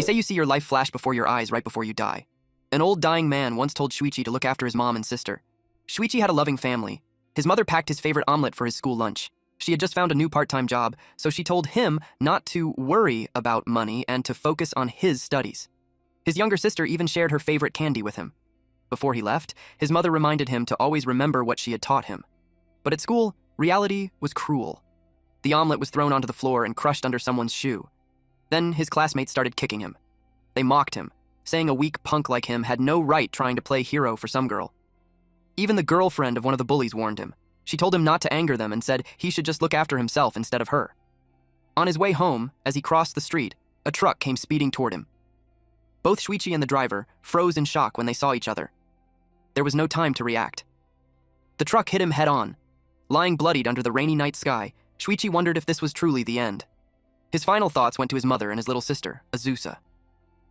They say you see your life flash before your eyes right before you die. An old dying man once told Shuichi to look after his mom and sister. Shuichi had a loving family. His mother packed his favorite omelet for his school lunch. She had just found a new part-time job, so she told him not to worry about money and to focus on his studies. His younger sister even shared her favorite candy with him. Before he left, his mother reminded him to always remember what she had taught him. But at school, reality was cruel. The omelet was thrown onto the floor and crushed under someone's shoe. Then his classmates started kicking him. They mocked him, saying a weak punk like him had no right trying to play hero for some girl. Even the girlfriend of one of the bullies warned him. She told him not to anger them and said he should just look after himself instead of her. On his way home, as he crossed the street, a truck came speeding toward him. Both Shuichi and the driver froze in shock when they saw each other. There was no time to react. The truck hit him head-on. Lying bloodied under the rainy night sky, Shuichi wondered if this was truly the end. His final thoughts went to his mother and his little sister, Azusa.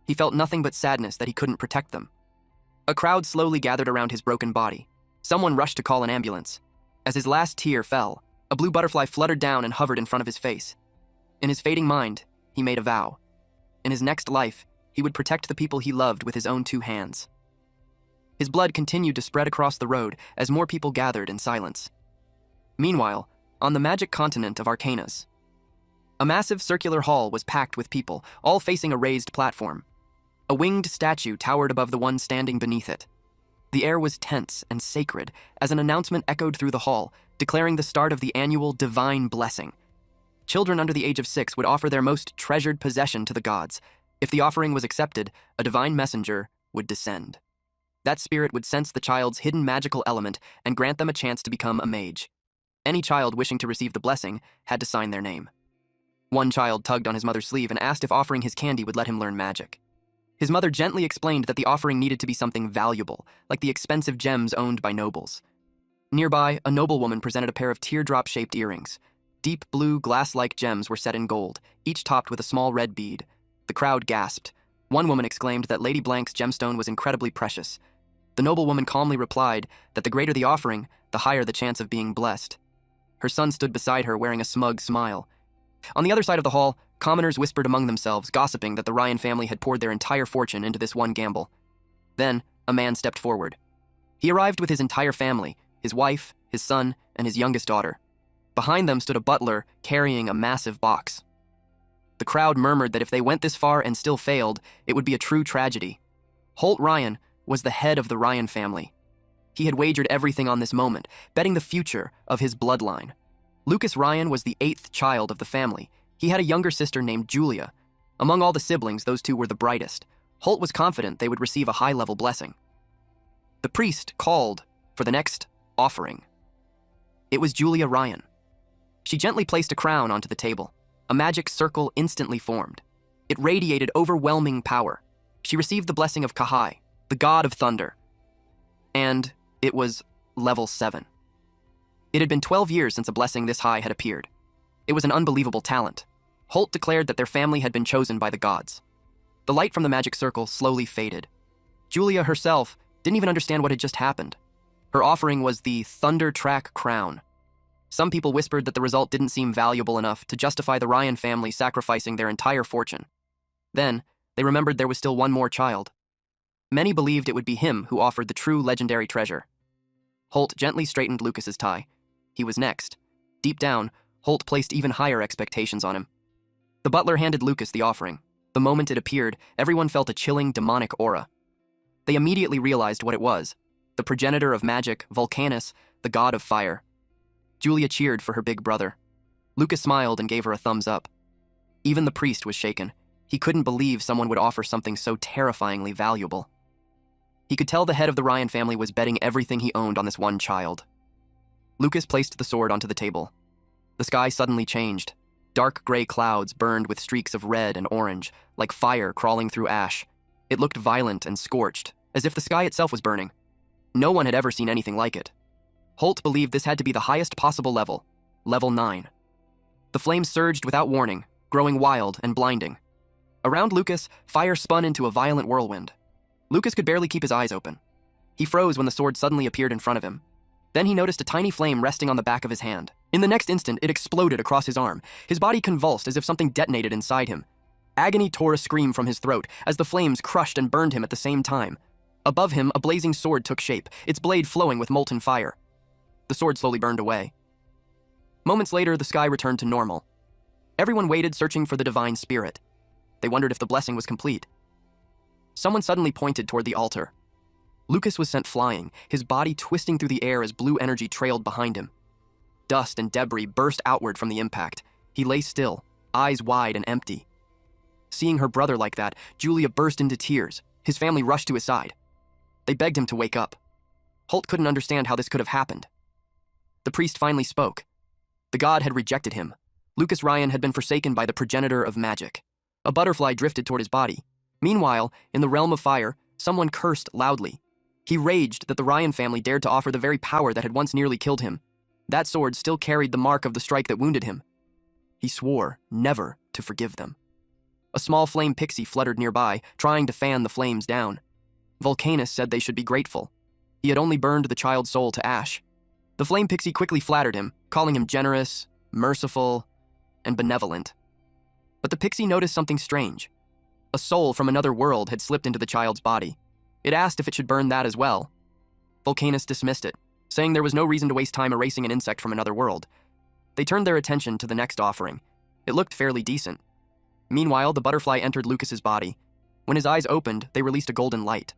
He felt nothing but sadness that he couldn't protect them. A crowd slowly gathered around his broken body. Someone rushed to call an ambulance. As his last tear fell, a blue butterfly fluttered down and hovered in front of his face. In his fading mind, he made a vow. In his next life, he would protect the people he loved with his own two hands. His blood continued to spread across the road as more people gathered in silence. Meanwhile, on the magic continent of Arcanas, a massive circular hall was packed with people, all facing a raised platform. A winged statue towered above the one standing beneath it. The air was tense and sacred as an announcement echoed through the hall, declaring the start of the annual divine blessing. Children under the age of 6 would offer their most treasured possession to the gods. If the offering was accepted, a divine messenger would descend. That spirit would sense the child's hidden magical element and grant them a chance to become a mage. Any child wishing to receive the blessing had to sign their name. One child tugged on his mother's sleeve and asked if offering his candy would let him learn magic. His mother gently explained that the offering needed to be something valuable, like the expensive gems owned by nobles. Nearby, a noblewoman presented a pair of teardrop-shaped earrings. Deep blue, glass-like gems were set in gold, each topped with a small red bead. The crowd gasped. One woman exclaimed that Lady Blank's gemstone was incredibly precious. The noblewoman calmly replied that the greater the offering, the higher the chance of being blessed. Her son stood beside her wearing a smug smile. On the other side of the hall, commoners whispered among themselves, gossiping that the Ryan family had poured their entire fortune into this one gamble. Then, a man stepped forward. He arrived with his entire family, his wife, his son, and his youngest daughter. Behind them stood a butler carrying a massive box. The crowd murmured that if they went this far and still failed, it would be a true tragedy. Holt Ryan was the head of the Ryan family. He had wagered everything on this moment, betting the future of his bloodline. Lucas Ryan was the 8th child of the family. He had a younger sister named Julia. Among all the siblings, those two were the brightest. Holt was confident they would receive a high-level blessing. The priest called for the next offering. It was Julia Ryan. She gently placed a crown onto the table. A magic circle instantly formed. It radiated overwhelming power. She received the blessing of Kahai, the god of thunder. And it was level 7. It had been 12 years since a blessing this high had appeared. It was an unbelievable talent. Holt declared that their family had been chosen by the gods. The light from the magic circle slowly faded. Julia herself didn't even understand what had just happened. Her offering was the Thunder Track crown. Some people whispered that the result didn't seem valuable enough to justify the Ryan family sacrificing their entire fortune. Then, they remembered there was still one more child. Many believed it would be him who offered the true legendary treasure. Holt gently straightened Lucas's tie. He was next. Deep down, Holt placed even higher expectations on him. The butler handed Lucas the offering. The moment it appeared, everyone felt a chilling demonic aura. They immediately realized what it was. The progenitor of magic, Vulcanus, the god of fire. Julia cheered for her big brother. Lucas smiled and gave her a thumbs up. Even the priest was shaken. He couldn't believe someone would offer something so terrifyingly valuable. He could tell the head of the Ryan family was betting everything he owned on this one child. Lucas placed the sword onto the table. The sky suddenly changed. Dark gray clouds burned with streaks of red and orange, like fire crawling through ash. It looked violent and scorched, as if the sky itself was burning. No one had ever seen anything like it. Holt believed this had to be the highest possible level, level 9. The flames surged without warning, growing wild and blinding. Around Lucas, fire spun into a violent whirlwind. Lucas could barely keep his eyes open. He froze when the sword suddenly appeared in front of him. Then he noticed a tiny flame resting on the back of his hand. In the next instant, it exploded across his arm. His body convulsed as if something detonated inside him. Agony tore a scream from his throat as the flames crushed and burned him at the same time. Above him, a blazing sword took shape, its blade flowing with molten fire. The sword slowly burned away. Moments later, the sky returned to normal. Everyone waited, searching for the divine spirit. They wondered if the blessing was complete. Someone suddenly pointed toward the altar. Lucas was sent flying, his body twisting through the air as blue energy trailed behind him. Dust and debris burst outward from the impact. He lay still, eyes wide and empty. Seeing her brother like that, Julia burst into tears. His family rushed to his side. They begged him to wake up. Holt couldn't understand how this could have happened. The priest finally spoke. The god had rejected him. Lucas Ryan had been forsaken by the progenitor of magic. A butterfly drifted toward his body. Meanwhile, in the realm of fire, someone cursed loudly. He raged that the Ryan family dared to offer the very power that had once nearly killed him. That sword still carried the mark of the strike that wounded him. He swore never to forgive them. A small flame pixie fluttered nearby, trying to fan the flames down. Volcanus said they should be grateful. He had only burned the child's soul to ash. The flame pixie quickly flattered him, calling him generous, merciful, and benevolent. But the pixie noticed something strange. A soul from another world had slipped into the child's body. It asked if it should burn that as well. Volcanus dismissed it, saying there was no reason to waste time erasing an insect from another world. They turned their attention to the next offering. It looked fairly decent. Meanwhile, the butterfly entered Lucas's body. When his eyes opened, they released a golden light.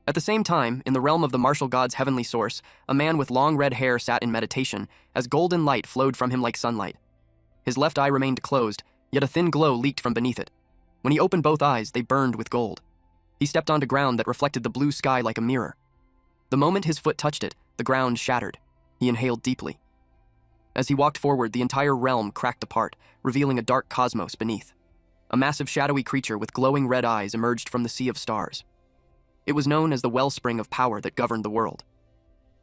At the same time, in the realm of the martial god's heavenly source, a man with long red hair sat in meditation, as golden light flowed from him like sunlight. His left eye remained closed, yet a thin glow leaked from beneath it. When he opened both eyes, they burned with gold. He stepped onto ground that reflected the blue sky like a mirror. The moment his foot touched it, the ground shattered. He inhaled deeply. As he walked forward, the entire realm cracked apart, revealing a dark cosmos beneath. A massive shadowy creature with glowing red eyes emerged from the sea of stars. It was known as the wellspring of power that governed the world.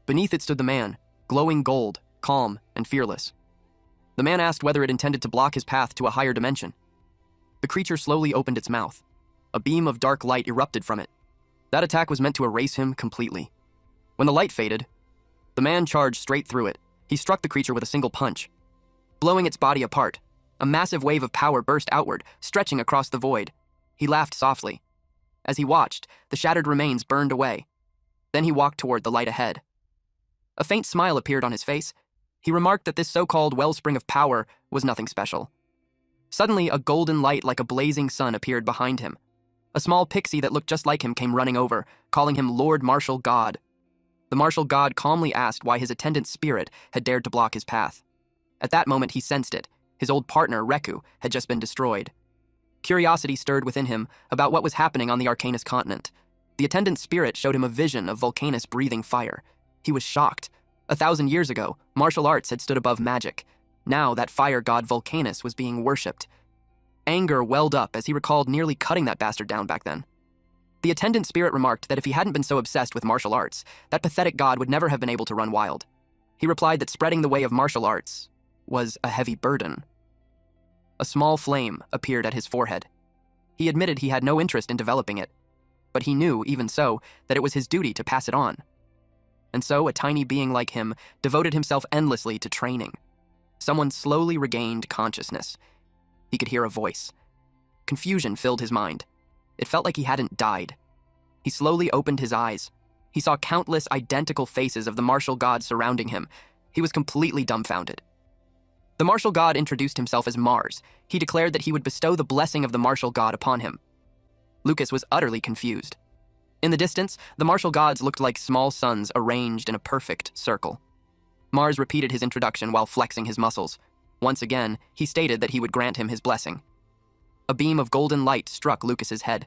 Beneath it stood the man, glowing gold, calm, and fearless. The man asked whether it intended to block his path to a higher dimension. The creature slowly opened its mouth. A beam of dark light erupted from it. That attack was meant to erase him completely. When the light faded, the man charged straight through it. He struck the creature with a single punch, blowing its body apart. A massive wave of power burst outward, stretching across the void. He laughed softly. As he watched, the shattered remains burned away. Then he walked toward the light ahead. A faint smile appeared on his face. He remarked that this so-called wellspring of power was nothing special. Suddenly, a golden light like a blazing sun appeared behind him. A small pixie that looked just like him came running over, calling him Lord Martial God. The martial god calmly asked why his attendant spirit had dared to block his path. At that moment, he sensed it. His old partner, Reku, had just been destroyed. Curiosity stirred within him about what was happening on the Arcanus continent. The attendant spirit showed him a vision of Volcanus breathing fire. He was shocked. 1,000 years ago, martial arts had stood above magic. Now that fire god Volcanus was being worshipped. Anger welled up as he recalled nearly cutting that bastard down back then. The attendant spirit remarked that if he hadn't been so obsessed with martial arts, that pathetic god would never have been able to run wild. He replied that spreading the way of martial arts was a heavy burden. A small flame appeared at his forehead. He admitted he had no interest in developing it, but he knew, even so, that it was his duty to pass it on. And so a tiny being like him devoted himself endlessly to training. Someone slowly regained consciousness. He could hear a voice. Confusion filled his mind. It felt like he hadn't died. He slowly opened his eyes. He saw countless identical faces of the martial god surrounding him. He was completely dumbfounded. The martial god introduced himself as Mars. He declared that he would bestow the blessing of the martial god upon him. Lucas was utterly confused. In the distance, the martial gods looked like small suns arranged in a perfect circle. Mars repeated his introduction while flexing his muscles. Once again, he stated that he would grant him his blessing. A beam of golden light struck Lucas's head.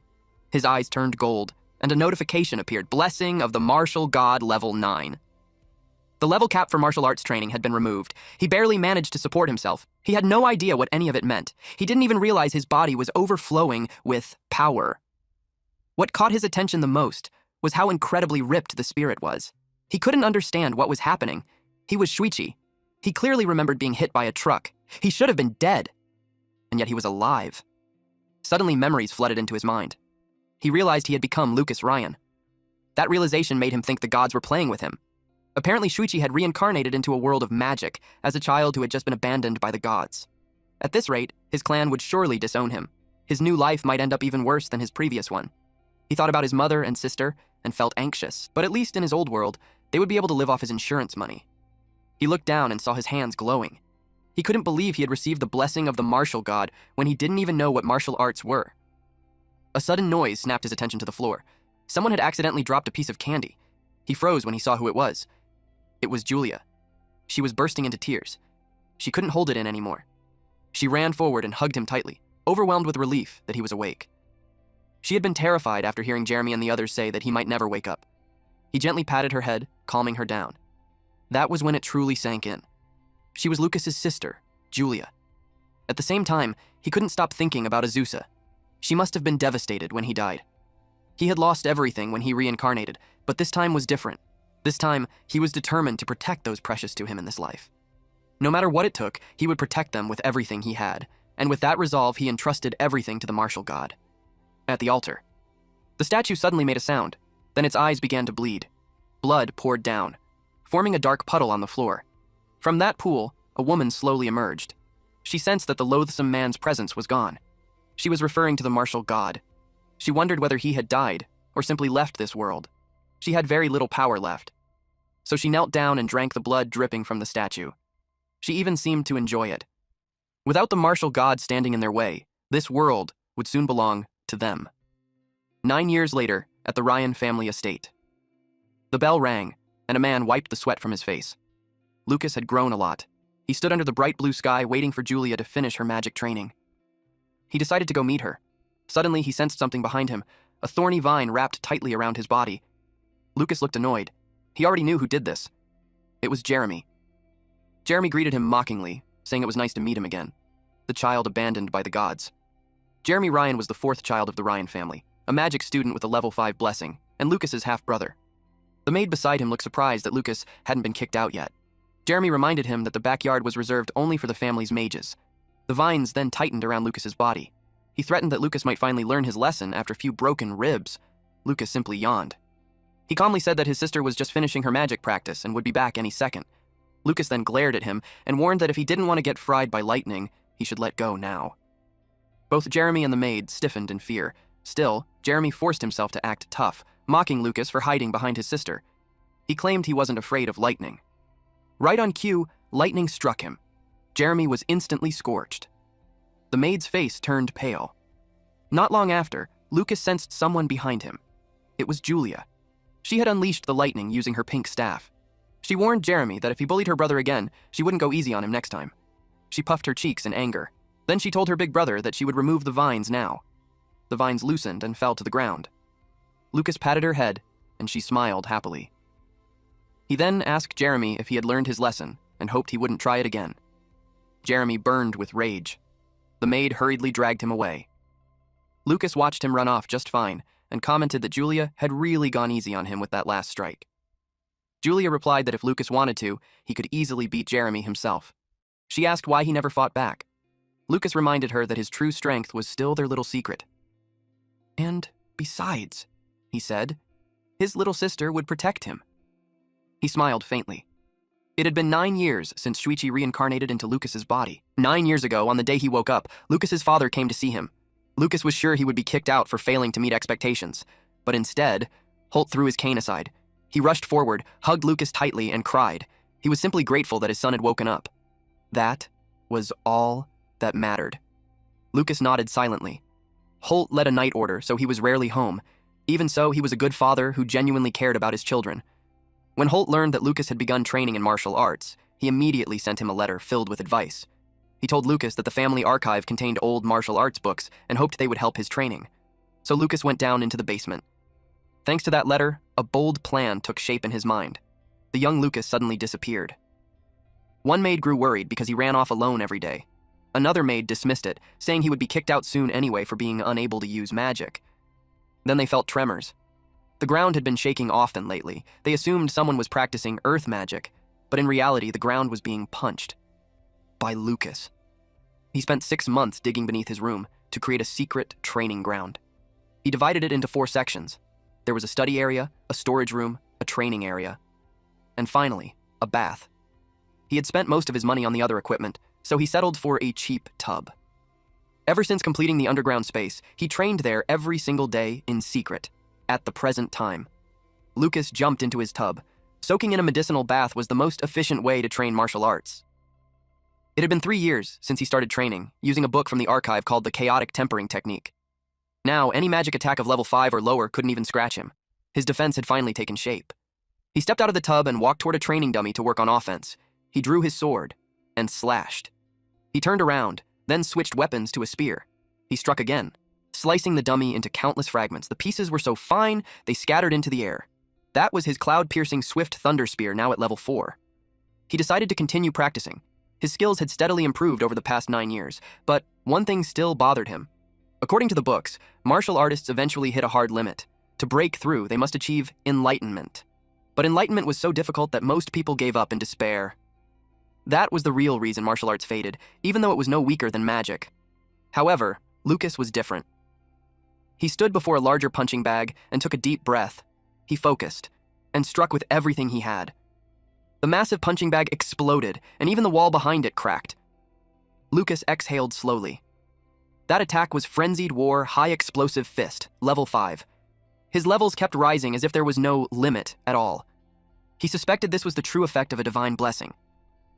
His eyes turned gold, and a notification appeared, Blessing of the Martial God Level 9. The level cap for martial arts training had been removed. He barely managed to support himself. He had no idea what any of it meant. He didn't even realize his body was overflowing with power. What caught his attention the most was how incredibly ripped the spirit was. He couldn't understand what was happening. He was Shuichi. He clearly remembered being hit by a truck. He should have been dead. And yet he was alive. Suddenly, memories flooded into his mind. He realized he had become Lucas Ryan. That realization made him think the gods were playing with him. Apparently, Shuichi had reincarnated into a world of magic as a child who had just been abandoned by the gods. At this rate, his clan would surely disown him. His new life might end up even worse than his previous one. He thought about his mother and sister and felt anxious, but at least in his old world, they would be able to live off his insurance money. He looked down and saw his hands glowing. He couldn't believe he had received the blessing of the martial god when he didn't even know what martial arts were. A sudden noise snapped his attention to the floor. Someone had accidentally dropped a piece of candy. He froze when he saw who it was. It was Julia. She was bursting into tears. She couldn't hold it in anymore. She ran forward and hugged him tightly, overwhelmed with relief that he was awake. She had been terrified after hearing Jeremy and the others say that he might never wake up. He gently patted her head, calming her down. That was when it truly sank in. She was Lucas's sister, Julia. At the same time, he couldn't stop thinking about Azusa. She must have been devastated when he died. He had lost everything when he reincarnated, but this time was different. This time, he was determined to protect those precious to him in this life. No matter what it took, he would protect them with everything he had, and with that resolve, he entrusted everything to the martial god. At the altar, the statue suddenly made a sound. Then its eyes began to bleed. Blood poured down, forming a dark puddle on the floor. From that pool, a woman slowly emerged. She sensed that the loathsome man's presence was gone. She was referring to the martial god. She wondered whether he had died or simply left this world. She had very little power left. So she knelt down and drank the blood dripping from the statue. She even seemed to enjoy it. Without the martial god standing in their way, this world would soon belong to them. 9 years later, at the Ryan family estate. The bell rang, and a man wiped the sweat from his face. Lucas had grown a lot. He stood under the bright blue sky waiting for Julia to finish her magic training. He decided to go meet her. Suddenly, he sensed something behind him, a thorny vine wrapped tightly around his body. Lucas looked annoyed. He already knew who did this. It was Jeremy. Jeremy greeted him mockingly, saying it was nice to meet him again. The child abandoned by the gods. Jeremy Ryan was the 4th child of the Ryan family, a magic student with a level 5 blessing, and Lucas's half-brother. The maid beside him looked surprised that Lucas hadn't been kicked out yet. Jeremy reminded him that the backyard was reserved only for the family's mages. The vines then tightened around Lucas's body. He threatened that Lucas might finally learn his lesson after a few broken ribs. Lucas simply yawned. He calmly said that his sister was just finishing her magic practice and would be back any second. Lucas then glared at him and warned that if he didn't want to get fried by lightning, he should let go now. Both Jeremy and the maid stiffened in fear. Still, Jeremy forced himself to act tough, mocking Lucas for hiding behind his sister. He claimed he wasn't afraid of lightning. Right on cue, lightning struck him. Jeremy was instantly scorched. The maid's face turned pale. Not long after, Lucas sensed someone behind him. It was Julia. She had unleashed the lightning using her pink staff. She warned Jeremy that if he bullied her brother again, she wouldn't go easy on him next time. She puffed her cheeks in anger. Then she told her big brother that she would remove the vines now. The vines loosened and fell to the ground. Lucas patted her head, and she smiled happily. He then asked Jeremy if he had learned his lesson and hoped he wouldn't try it again. Jeremy burned with rage. The maid hurriedly dragged him away. Lucas watched him run off just fine and commented that Julia had really gone easy on him with that last strike. Julia replied that if Lucas wanted to, he could easily beat Jeremy himself. She asked why he never fought back. Lucas reminded her that his true strength was still their little secret. And besides, he said, his little sister would protect him. He smiled faintly. It had been 9 years since Shuichi reincarnated into Lucas's body. 9 years ago, on the day he woke up, Lucas's father came to see him. Lucas was sure he would be kicked out for failing to meet expectations, but instead, Holt threw his cane aside. He rushed forward, hugged Lucas tightly, and cried. He was simply grateful that his son had woken up. That was all that mattered. Lucas nodded silently. Holt led a night order, so he was rarely home. Even so, he was a good father who genuinely cared about his children. When Holt learned that Lucas had begun training in martial arts, he immediately sent him a letter filled with advice. He told Lucas that the family archive contained old martial arts books and hoped they would help his training. So Lucas went down into the basement. Thanks to that letter, a bold plan took shape in his mind. The young Lucas suddenly disappeared. One maid grew worried because he ran off alone every day. Another maid dismissed it, saying he would be kicked out soon anyway for being unable to use magic. Then they felt tremors. The ground had been shaking often lately. They assumed someone was practicing earth magic, but in reality, the ground was being punched. By Lucas. He spent 6 months digging beneath his room to create a secret training ground. He divided it into 4 sections. There was a study area, a storage room, a training area, and finally, a bath. He had spent most of his money on the other equipment, so he settled for a cheap tub. Ever since completing the underground space, he trained there every single day in secret, at the present time. Lucas jumped into his tub. Soaking in a medicinal bath was the most efficient way to train martial arts. It had been 3 years since he started training, using a book from the archive called the Chaotic Tempering Technique. Now, any magic attack of level 5 or lower couldn't even scratch him. His defense had finally taken shape. He stepped out of the tub and walked toward a training dummy to work on offense. He drew his sword and slashed. He turned around, then switched weapons to a spear. He struck again, slicing the dummy into countless fragments. The pieces were so fine, they scattered into the air. That was his cloud-piercing swift thunder spear, now at level 4. He decided to continue practicing. His skills had steadily improved over the past 9 years, but one thing still bothered him. According to the books, martial artists eventually hit a hard limit. To break through, they must achieve enlightenment. But enlightenment was so difficult that most people gave up in despair. That was the real reason martial arts faded, even though it was no weaker than magic. However, Lucas was different. He stood before a larger punching bag and took a deep breath. He focused and struck with everything he had. The massive punching bag exploded, and even the wall behind it cracked. Lucas exhaled slowly. That attack was Frenzied War High Explosive Fist, level 5. His levels kept rising as if there was no limit at all. He suspected this was the true effect of a divine blessing.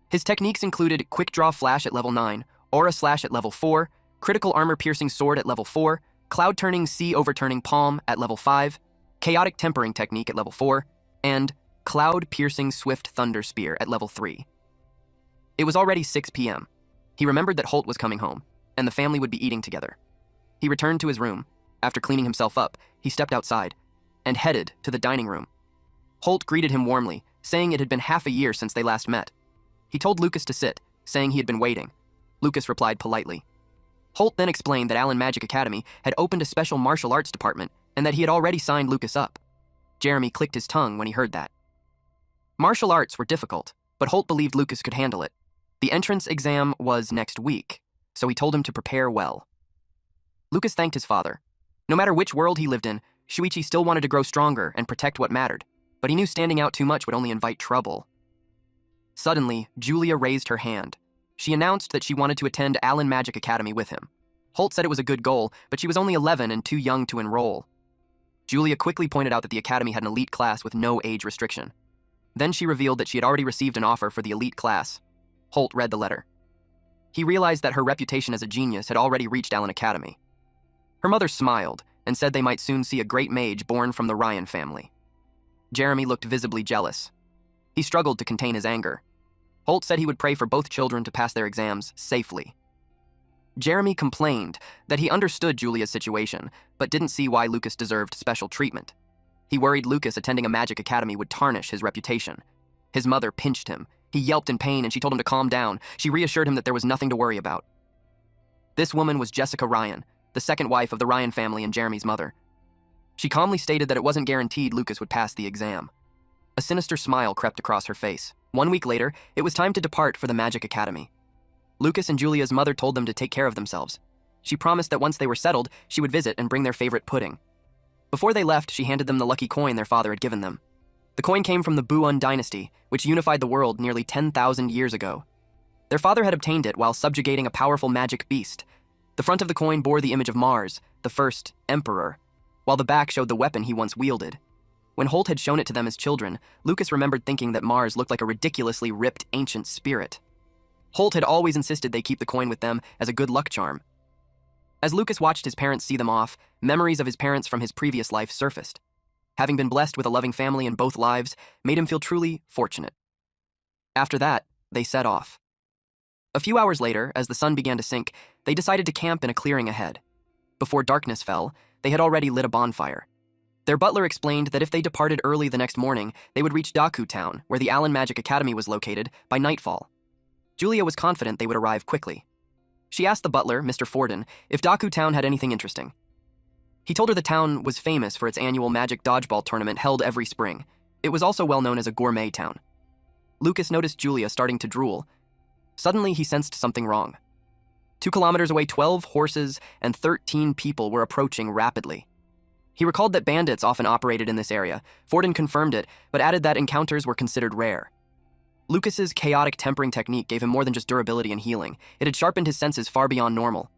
His techniques included Quick Draw Flash at level 9, Aura Slash at level 4, Critical Armor Piercing Sword at level 4, Cloud Turning Sea Overturning Palm at level 5, Chaotic Tempering Technique at level 4, and Cloud Piercing Swift Thunder Spear at level 3. It was already 6 p.m. He remembered that Holt was coming home, and the family would be eating together. He returned to his room. After cleaning himself up, he stepped outside and headed to the dining room. Holt greeted him warmly, saying it had been half a year since they last met. He told Lucas to sit, saying he had been waiting. Lucas replied politely. Holt then explained that Allen Magic Academy had opened a special martial arts department and that he had already signed Lucas up. Jeremy clicked his tongue when he heard that. Martial arts were difficult, but Holt believed Lucas could handle it. The entrance exam was next week, so he told him to prepare well. Lucas thanked his father. No matter which world he lived in, Shuichi still wanted to grow stronger and protect what mattered, but he knew standing out too much would only invite trouble. Suddenly, Julia raised her hand. She announced that she wanted to attend Allen Magic Academy with him. Holt said it was a good goal, but she was only 11 and too young to enroll. Julia quickly pointed out that the academy had an elite class with no age restriction. Then she revealed that she had already received an offer for the elite class. Holt read the letter. He realized that her reputation as a genius had already reached Allen Academy. Her mother smiled and said they might soon see a great mage born from the Ryan family. Jeremy looked visibly jealous. He struggled to contain his anger. Holt said he would pray for both children to pass their exams safely. Jeremy complained that he understood Julia's situation, but didn't see why Lucas deserved special treatment. He worried Lucas attending a magic academy would tarnish his reputation. His mother pinched him. He yelped in pain and she told him to calm down. She reassured him that there was nothing to worry about. This woman was Jessica Ryan, the second wife of the Ryan family and Jeremy's mother. She calmly stated that it wasn't guaranteed Lucas would pass the exam. A sinister smile crept across her face. 1 week later, it was time to depart for the Magic Academy. Lucas and Julia's mother told them to take care of themselves. She promised that once they were settled, she would visit and bring their favorite pudding. Before they left, she handed them the lucky coin their father had given them. The coin came from the Buon dynasty, which unified the world nearly 10,000 years ago. Their father had obtained it while subjugating a powerful magic beast. The front of the coin bore the image of Mars, the first emperor, while the back showed the weapon he once wielded. When Holt had shown it to them as children, Lucas remembered thinking that Mars looked like a ridiculously ripped ancient spirit. Holt had always insisted they keep the coin with them as a good luck charm. As Lucas watched his parents see them off, memories of his parents from his previous life surfaced. Having been blessed with a loving family in both lives made him feel truly fortunate. After that, they set off. A few hours later, as the sun began to sink, they decided to camp in a clearing ahead. Before darkness fell, they had already lit a bonfire. Their butler explained that if they departed early the next morning, they would reach Daku Town, where the Allen Magic Academy was located, by nightfall. Julia was confident they would arrive quickly. She asked the butler, Mr. Forden, if Daku Town had anything interesting. He told her the town was famous for its annual magic dodgeball tournament held every spring. It was also well known as a gourmet town. Lucas noticed Julia starting to drool. Suddenly, he sensed something wrong. 2 kilometers away, 12 horses and 13 people were approaching rapidly. He recalled that bandits often operated in this area. Forden confirmed it, but added that encounters were considered rare. Lucas's chaotic tempering technique gave him more than just durability and healing. It had sharpened his senses far beyond normal.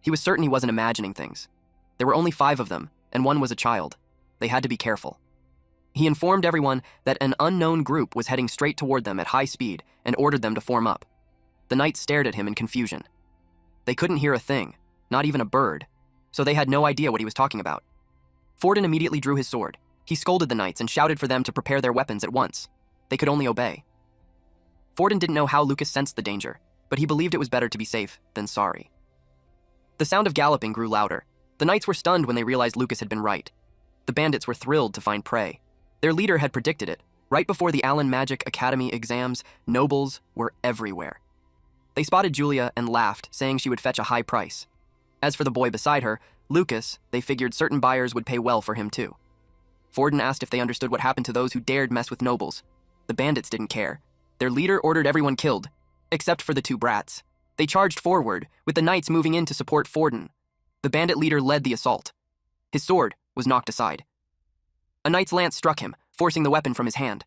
He was certain he wasn't imagining things. There were only 5 of them, and one was a child. They had to be careful. He informed everyone that an unknown group was heading straight toward them at high speed and ordered them to form up. The knights stared at him in confusion. They couldn't hear a thing, not even a bird, so they had no idea what he was talking about. Forden immediately drew his sword. He scolded the knights and shouted for them to prepare their weapons at once. They could only obey. Forden didn't know how Lucas sensed the danger, but he believed it was better to be safe than sorry. The sound of galloping grew louder. The knights were stunned when they realized Lucas had been right. The bandits were thrilled to find prey. Their leader had predicted it. Right before the Allen Magic Academy exams, nobles were everywhere. They spotted Julia and laughed, saying she would fetch a high price. As for the boy beside her, Lucas, they figured certain buyers would pay well for him too. Forden asked if they understood what happened to those who dared mess with nobles. The bandits didn't care. Their leader ordered everyone killed, except for the 2 brats. They charged forward, with the knights moving in to support Forden. The bandit leader led the assault. His sword was knocked aside. A knight's lance struck him, forcing the weapon from his hand.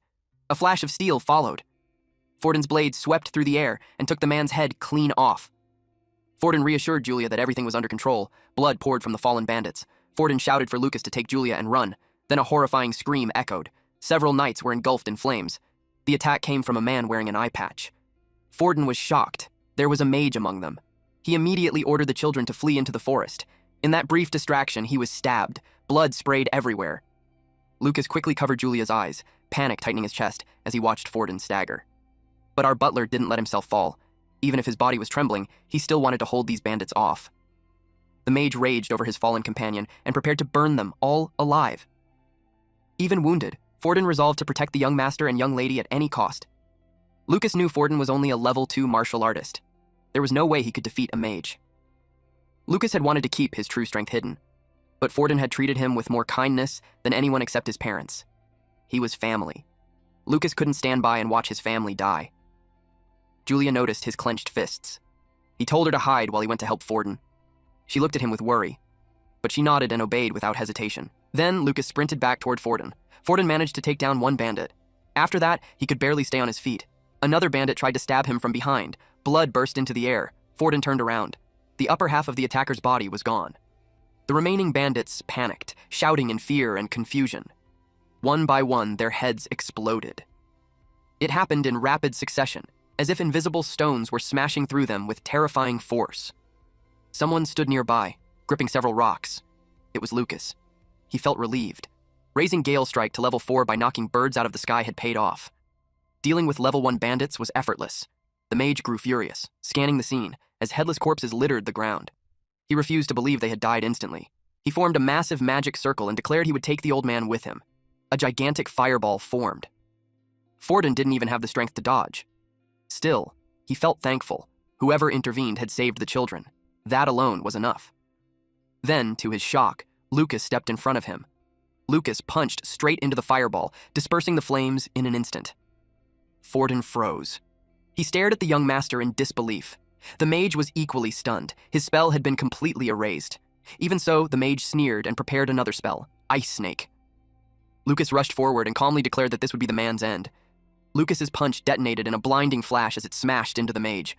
A flash of steel followed. Forden's blade swept through the air and took the man's head clean off. Forden reassured Julia that everything was under control. Blood poured from the fallen bandits. Forden shouted for Lucas to take Julia and run. Then a horrifying scream echoed. Several knights were engulfed in flames. The attack came from a man wearing an eye patch. Forden was shocked. There was a mage among them. He immediately ordered the children to flee into the forest. In that brief distraction, he was stabbed. Blood sprayed everywhere. Lucas quickly covered Julia's eyes, panic tightening his chest as he watched Forden stagger. But our butler didn't let himself fall. Even if his body was trembling, he still wanted to hold these bandits off. The mage raged over his fallen companion and prepared to burn them all alive. Even wounded, Forden resolved to protect the young master and young lady at any cost. Lucas knew Forden was only a level 2 martial artist. There was no way he could defeat a mage. Lucas had wanted to keep his true strength hidden, but Forden had treated him with more kindness than anyone except his parents. He was family. Lucas couldn't stand by and watch his family die. Julia noticed his clenched fists. He told her to hide while he went to help Forden. She looked at him with worry, but she nodded and obeyed without hesitation. Then Lucas sprinted back toward Forden. Forden managed to take down one bandit. After that, he could barely stay on his feet. Another bandit tried to stab him from behind. Blood burst into the air. Forden turned around. The upper half of the attacker's body was gone. The remaining bandits panicked, shouting in fear and confusion. One by one, their heads exploded. It happened in rapid succession, as if invisible stones were smashing through them with terrifying force. Someone stood nearby, gripping several rocks. It was Lucas. He felt relieved. Raising Gale Strike to level 4 by knocking birds out of the sky had paid off. Dealing with level 1 bandits was effortless. The mage grew furious, scanning the scene, as headless corpses littered the ground. He refused to believe they had died instantly. He formed a massive magic circle and declared he would take the old man with him. A gigantic fireball formed. Forden didn't even have the strength to dodge. Still, he felt thankful. Whoever intervened had saved the children. That alone was enough. Then, to his shock, Lucas stepped in front of him. Lucas punched straight into the fireball, dispersing the flames in an instant. Forden froze. He stared at the young master in disbelief. The mage was equally stunned. His spell had been completely erased. Even so, the mage sneered and prepared another spell, Ice Snake. Lucas rushed forward and calmly declared that this would be the man's end. Lucas's punch detonated in a blinding flash as it smashed into the mage.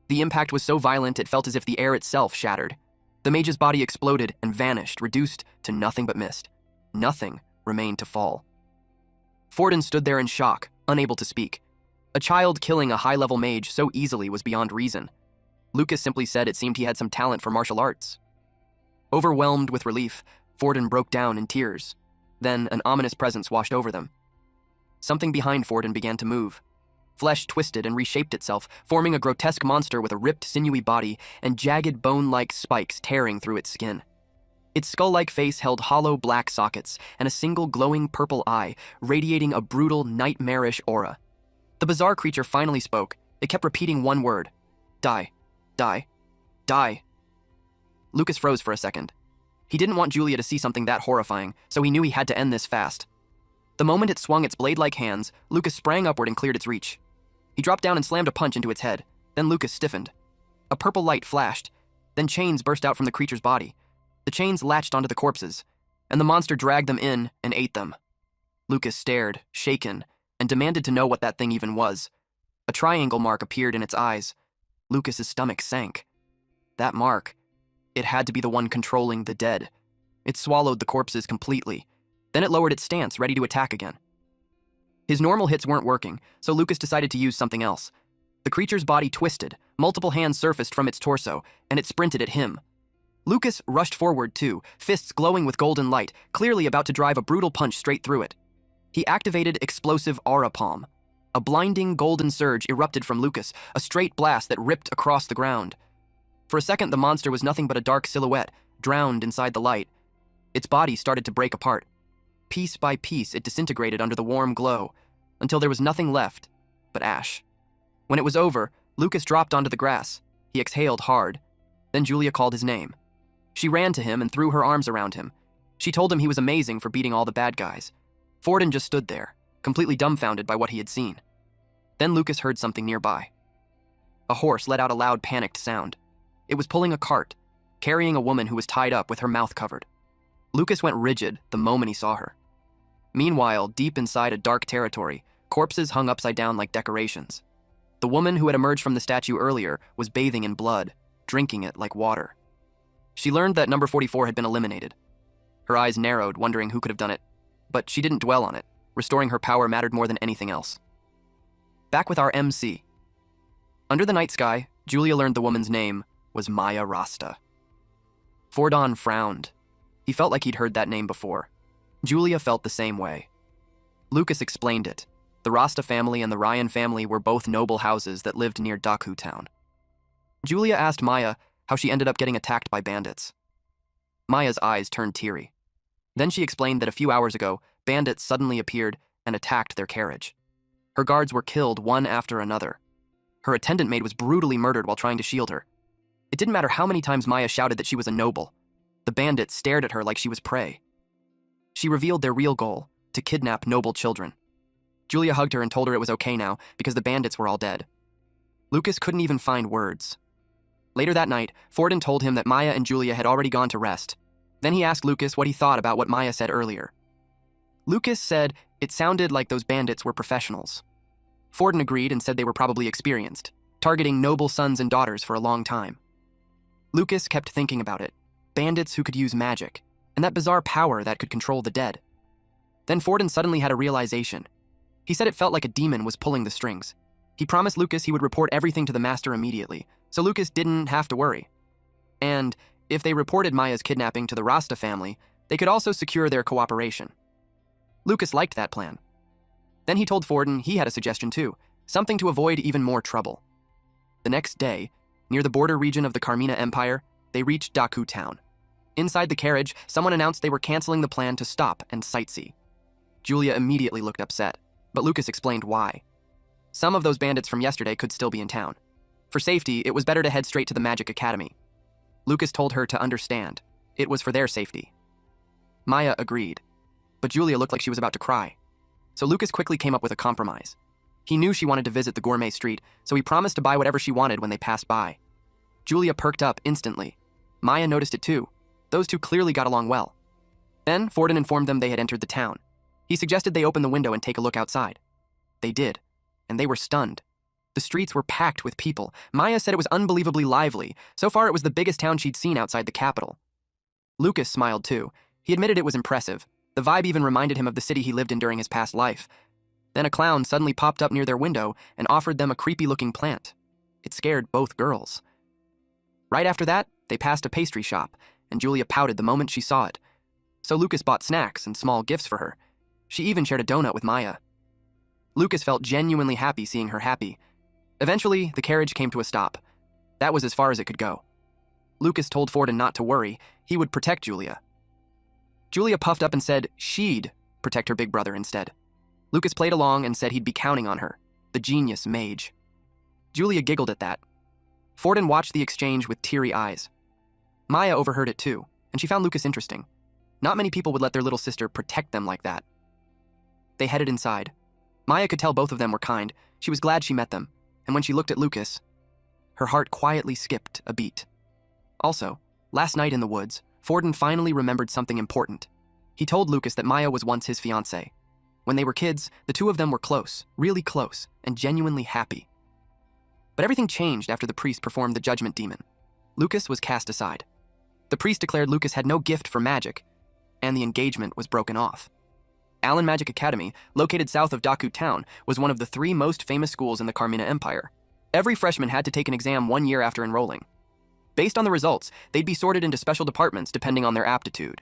The impact was so violent it felt as if the air itself shattered. The mage's body exploded and vanished, reduced to nothing but mist. Nothing remained to fall. Forden stood there in shock, unable to speak. A child killing a high-level mage so easily was beyond reason. Lucas simply said it seemed he had some talent for martial arts. Overwhelmed with relief, Forden broke down in tears. Then an ominous presence washed over them. Something behind Forden began to move. Flesh twisted and reshaped itself, forming a grotesque monster with a ripped, sinewy body and jagged bone-like spikes tearing through its skin. Its skull-like face held hollow black sockets and a single glowing purple eye, radiating a brutal, nightmarish aura. The bizarre creature finally spoke. It kept repeating one word. Die. Die. Die. Lucas froze for a second. He didn't want Julia to see something that horrifying, so he knew he had to end this fast. The moment it swung its blade-like hands, Lucas sprang upward and cleared its reach. He dropped down and slammed a punch into its head. Then Lucas stiffened. A purple light flashed. Then chains burst out from the creature's body. The chains latched onto the corpses, and the monster dragged them in and ate them. Lucas stared, shaken, and demanded to know what that thing even was. A triangle mark appeared in its eyes. Lucas's stomach sank. That mark, It had to be the one controlling the dead. It swallowed the corpses completely. Then it lowered its stance, ready to attack again. His normal hits weren't working, so Lucas decided to use something else. The creature's body twisted, multiple hands surfaced from its torso, and it sprinted at him. Lucas rushed forward too, fists glowing with golden light, clearly about to drive a brutal punch straight through it. He activated Explosive Aura Palm. A blinding golden surge erupted from Lucas, a straight blast that ripped across the ground. For a second, the monster was nothing but a dark silhouette, drowned inside the light. Its body started to break apart. Piece by piece, it disintegrated under the warm glow, until there was nothing left but ash. When it was over, Lucas dropped onto the grass. He exhaled hard. Then Julia called his name. She ran to him and threw her arms around him. She told him he was amazing for beating all the bad guys. Forden just stood there, completely dumbfounded by what he had seen. Then Lucas heard something nearby. A horse let out a loud, panicked sound. It was pulling a cart, carrying a woman who was tied up with her mouth covered. Lucas went rigid the moment he saw her. Meanwhile, deep inside a dark territory, corpses hung upside down like decorations. The woman who had emerged from the statue earlier was bathing in blood, drinking it like water. She learned that number 44 had been eliminated. Her eyes narrowed, wondering who could have done it, but she didn't dwell on it. Restoring her power mattered more than anything else. Back with our MC. Under the night sky, Julia learned the woman's name was Maya Rasta. Fordon frowned. He felt like he'd heard that name before. Julia felt the same way. Lucas explained it. The Rasta family and the Ryan family were both noble houses that lived near Daku town. Julia asked Maya how she ended up getting attacked by bandits. Maya's eyes turned teary. Then she explained that a few hours ago, bandits suddenly appeared and attacked their carriage. Her guards were killed one after another. Her attendant maid was brutally murdered while trying to shield her. It didn't matter how many times Maya shouted that she was a noble. The bandits stared at her like she was prey. She revealed their real goal, to kidnap noble children. Julia hugged her and told her it was okay now because the bandits were all dead. Lucas couldn't even find words. Later that night, Forden told him that Maya and Julia had already gone to rest. Then he asked Lucas what he thought about what Maya said earlier. Lucas said it sounded like those bandits were professionals. Forden agreed and said they were probably experienced, targeting noble sons and daughters for a long time. Lucas kept thinking about it. Bandits who could use magic, and that bizarre power that could control the dead. Then Forden suddenly had a realization. He said it felt like a demon was pulling the strings. He promised Lucas he would report everything to the master immediately, so Lucas didn't have to worry. And if they reported Maya's kidnapping to the Rasta family, they could also secure their cooperation. Lucas liked that plan. Then he told Forden he had a suggestion too, something to avoid even more trouble. The next day, near the border region of the Carmina Empire, they reached Daku town. Inside the carriage, someone announced they were canceling the plan to stop and sightsee. Julia immediately looked upset, but Lucas explained why. Some of those bandits from yesterday could still be in town. For safety, it was better to head straight to the Magic Academy. Lucas told her to understand. It was for their safety. Maya agreed, but Julia looked like she was about to cry. So Lucas quickly came up with a compromise. He knew she wanted to visit the gourmet street, so he promised to buy whatever she wanted when they passed by. Julia perked up instantly. Maya noticed it too. Those two clearly got along well. Then Forden informed them they had entered the town. He suggested they open the window and take a look outside. They did, and they were stunned. The streets were packed with people. Maya said it was unbelievably lively. So far, it was the biggest town she'd seen outside the capital. Lucas smiled too. He admitted it was impressive. The vibe even reminded him of the city he lived in during his past life. Then a clown suddenly popped up near their window and offered them a creepy-looking plant. It scared both girls. Right after that, they passed a pastry shop, and Julia pouted the moment she saw it. So Lucas bought snacks and small gifts for her. She even shared a donut with Maya. Lucas felt genuinely happy seeing her happy. Eventually, the carriage came to a stop. That was as far as it could go. Lucas told Forden not to worry. He would protect Julia. Julia puffed up and said she'd protect her big brother instead. Lucas played along and said he'd be counting on her, the genius mage. Julia giggled at that. Forden watched the exchange with teary eyes. Maya overheard it too, and she found Lucas interesting. Not many people would let their little sister protect them like that. They headed inside. Maya could tell both of them were kind. She was glad she met them, and when she looked at Lucas, her heart quietly skipped a beat. Also, last night in the woods, Forden finally remembered something important. He told Lucas that Maya was once his fiancée. When they were kids, the two of them were close, really close, and genuinely happy. But everything changed after the priest performed the judgment demon. Lucas was cast aside. The priest declared Lucas had no gift for magic, and the engagement was broken off. Allen Magic Academy, located south of Daku Town, was one of the 3 most famous schools in the Carmina Empire. Every freshman had to take an exam 1 year after enrolling. Based on the results, they'd be sorted into special departments depending on their aptitude: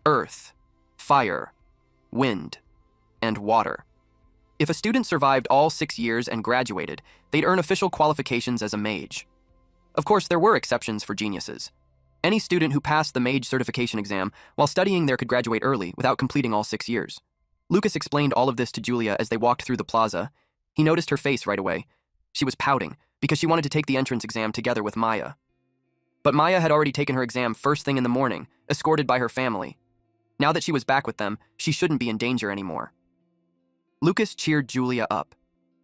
earth, fire, wind, and water. If a student survived all 6 years and graduated, they'd earn official qualifications as a mage. Of course, there were exceptions for geniuses. Any student who passed the mage certification exam while studying there could graduate early without completing all 6 years. Lucas explained all of this to Julia as they walked through the plaza. He noticed her face right away. She was pouting because she wanted to take the entrance exam together with Maya. But Maya had already taken her exam first thing in the morning, escorted by her family. Now that she was back with them, she shouldn't be in danger anymore. Lucas cheered Julia up.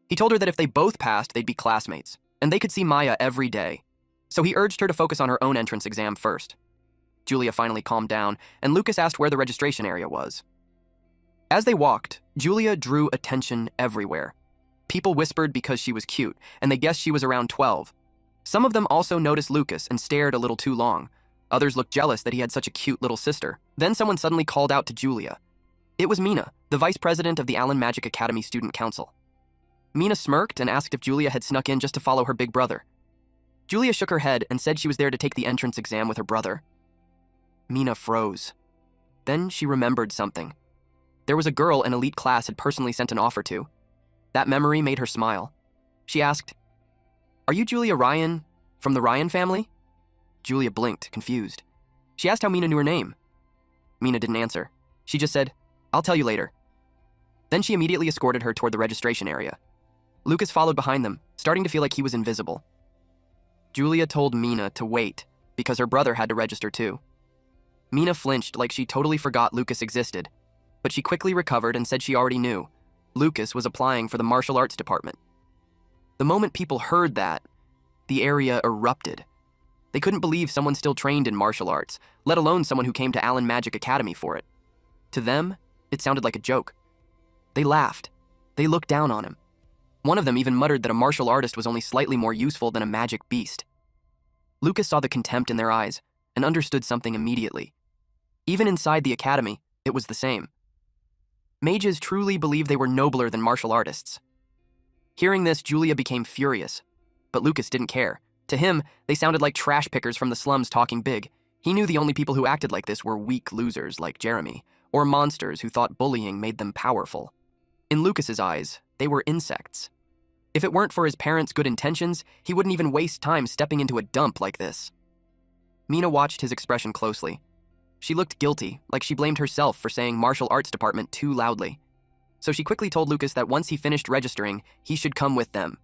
He told her that if they both passed, they'd be classmates, and they could see Maya every day. So he urged her to focus on her own entrance exam first. Julia finally calmed down, and Lucas asked where the registration area was. As they walked, Julia drew attention everywhere. People whispered because she was cute, and they guessed she was around 12. Some of them also noticed Lucas and stared a little too long. Others looked jealous that he had such a cute little sister. Then someone suddenly called out to Julia. It was Mina, the vice president of the Allen Magic Academy Student Council. Mina smirked and asked if Julia had snuck in just to follow her big brother. Julia shook her head and said she was there to take the entrance exam with her brother. Mina froze. Then she remembered something. There was a girl an elite class had personally sent an offer to. That memory made her smile. She asked, "Are you Julia Ryan, from the Ryan family?" Julia blinked, confused. She asked how Mina knew her name. Mina didn't answer. She just said, "I'll tell you later." Then she immediately escorted her toward the registration area. Lucas followed behind them, starting to feel like he was invisible. Julia told Mina to wait, because her brother had to register too. Mina flinched like she totally forgot Lucas existed, but she quickly recovered and said she already knew. Lucas was applying for the martial arts department. The moment people heard that, the area erupted. They couldn't believe someone still trained in martial arts, let alone someone who came to Allen Magic Academy for it. To them, it sounded like a joke. They laughed. They looked down on him. One of them even muttered that a martial artist was only slightly more useful than a magic beast. Lucas saw the contempt in their eyes and understood something immediately. Even inside the academy, it was the same. Mages truly believed they were nobler than martial artists. Hearing this, Julia became furious, but Lucas didn't care. To him, they sounded like trash pickers from the slums talking big. He knew the only people who acted like this were weak losers like Jeremy, or monsters who thought bullying made them powerful. In Lucas's eyes, they were insects. If it weren't for his parents' good intentions, he wouldn't even waste time stepping into a dump like this. Mina watched his expression closely. She looked guilty, like she blamed herself for saying martial arts department too loudly. So she quickly told Lucas that once he finished registering, he should come with them.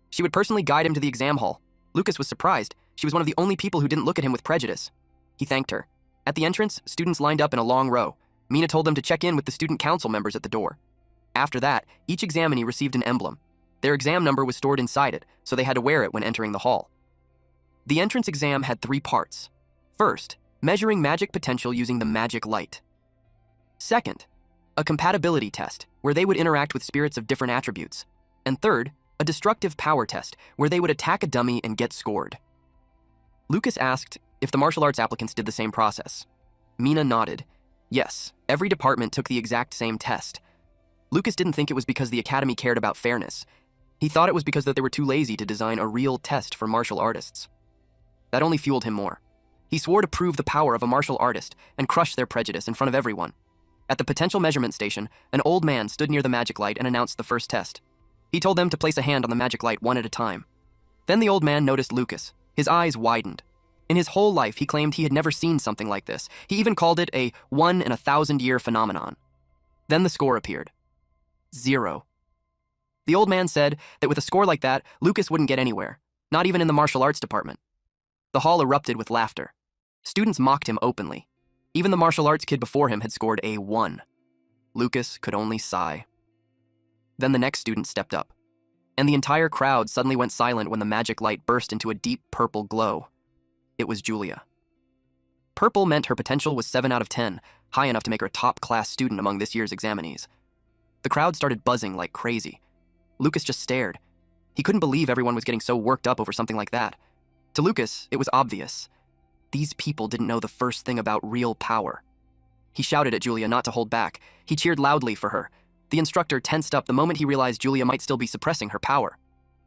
She would personally guide him to the exam hall. Lucas was surprised. She was one of the only people who didn't look at him with prejudice. He thanked her. At the entrance, students lined up in a long row. Mina told them to check in with the student council members at the door. After that, each examinee received an emblem. Their exam number was stored inside it, so they had to wear it when entering the hall. The entrance exam had 3 parts. First, measuring magic potential using the magic light. Second, a compatibility test, where they would interact with spirits of different attributes. And third, a destructive power test, where they would attack a dummy and get scored. Lucas asked if the martial arts applicants did the same process. Mina nodded. Yes, every department took the exact same test. Lucas didn't think it was because the academy cared about fairness. He thought it was because that they were too lazy to design a real test for martial artists. That only fueled him more. He swore to prove the power of a martial artist and crush their prejudice in front of everyone. At the potential measurement station, an old man stood near the magic light and announced the first test. He told them to place a hand on the magic light one at a time. Then the old man noticed Lucas. His eyes widened. In his whole life, he claimed he had never seen something like this. He even called it a 1-in-1,000-year phenomenon. Then the score appeared. 0. The old man said that with a score like that, Lucas wouldn't get anywhere, not even in the martial arts department. The hall erupted with laughter. Students mocked him openly. Even the martial arts kid before him had scored a 1. Lucas could only sigh. Then the next student stepped up, and the entire crowd suddenly went silent when the magic light burst into a deep purple glow. It was Julia. Purple meant her potential was 7 out of 10, high enough to make her a top-class student among this year's examinees. The crowd started buzzing like crazy. Lucas just stared. He couldn't believe everyone was getting so worked up over something like that. To Lucas, it was obvious. These people didn't know the first thing about real power. He shouted at Julia not to hold back. He cheered loudly for her. The instructor tensed up the moment he realized Julia might still be suppressing her power.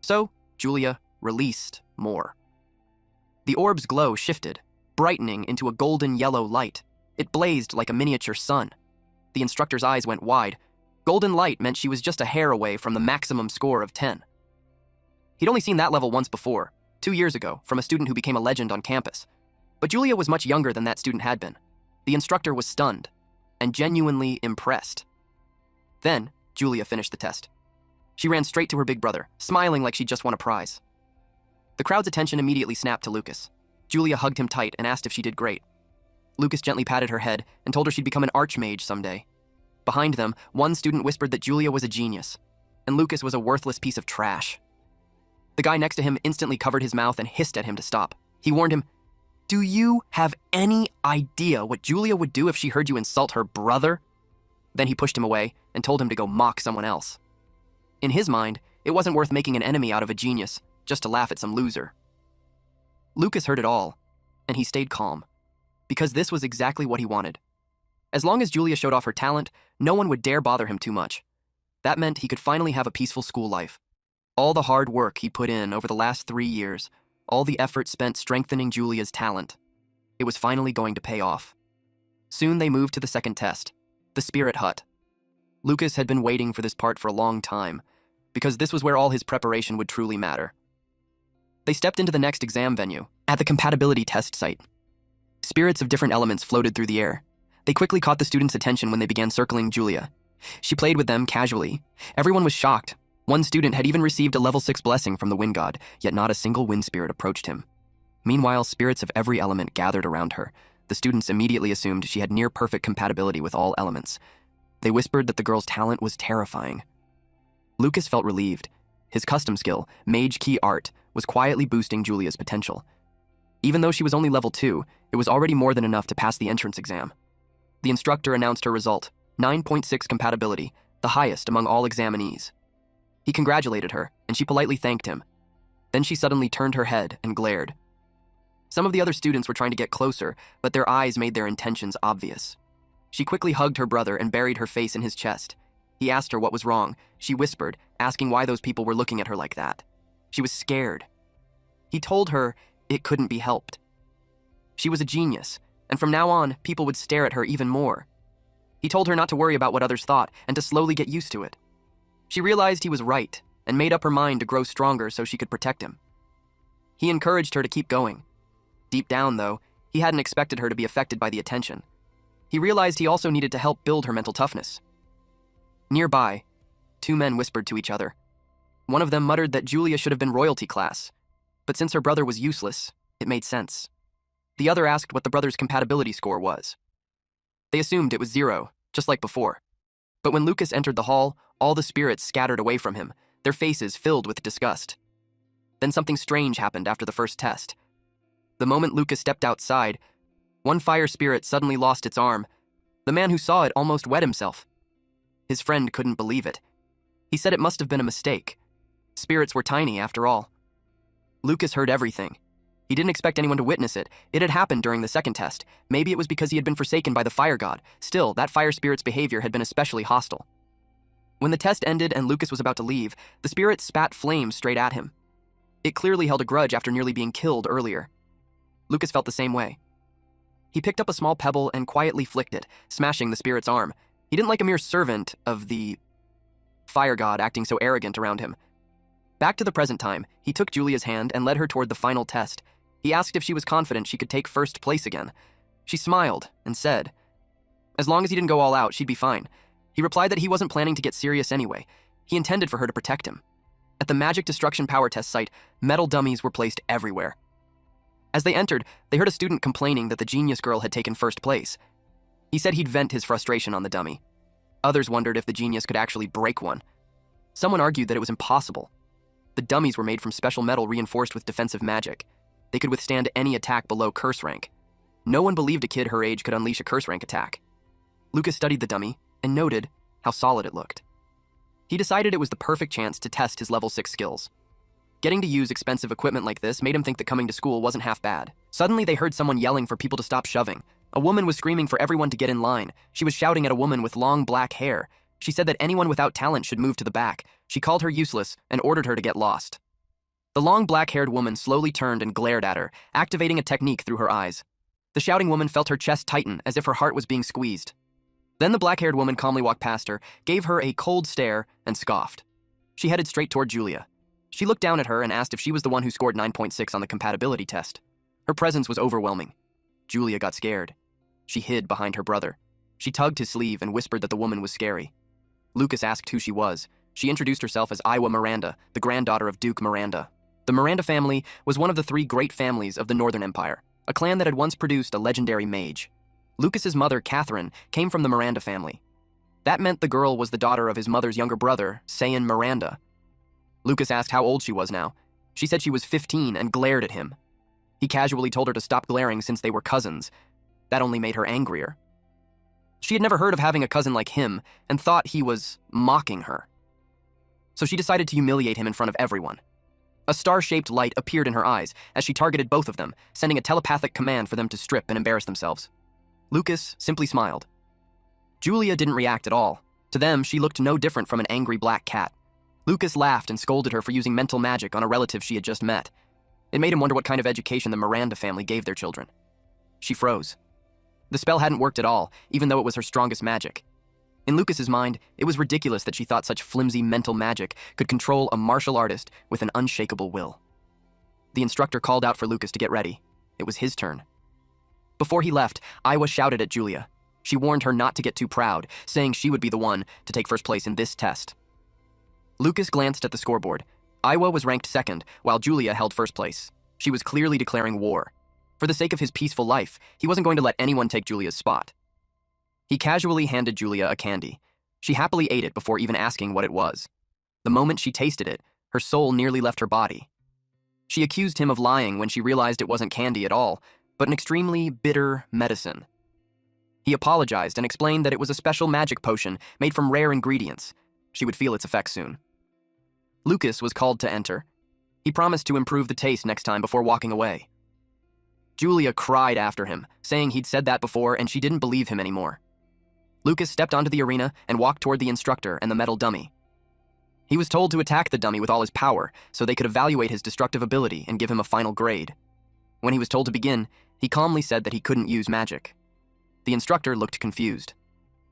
So, Julia released more. The orb's glow shifted, brightening into a golden yellow light. It blazed like a miniature sun. The instructor's eyes went wide. Golden light meant she was just a hair away from the maximum score of 10. He'd only seen that level once before, 2 years ago, from a student who became a legend on campus. But Julia was much younger than that student had been. The instructor was stunned and genuinely impressed. Then, Julia finished the test. She ran straight to her big brother, smiling like she'd just won a prize. The crowd's attention immediately snapped to Lucas. Julia hugged him tight and asked if she did great. Lucas gently patted her head and told her she'd become an archmage someday. Behind them, one student whispered that Julia was a genius, and Lucas was a worthless piece of trash. The guy next to him instantly covered his mouth and hissed at him to stop. He warned him, "Do you have any idea what Julia would do if she heard you insult her brother?" Then he pushed him away and told him to go mock someone else. In his mind, it wasn't worth making an enemy out of a genius just to laugh at some loser. Lucas heard it all, and he stayed calm, because this was exactly what he wanted. As long as Julia showed off her talent, no one would dare bother him too much. That meant he could finally have a peaceful school life. All the hard work he put in over the last 3 years, all the effort spent strengthening Julia's talent, it was finally going to pay off. Soon they moved to the second test, the Spirit Hut. Lucas had been waiting for this part for a long time, because this was where all his preparation would truly matter. They stepped into the next exam venue, at the compatibility test site. Spirits of different elements floated through the air. They quickly caught the students' attention when they began circling Julia. She played with them casually. Everyone was shocked. One student had even received a level 6 blessing from the wind god, yet not a single wind spirit approached him. Meanwhile, spirits of every element gathered around her. The students immediately assumed she had near-perfect compatibility with all elements. They whispered that the girl's talent was terrifying. Lucas felt relieved. His custom skill, Mage Key Art, was quietly boosting Julia's potential. Even though she was only level 2, it was already more than enough to pass the entrance exam. The instructor announced her result, 9.6 compatibility, the highest among all examinees. He congratulated her, and she politely thanked him. Then she suddenly turned her head and glared. Some of the other students were trying to get closer, but their eyes made their intentions obvious. She quickly hugged her brother and buried her face in his chest. He asked her what was wrong. She whispered, asking why those people were looking at her like that. She was scared. He told her it couldn't be helped. She was a genius, and from now on, people would stare at her even more. He told her not to worry about what others thought and to slowly get used to it. She realized he was right and made up her mind to grow stronger so she could protect him. He encouraged her to keep going. Deep down, though, he hadn't expected her to be affected by the attention. He realized he also needed to help build her mental toughness. Nearby, 2 men whispered to each other. One of them muttered that Julia should have been royalty class, but since her brother was useless, it made sense. The other asked what the brother's compatibility score was. They assumed it was 0, just like before. But when Lucas entered the hall, all the spirits scattered away from him, their faces filled with disgust. Then something strange happened after the first test. The moment Lucas stepped outside, one fire spirit suddenly lost its arm. The man who saw it almost wet himself. His friend couldn't believe it. He said it must have been a mistake. Spirits were tiny, after all. Lucas heard everything. He didn't expect anyone to witness it. It had happened during the second test. Maybe it was because he had been forsaken by the fire god. Still, that fire spirit's behavior had been especially hostile. When the test ended and Lucas was about to leave, the spirit spat flames straight at him. It clearly held a grudge after nearly being killed earlier. Lucas felt the same way. He picked up a small pebble and quietly flicked it, smashing the spirit's arm. He didn't like a mere servant of the fire god acting so arrogant around him. Back to the present time, he took Julia's hand and led her toward the final test. He asked if she was confident she could take first place again. She smiled and said, as long as he didn't go all out, she'd be fine. He replied that he wasn't planning to get serious anyway. He intended for her to protect him. At the Magic Destruction Power Test site, metal dummies were placed everywhere. As they entered, they heard a student complaining that the genius girl had taken first place. He said he'd vent his frustration on the dummy. Others wondered if the genius could actually break one. Someone argued that it was impossible. The dummies were made from special metal reinforced with defensive magic. They could withstand any attack below curse rank. No one believed a kid her age could unleash a curse rank attack. Lucas studied the dummy and noted how solid it looked. He decided it was the perfect chance to test his level 6 skills. Getting to use expensive equipment like this made him think that coming to school wasn't half bad. Suddenly, they heard someone yelling for people to stop shoving. A woman was screaming for everyone to get in line. She was shouting at a woman with long black hair. She said that anyone without talent should move to the back. She called her useless and ordered her to get lost. The long black-haired woman slowly turned and glared at her, activating a technique through her eyes. The shouting woman felt her chest tighten as if her heart was being squeezed. Then the black-haired woman calmly walked past her, gave her a cold stare, and scoffed. She headed straight toward Julia. She looked down at her and asked if she was the one who scored 9.6 on the compatibility test. Her presence was overwhelming. Julia got scared. She hid behind her brother. She tugged his sleeve and whispered that the woman was scary. Lucas asked who she was. She introduced herself as Iwa Miranda, the granddaughter of Duke Miranda. The Miranda family was one of the 3 great families of the Northern Empire, a clan that had once produced a legendary mage. Lucas's mother, Catherine, came from the Miranda family. That meant the girl was the daughter of his mother's younger brother, Sayan Miranda. Lucas asked how old she was now. She said she was 15 and glared at him. He casually told her to stop glaring since they were cousins. That only made her angrier. She had never heard of having a cousin like him and thought he was mocking her. So she decided to humiliate him in front of everyone. A star-shaped light appeared in her eyes as she targeted both of them, sending a telepathic command for them to strip and embarrass themselves. Lucas simply smiled. Julia didn't react at all. To them, she looked no different from an angry black cat. Lucas laughed and scolded her for using mental magic on a relative she had just met. It made him wonder what kind of education the Miranda family gave their children. She froze. The spell hadn't worked at all, even though it was her strongest magic. In Lucas's mind, it was ridiculous that she thought such flimsy mental magic could control a martial artist with an unshakable will. The instructor called out for Lucas to get ready. It was his turn. Before he left, Iwa shouted at Julia. She warned her not to get too proud, saying she would be the one to take first place in this test. Lucas glanced at the scoreboard. Iwa was ranked second, while Julia held first place. She was clearly declaring war. For the sake of his peaceful life, he wasn't going to let anyone take Julia's spot. He casually handed Julia a candy. She happily ate it before even asking what it was. The moment she tasted it, her soul nearly left her body. She accused him of lying when she realized it wasn't candy at all, but an extremely bitter medicine. He apologized and explained that it was a special magic potion made from rare ingredients. She would feel its effects soon. Lucas was called to enter. He promised to improve the taste next time before walking away. Julia cried after him, saying he'd said that before and she didn't believe him anymore. Lucas stepped onto the arena and walked toward the instructor and the metal dummy. He was told to attack the dummy with all his power so they could evaluate his destructive ability and give him a final grade. When he was told to begin, he calmly said that he couldn't use magic. The instructor looked confused.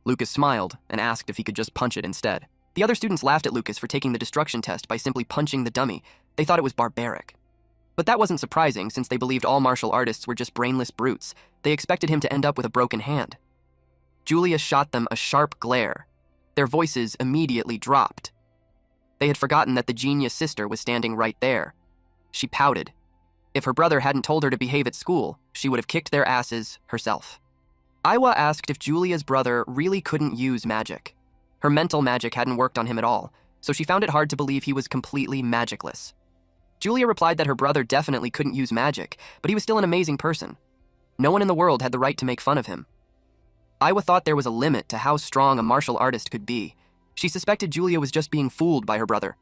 Lucas smiled and asked if he could just punch it instead. The other students laughed at Lucas for taking the destruction test by simply punching the dummy. They thought it was barbaric. But that wasn't surprising since they believed all martial artists were just brainless brutes. They expected him to end up with a broken hand. Julia shot them a sharp glare. Their voices immediately dropped. They had forgotten that the genius sister was standing right there. She pouted. If her brother hadn't told her to behave at school, she would have kicked their asses herself. Iwa asked if Julia's brother really couldn't use magic. Her mental magic hadn't worked on him at all, so she found it hard to believe he was completely magicless. Julia replied that her brother definitely couldn't use magic, but he was still an amazing person. No one in the world had the right to make fun of him. Iwa thought there was a limit to how strong a martial artist could be. She suspected Julia was just being fooled by her brother.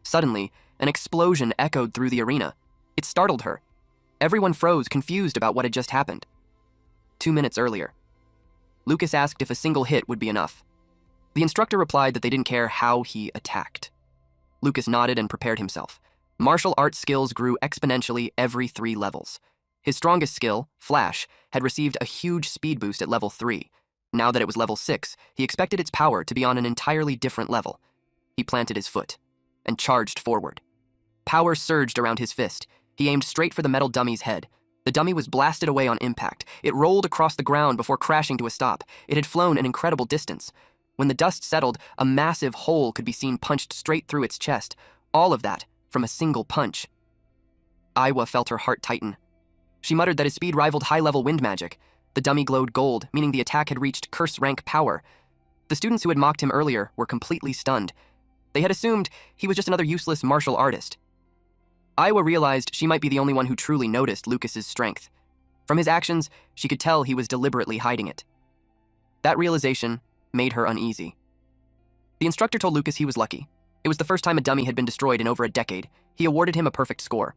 Suddenly, an explosion echoed through the arena. It startled her. Everyone froze, confused about what had just happened. 2 minutes earlier, Lucas asked if a single hit would be enough. The instructor replied that they didn't care how he attacked. Lucas nodded and prepared himself. Martial arts skills grew exponentially every 3 levels. His strongest skill, Flash, had received a huge speed boost at level 3. Now that it was level 6, he expected its power to be on an entirely different level. He planted his foot and charged forward. Power surged around his fist. He aimed straight for the metal dummy's head. The dummy was blasted away on impact. It rolled across the ground before crashing to a stop. It had flown an incredible distance. When the dust settled, a massive hole could be seen punched straight through its chest. All of that from a single punch. Iwa felt her heart tighten. She muttered that his speed rivaled high-level wind magic. The dummy glowed gold, meaning the attack had reached curse rank power. The students who had mocked him earlier were completely stunned. They had assumed he was just another useless martial artist. Iwa realized she might be the only one who truly noticed Lucas's strength. From his actions, she could tell he was deliberately hiding it. That realization made her uneasy. The instructor told Lucas he was lucky. It was the first time a dummy had been destroyed in over a decade. He awarded him a perfect score.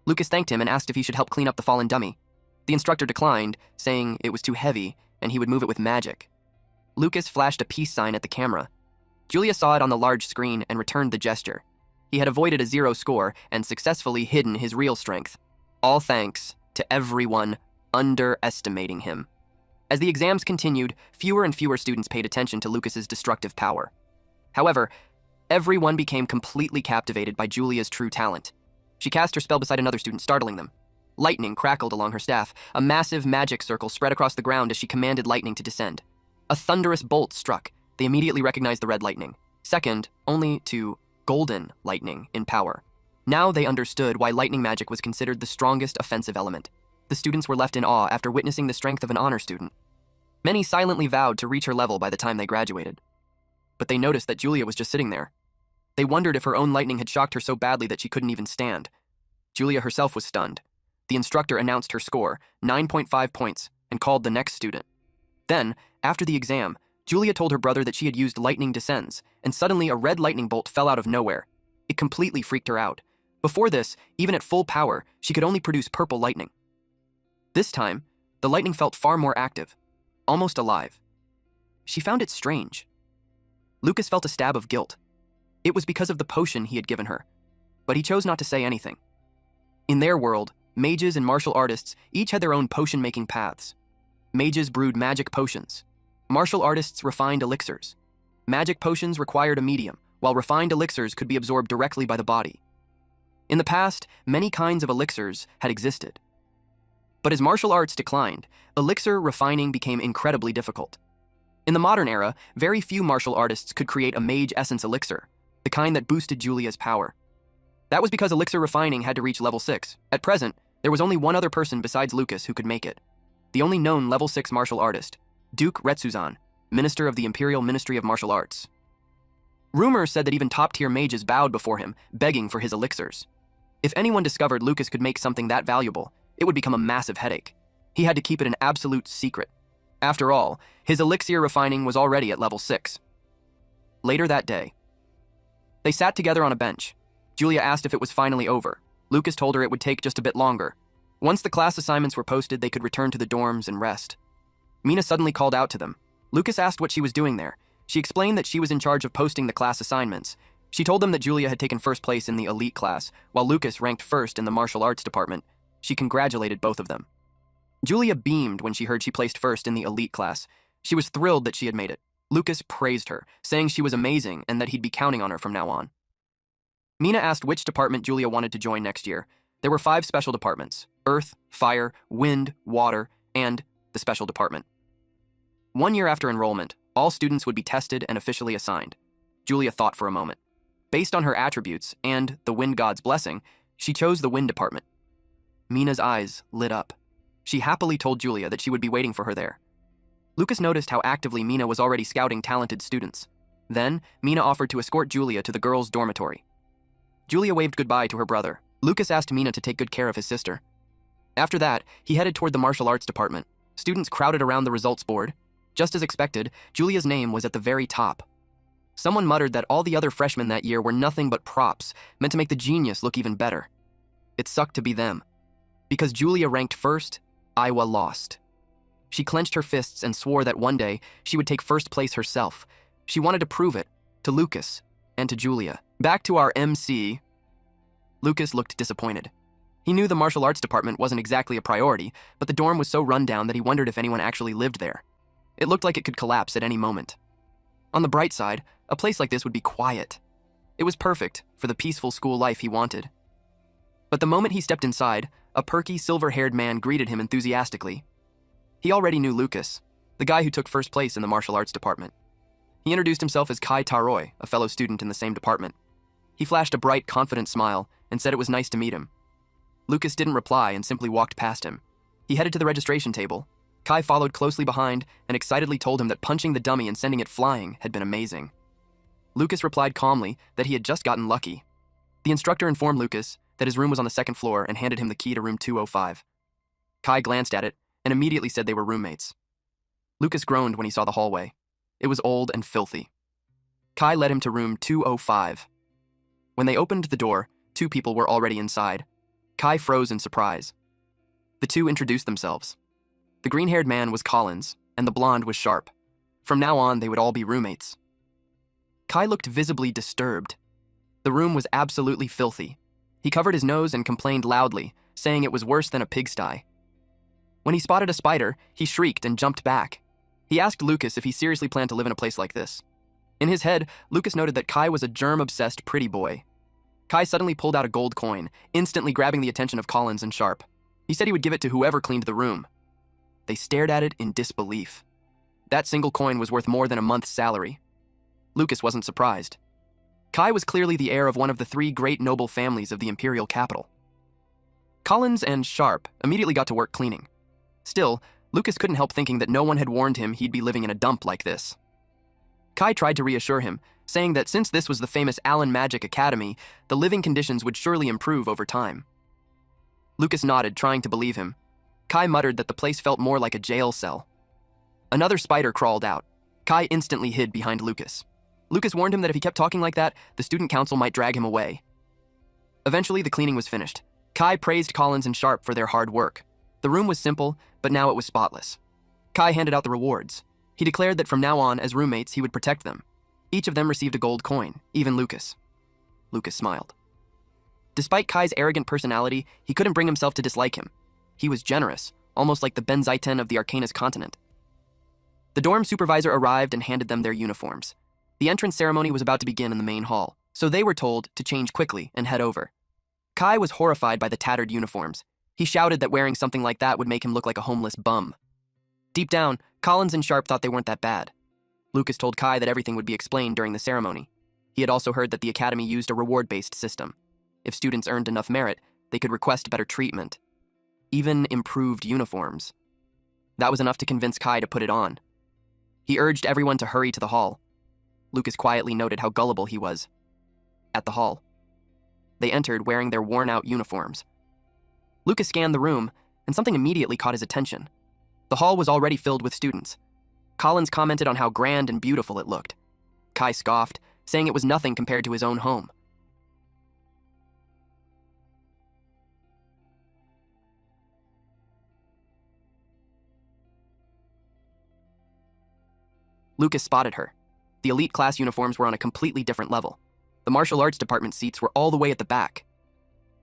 Lucas thanked him and asked if he should help clean up the fallen dummy. The instructor declined, saying it was too heavy and he would move it with magic. Lucas flashed a peace sign at the camera. Julia saw it on the large screen and returned the gesture. He had avoided a 0 score and successfully hidden his real strength. All thanks to everyone underestimating him. As the exams continued, fewer and fewer students paid attention to Lucas's destructive power. However, everyone became completely captivated by Julia's true talent. She cast her spell beside another student, startling them. Lightning crackled along her staff. A massive magic circle spread across the ground as she commanded lightning to descend. A thunderous bolt struck. They immediately recognized the red lightning, second only to golden lightning in power. Now they understood why lightning magic was considered the strongest offensive element. The students were left in awe after witnessing the strength of an honor student. Many silently vowed to reach her level by the time they graduated. But they noticed that Julia was just sitting there. They wondered if her own lightning had shocked her so badly that she couldn't even stand. Julia herself was stunned. The instructor announced her score, 9.5 points, and called the next student. Then, after the exam, Julia told her brother that she had used lightning descends, and suddenly a red lightning bolt fell out of nowhere. It completely freaked her out. Before this, even at full power, she could only produce purple lightning. This time, the lightning felt far more active, almost alive. She found it strange. Lucas felt a stab of guilt. It was because of the potion he had given her, but he chose not to say anything. In their world, mages and martial artists each had their own potion-making paths. Mages brewed magic potions. Martial artists refined elixirs. Magic potions required a medium, while refined elixirs could be absorbed directly by the body. In the past, many kinds of elixirs had existed. But as martial arts declined, elixir refining became incredibly difficult. In the modern era, very few martial artists could create a mage essence elixir, the kind that boosted Julia's power. That was because elixir refining had to reach level 6. At present, there was only one other person besides Lucas who could make it. The only known level 6 martial artist, Duke Retsuzan, Minister of the Imperial Ministry of Martial Arts. Rumors said that even top-tier mages bowed before him, begging for his elixirs. If anyone discovered Lucas could make something that valuable, it would become a massive headache. He had to keep it an absolute secret. After all, his elixir refining was already at level 6. Later that day, they sat together on a bench. Julia asked if it was finally over. Lucas told her it would take just a bit longer. Once the class assignments were posted, they could return to the dorms and rest. Mina suddenly called out to them. Lucas asked what she was doing there. She explained that she was in charge of posting the class assignments. She told them that Julia had taken first place in the elite class, while Lucas ranked first in the martial arts department. She congratulated both of them. Julia beamed when she heard she placed first in the elite class. She was thrilled that she had made it. Lucas praised her, saying she was amazing and that he'd be counting on her from now on. Mina asked which department Julia wanted to join next year. There were 5 special departments: Earth, Fire, Wind, Water, and the Special Department. 1 year after enrollment, all students would be tested and officially assigned. Julia thought for a moment. Based on her attributes and the Wind God's blessing, she chose the Wind Department. Mina's eyes lit up. She happily told Julia that she would be waiting for her there. Lucas noticed how actively Mina was already scouting talented students. Then, Mina offered to escort Julia to the girls' dormitory. Julia waved goodbye to her brother. Lucas asked Mina to take good care of his sister. After that, he headed toward the martial arts department. Students crowded around the results board. Just as expected, Julia's name was at the very top. Someone muttered that all the other freshmen that year were nothing but props, meant to make the genius look even better. It sucked to be them. Because Julia ranked first, Iowa lost. She clenched her fists and swore that one day she would take first place herself. She wanted to prove it, to Lucas, and to Julia. Back to our MC. Lucas looked disappointed. He knew the martial arts department wasn't exactly a priority, but the dorm was so run down that he wondered if anyone actually lived there. It looked like it could collapse at any moment. On the bright side, a place like this would be quiet. It was perfect for the peaceful school life he wanted. But the moment he stepped inside, a perky, silver-haired man greeted him enthusiastically. He already knew Lucas, the guy who took first place in the martial arts department. He introduced himself as Kai Taroy, a fellow student in the same department. He flashed a bright, confident smile and said it was nice to meet him. Lucas didn't reply and simply walked past him. He headed to the registration table. Kai followed closely behind and excitedly told him that punching the dummy and sending it flying had been amazing. Lucas replied calmly that he had just gotten lucky. The instructor informed Lucas that his room was on the second floor and handed him the key to room 205. Kai glanced at it and immediately said they were roommates. Lucas groaned when he saw the hallway. It was old and filthy. Kai led him to room 205. When they opened the door, 2 people were already inside. Kai froze in surprise. The 2 introduced themselves. The green-haired man was Collins, and the blonde was Sharp. From now on, they would all be roommates. Kai looked visibly disturbed. The room was absolutely filthy. He covered his nose and complained loudly, saying it was worse than a pigsty. When he spotted a spider, he shrieked and jumped back. He asked Lucas if he seriously planned to live in a place like this. In his head, Lucas noted that Kai was a germ-obsessed pretty boy. Kai suddenly pulled out a gold coin, instantly grabbing the attention of Collins and Sharp. He said he would give it to whoever cleaned the room. They stared at it in disbelief. That single coin was worth more than a month's salary. Lucas wasn't surprised. Kai was clearly the heir of one of the 3 great noble families of the imperial capital. Collins and Sharp immediately got to work cleaning. Still, Lucas couldn't help thinking that no one had warned him he'd be living in a dump like this. Kai tried to reassure him, saying that since this was the famous Allen Magic Academy, the living conditions would surely improve over time. Lucas nodded, trying to believe him. Kai muttered that the place felt more like a jail cell. Another spider crawled out. Kai instantly hid behind Lucas. Lucas warned him that if he kept talking like that, the student council might drag him away. Eventually, the cleaning was finished. Kai praised Collins and Sharp for their hard work. The room was simple, but now it was spotless. Kai handed out the rewards. He declared that from now on, as roommates, he would protect them. Each of them received a gold coin, even Lucas. Lucas smiled. Despite Kai's arrogant personality, he couldn't bring himself to dislike him. He was generous, almost like the Benzaiten of the Arcanus continent. The dorm supervisor arrived and handed them their uniforms. The entrance ceremony was about to begin in the main hall, so they were told to change quickly and head over. Kai was horrified by the tattered uniforms. He shouted that wearing something like that would make him look like a homeless bum. Deep down, Collins and Sharp thought they weren't that bad. Lucas told Kai that everything would be explained during the ceremony. He had also heard that the academy used a reward-based system. If students earned enough merit, they could request better treatment. Even improved uniforms. That was enough to convince Kai to put it on. He urged everyone to hurry to the hall. Lucas quietly noted how gullible he was. At the hall, they entered wearing their worn-out uniforms. Lucas scanned the room, and something immediately caught his attention. The hall was already filled with students. Collins commented on how grand and beautiful it looked. Kai scoffed, saying it was nothing compared to his own home. Lucas spotted her. The elite class uniforms were on a completely different level. The martial arts department seats were all the way at the back.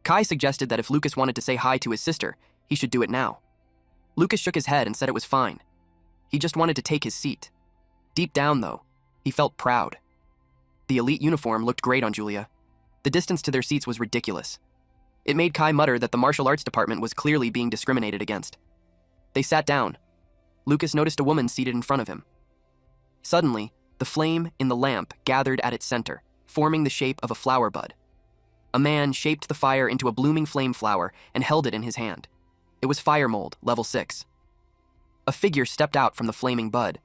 Kai suggested that if Lucas wanted to say hi to his sister, he should do it now. Lucas shook his head and said it was fine. He just wanted to take his seat. Deep down, though, he felt proud. The elite uniform looked great on Julia. The distance to their seats was ridiculous. It made Kai mutter that the martial arts department was clearly being discriminated against. They sat down. Lucas noticed a woman seated in front of him. Suddenly, the flame in the lamp gathered at its center, forming the shape of a flower bud. A man shaped the fire into a blooming flame flower and held it in his hand. It was fire mold, level 6. A figure stepped out from the flaming bud.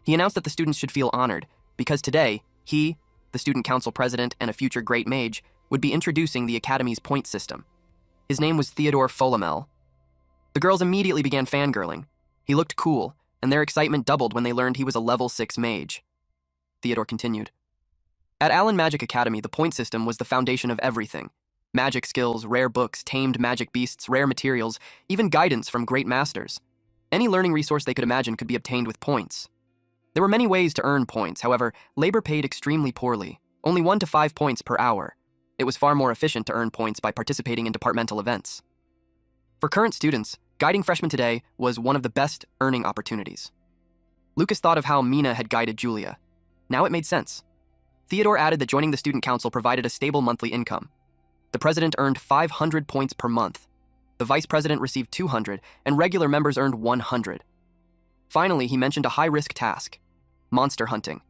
He announced that the students should feel honored, because today, he, the student council president and a future great mage, would be introducing the academy's point system. His name was Theodore Folamel. The girls immediately began fangirling. He looked cool, and their excitement doubled when they learned he was a level 6 mage. Theodore continued. At Allen Magic Academy, the point system was the foundation of everything. Magic skills, rare books, tamed magic beasts, rare materials, even guidance from great masters. Any learning resource they could imagine could be obtained with points. There were many ways to earn points, however, labor paid extremely poorly, only 1 to 5 points per hour. It was far more efficient to earn points by participating in departmental events. For current students, guiding freshmen today was one of the best earning opportunities. Lucas thought of how Mina had guided Julia. Now it made sense. Theodore added that joining the student council provided a stable monthly income. The president earned 500 points per month. The vice president received 200, and regular members earned 100. Finally, he mentioned a high-risk task: monster hunting.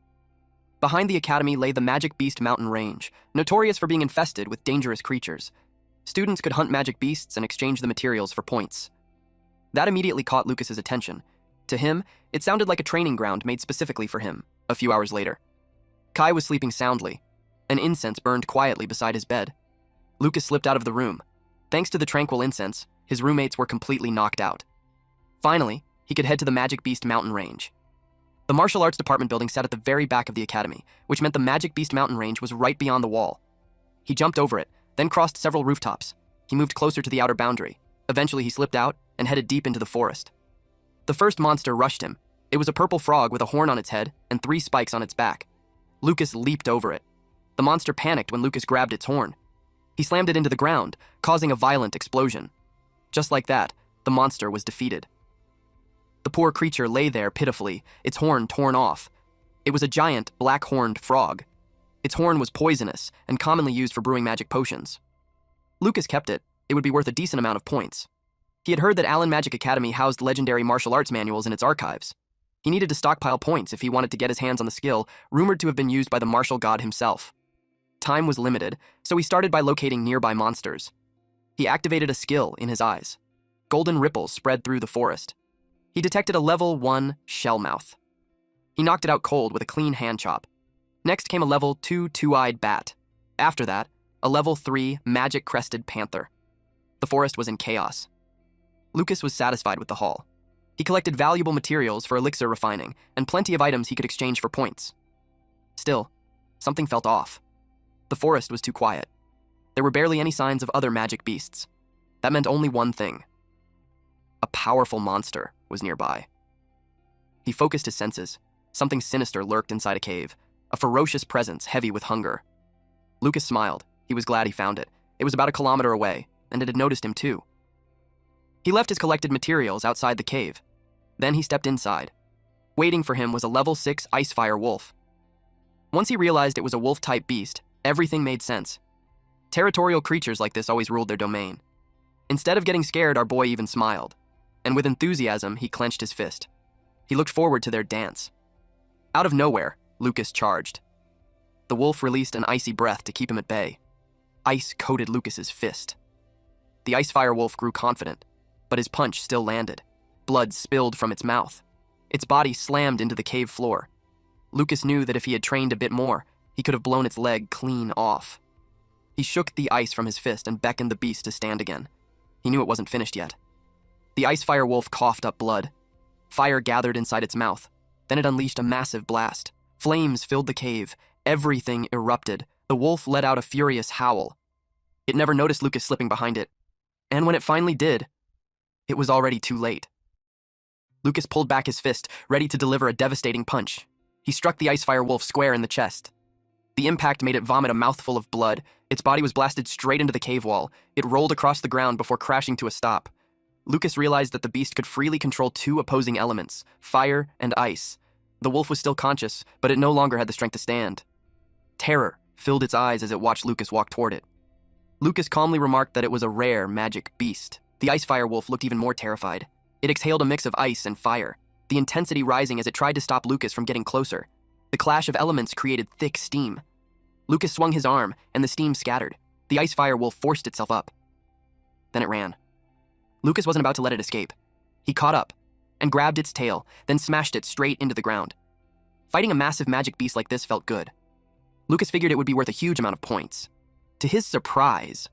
Behind the academy lay the Magic Beast Mountain Range, notorious for being infested with dangerous creatures. Students could hunt magic beasts and exchange the materials for points. That immediately caught Lucas's attention. To him, it sounded like a training ground made specifically for him. A few hours later, Kai was sleeping soundly. An incense burned quietly beside his bed. Lucas slipped out of the room. Thanks to the tranquil incense, his roommates were completely knocked out. Finally, he could head to the Magic Beast Mountain Range. The martial arts department building sat at the very back of the academy, which meant the Magic Beast Mountain Range was right beyond the wall. He jumped over it, then crossed several rooftops. He moved closer to the outer boundary. Eventually, he slipped out and headed deep into the forest. The first monster rushed him. It was a purple frog with a horn on its head and 3 spikes on its back. Lucas leaped over it. The monster panicked when Lucas grabbed its horn. He slammed it into the ground, causing a violent explosion. Just like that, the monster was defeated. The poor creature lay there pitifully, its horn torn off. It was a giant, black-horned frog. Its horn was poisonous and commonly used for brewing magic potions. Lucas kept it. It would be worth a decent amount of points. He had heard that Allen Magic Academy housed legendary martial arts manuals in its archives. He needed to stockpile points if he wanted to get his hands on the skill rumored to have been used by the martial god himself. Time was limited, so he started by locating nearby monsters. He activated a skill in his eyes. Golden ripples spread through the forest. He detected a level 1 shellmouth. He knocked it out cold with a clean hand chop. Next came a level 2 two-eyed bat. After that, a level 3 magic-crested panther. The forest was in chaos. Lucas was satisfied with the haul. He collected valuable materials for elixir refining and plenty of items he could exchange for points. Still, something felt off. The forest was too quiet. There were barely any signs of other magic beasts. That meant only one thing. A powerful monster was nearby. He focused his senses. Something sinister lurked inside a cave, a ferocious presence heavy with hunger. Lucas smiled. He was glad he found it. It was about a kilometer away, and it had noticed him too. He left his collected materials outside the cave. Then he stepped inside. Waiting for him was a level 6 Icefire wolf. Once he realized it was a wolf-type beast, everything made sense. Territorial creatures like this always ruled their domain. Instead of getting scared, our boy even smiled. And with enthusiasm, he clenched his fist. He looked forward to their dance. Out of nowhere, Lucas charged. The wolf released an icy breath to keep him at bay. Ice coated Lucas's fist. The Icefire wolf grew confident, but his punch still landed. Blood spilled from its mouth. Its body slammed into the cave floor. Lucas knew that if he had trained a bit more, he could have blown its leg clean off. He shook the ice from his fist and beckoned the beast to stand again. He knew it wasn't finished yet. The Icefire wolf coughed up blood. Fire gathered inside its mouth. Then it unleashed a massive blast. Flames filled the cave. Everything erupted. The wolf let out a furious howl. It never noticed Lucas slipping behind it. And when it finally did, it was already too late. Lucas pulled back his fist, ready to deliver a devastating punch. He struck the Icefire wolf square in the chest. The impact made it vomit a mouthful of blood. Its body was blasted straight into the cave wall. It rolled across the ground before crashing to a stop. Lucas realized that the beast could freely control 2 opposing elements, fire and ice. The wolf was still conscious, but it no longer had the strength to stand. Terror filled its eyes as it watched Lucas walk toward it. Lucas calmly remarked that it was a rare magic beast. The Icefire wolf looked even more terrified. It exhaled a mix of ice and fire, the intensity rising as it tried to stop Lucas from getting closer. The clash of elements created thick steam. Lucas swung his arm, and the steam scattered. The Icefire wolf forced itself up. Then it ran. Lucas wasn't about to let it escape. He caught up and grabbed its tail, then smashed it straight into the ground. Fighting a massive magic beast like this felt good. Lucas figured it would be worth a huge amount of points. To his surprise,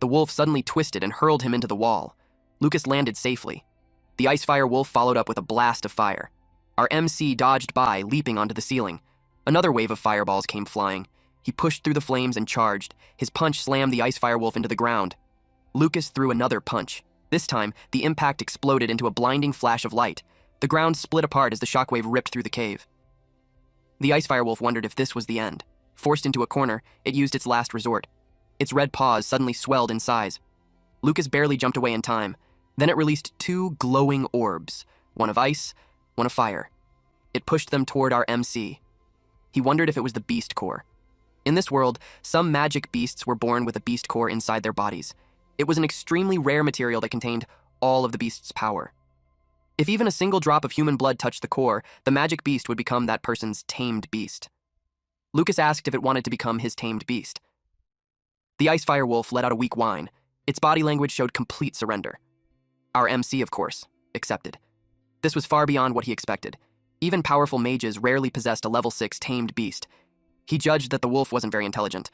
the wolf suddenly twisted and hurled him into the wall. Lucas landed safely. The Icefire wolf followed up with a blast of fire. Our MC dodged by, leaping onto the ceiling. Another wave of fireballs came flying. He pushed through the flames and charged. His punch slammed the Icefire wolf into the ground. Lucas threw another punch. This time, the impact exploded into a blinding flash of light. The ground split apart as the shockwave ripped through the cave. The Icefire wolf wondered if this was the end. Forced into a corner, it used its last resort. Its red paws suddenly swelled in size. Lucas barely jumped away in time. Then it released 2 glowing orbs, one of ice, one of fire. It pushed them toward our MC. He wondered if it was the beast core. In this world, some magic beasts were born with a beast core inside their bodies. It was an extremely rare material that contained all of the beast's power. If even a single drop of human blood touched the core, the magic beast would become that person's tamed beast. Lucas asked if it wanted to become his tamed beast. The Icefire wolf let out a weak whine. Its body language showed complete surrender. Our MC, of course, accepted. This was far beyond what he expected. Even powerful mages rarely possessed a level 6 tamed beast. He judged that the wolf wasn't very intelligent.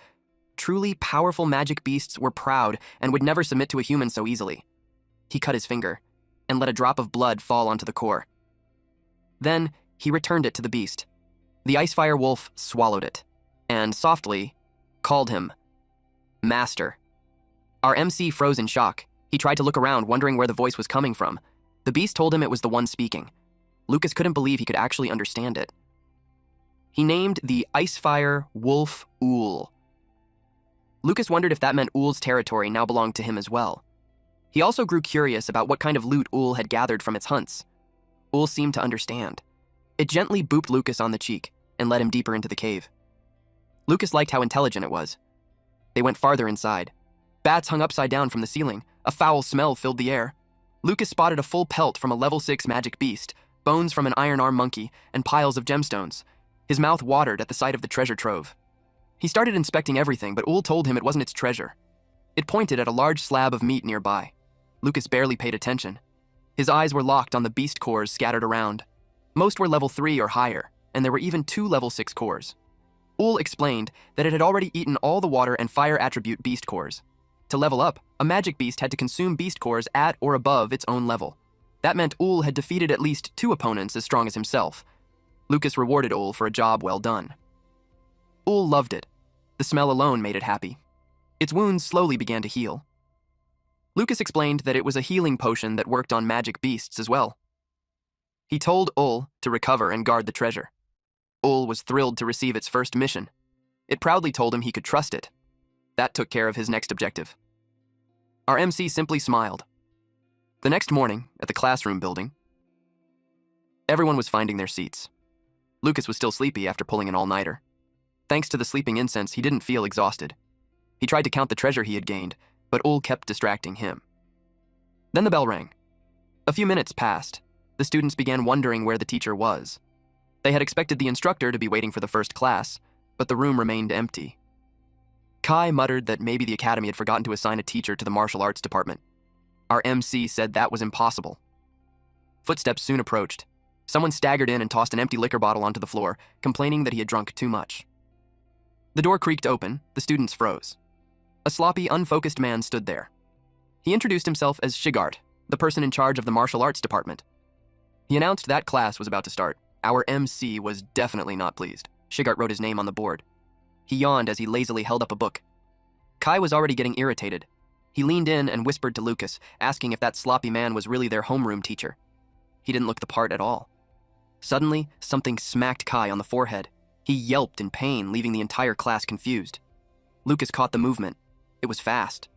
Truly powerful magic beasts were proud and would never submit to a human so easily. He cut his finger and let a drop of blood fall onto the core. Then he returned it to the beast. The Icefire wolf swallowed it and softly called him Master. Our MC froze in shock. He tried to look around, wondering where the voice was coming from. The beast told him it was the one speaking. Lucas couldn't believe he could actually understand it. He named the Icefire Wolf Ool. Lucas wondered if that meant Ool's territory now belonged to him as well. He also grew curious about what kind of loot Ool had gathered from its hunts. Ool seemed to understand. It gently booped Lucas on the cheek and led him deeper into the cave. Lucas liked how intelligent it was. They went farther inside. Bats hung upside down from the ceiling. A foul smell filled the air. Lucas spotted a full pelt from a level 6 magic beast, bones from an iron arm monkey, and piles of gemstones. His mouth watered at the sight of the treasure trove. He started inspecting everything, but Ool told him it wasn't its treasure. It pointed at a large slab of meat nearby. Lucas barely paid attention. His eyes were locked on the beast cores scattered around. Most were level 3 or higher, and there were even 2 level 6 cores. Ool explained that it had already eaten all the water and fire attribute beast cores. To level up, a magic beast had to consume beast cores at or above its own level. That meant Ool had defeated at least 2 opponents as strong as himself. Lucas rewarded Ool for a job well done. Ool loved it. The smell alone made it happy. Its wounds slowly began to heal. Lucas explained that it was a healing potion that worked on magic beasts as well. He told Ool to recover and guard the treasure. Ool was thrilled to receive its first mission. It proudly told him he could trust it. That took care of his next objective. Our MC simply smiled. The next morning, at the classroom building, everyone was finding their seats. Lucas was still sleepy after pulling an all-nighter. Thanks to the sleeping incense, he didn't feel exhausted. He tried to count the treasure he had gained, but Ool kept distracting him. Then the bell rang. A few minutes passed. The students began wondering where the teacher was. They had expected the instructor to be waiting for the first class, but the room remained empty. Kai muttered that maybe the academy had forgotten to assign a teacher to the martial arts department. Our MC said that was impossible. Footsteps soon approached. Someone staggered in and tossed an empty liquor bottle onto the floor, complaining that he had drunk too much. The door creaked open. The students froze. A sloppy, unfocused man stood there. He introduced himself as Shigart, the person in charge of the martial arts department. He announced that class was about to start. Our MC was definitely not pleased. Shigart wrote his name on the board. He yawned as he lazily held up a book. Kai was already getting irritated. He leaned in and whispered to Lucas, asking if that sloppy man was really their homeroom teacher. He didn't look the part at all. Suddenly, something smacked Kai on the forehead. He yelped in pain, leaving the entire class confused. Lucas caught the movement. It was fast.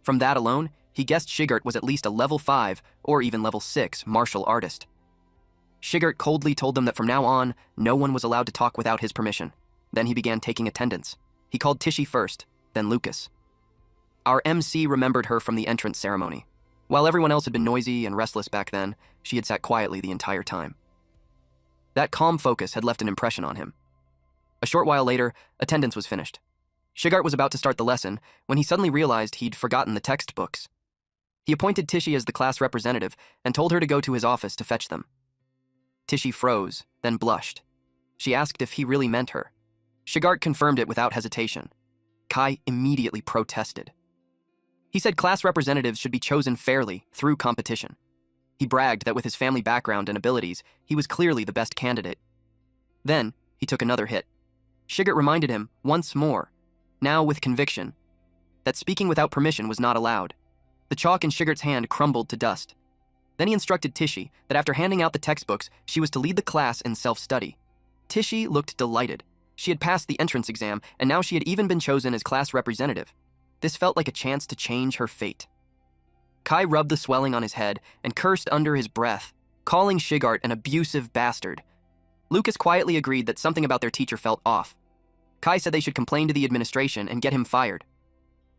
From that alone, he guessed Shigart was at least a level 5 or even level 6 martial artist. Shigart coldly told them that from now on, no one was allowed to talk without his permission. Then he began taking attendance. He called Tishy first, then Lucas. Our MC remembered her from the entrance ceremony. While everyone else had been noisy and restless back then, she had sat quietly the entire time. That calm focus had left an impression on him. A short while later, attendance was finished. Shigart was about to start the lesson when he suddenly realized he'd forgotten the textbooks. He appointed Tishy as the class representative and told her to go to his office to fetch them. Tishy froze, then blushed. She asked if he really meant her. Shigart confirmed it without hesitation. Kai immediately protested. He said class representatives should be chosen fairly through competition. He bragged that with his family background and abilities, he was clearly the best candidate. Then, he took another hit. Shigart reminded him, once more, now with conviction, that speaking without permission was not allowed. The chalk in Shigart's hand crumbled to dust. Then he instructed Tishy that after handing out the textbooks, she was to lead the class in self-study. Tishy looked delighted. She had passed the entrance exam, and now she had even been chosen as class representative. This felt like a chance to change her fate. Kai rubbed the swelling on his head and cursed under his breath, calling Shigart an abusive bastard. Lucas quietly agreed that something about their teacher felt off. Kai said they should complain to the administration and get him fired.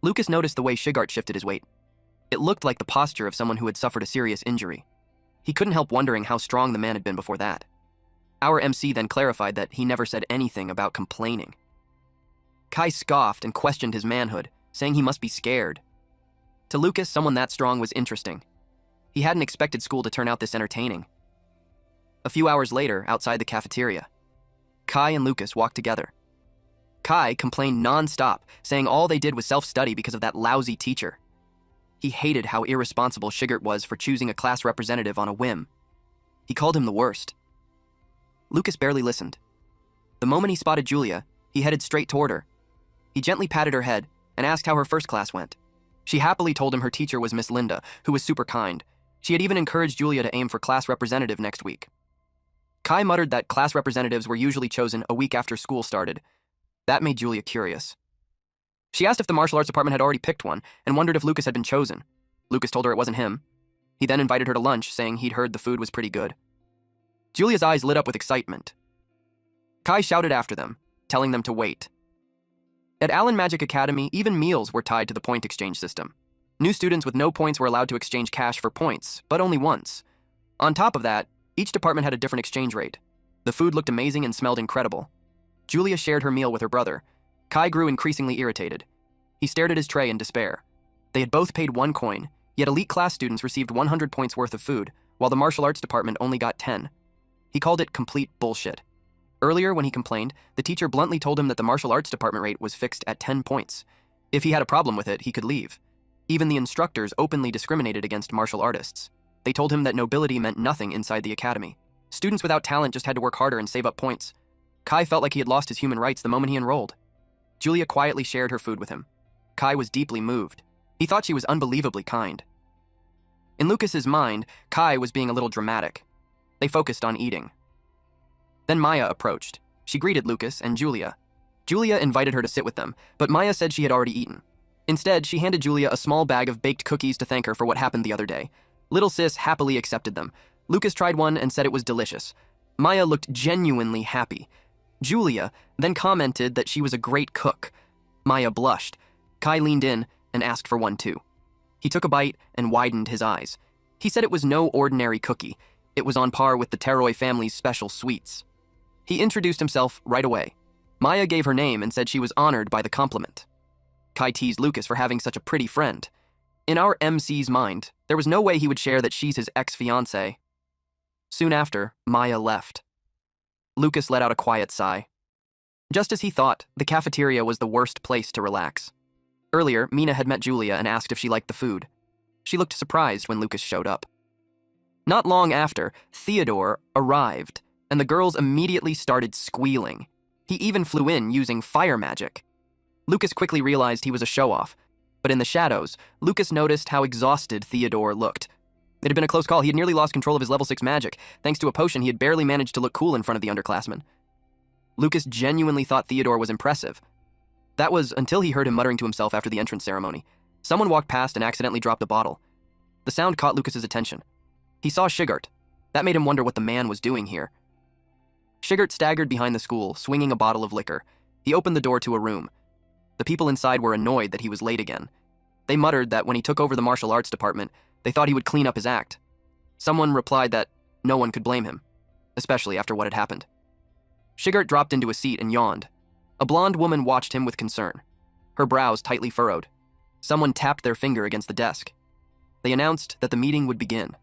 Lucas noticed the way Shigart shifted his weight. It looked like the posture of someone who had suffered a serious injury. He couldn't help wondering how strong the man had been before that. Our MC then clarified that he never said anything about complaining. Kai scoffed and questioned his manhood, saying he must be scared. To Lucas, someone that strong was interesting. He hadn't expected school to turn out this entertaining. A few hours later, outside the cafeteria, Kai and Lucas walked together. Kai complained non-stop, saying all they did was self-study because of that lousy teacher. He hated how irresponsible Shigart was for choosing a class representative on a whim. He called him the worst. Lucas barely listened. The moment he spotted Julia, he headed straight toward her. He gently patted her head and asked how her first class went. She happily told him her teacher was Miss Linda, who was super kind. She had even encouraged Julia to aim for class representative next week. Kai muttered that class representatives were usually chosen a week after school started. That made Julia curious. She asked if the martial arts department had already picked one and wondered if Lucas had been chosen. Lucas told her it wasn't him. He then invited her to lunch, saying he'd heard the food was pretty good. Julia's eyes lit up with excitement. Kai shouted after them, telling them to wait. At Allen Magic Academy, even meals were tied to the point exchange system. New students with no points were allowed to exchange cash for points, but only once. On top of that, each department had a different exchange rate. The food looked amazing and smelled incredible. Julia shared her meal with her brother. Kai grew increasingly irritated. He stared at his tray in despair. They had both paid 1 coin, yet elite class students received 100 points worth of food, while the martial arts department only got 10. He called it complete bullshit. Earlier, when he complained, the teacher bluntly told him that the martial arts department rate was fixed at 10 points. If he had a problem with it, he could leave. Even the instructors openly discriminated against martial artists. They told him that nobility meant nothing inside the academy. Students without talent just had to work harder and save up points. Kai felt like he had lost his human rights the moment he enrolled. Julia quietly shared her food with him. Kai was deeply moved. He thought she was unbelievably kind. In Lucas's mind, Kai was being a little dramatic. They focused on eating. Then Maya approached. She greeted Lucas and Julia. Julia invited her to sit with them, but Maya said she had already eaten. Instead, she handed Julia a small bag of baked cookies to thank her for what happened the other day. Little sis happily accepted them. Lucas tried one and said it was delicious. Maya looked genuinely happy. Julia then commented that she was a great cook. Maya blushed. Kai leaned in and asked for one too. He took a bite and widened his eyes. He said it was no ordinary cookie. It was on par with the Teroi family's special sweets. He introduced himself right away. Maya gave her name and said she was honored by the compliment. Kai teased Lucas for having such a pretty friend. In our MC's mind, there was no way he would share that she's his ex-fiancée. Soon after, Maya left. Lucas let out a quiet sigh. Just as he thought, the cafeteria was the worst place to relax. Earlier, Mina had met Julia and asked if she liked the food. She looked surprised when Lucas showed up. Not long after, Theodore arrived, and the girls immediately started squealing. He even flew in using fire magic. Lucas quickly realized he was a show-off, but in the shadows, Lucas noticed how exhausted Theodore looked. It had been a close call. He had nearly lost control of his level 6 magic. Thanks to a potion, he had barely managed to look cool in front of the underclassmen. Lucas genuinely thought Theodore was impressive. That was until he heard him muttering to himself after the entrance ceremony. Someone walked past and accidentally dropped a bottle. The sound caught Lucas's attention. He saw Shigart. That made him wonder what the man was doing here. Shigart staggered behind the school, swinging a bottle of liquor. He opened the door to a room. The people inside were annoyed that he was late again. They muttered that when he took over the martial arts department, they thought he would clean up his act. Someone replied that no one could blame him, especially after what had happened. Shigart dropped into a seat and yawned. A blonde woman watched him with concern. Her brows tightly furrowed. Someone tapped their finger against the desk. They announced that the meeting would begin.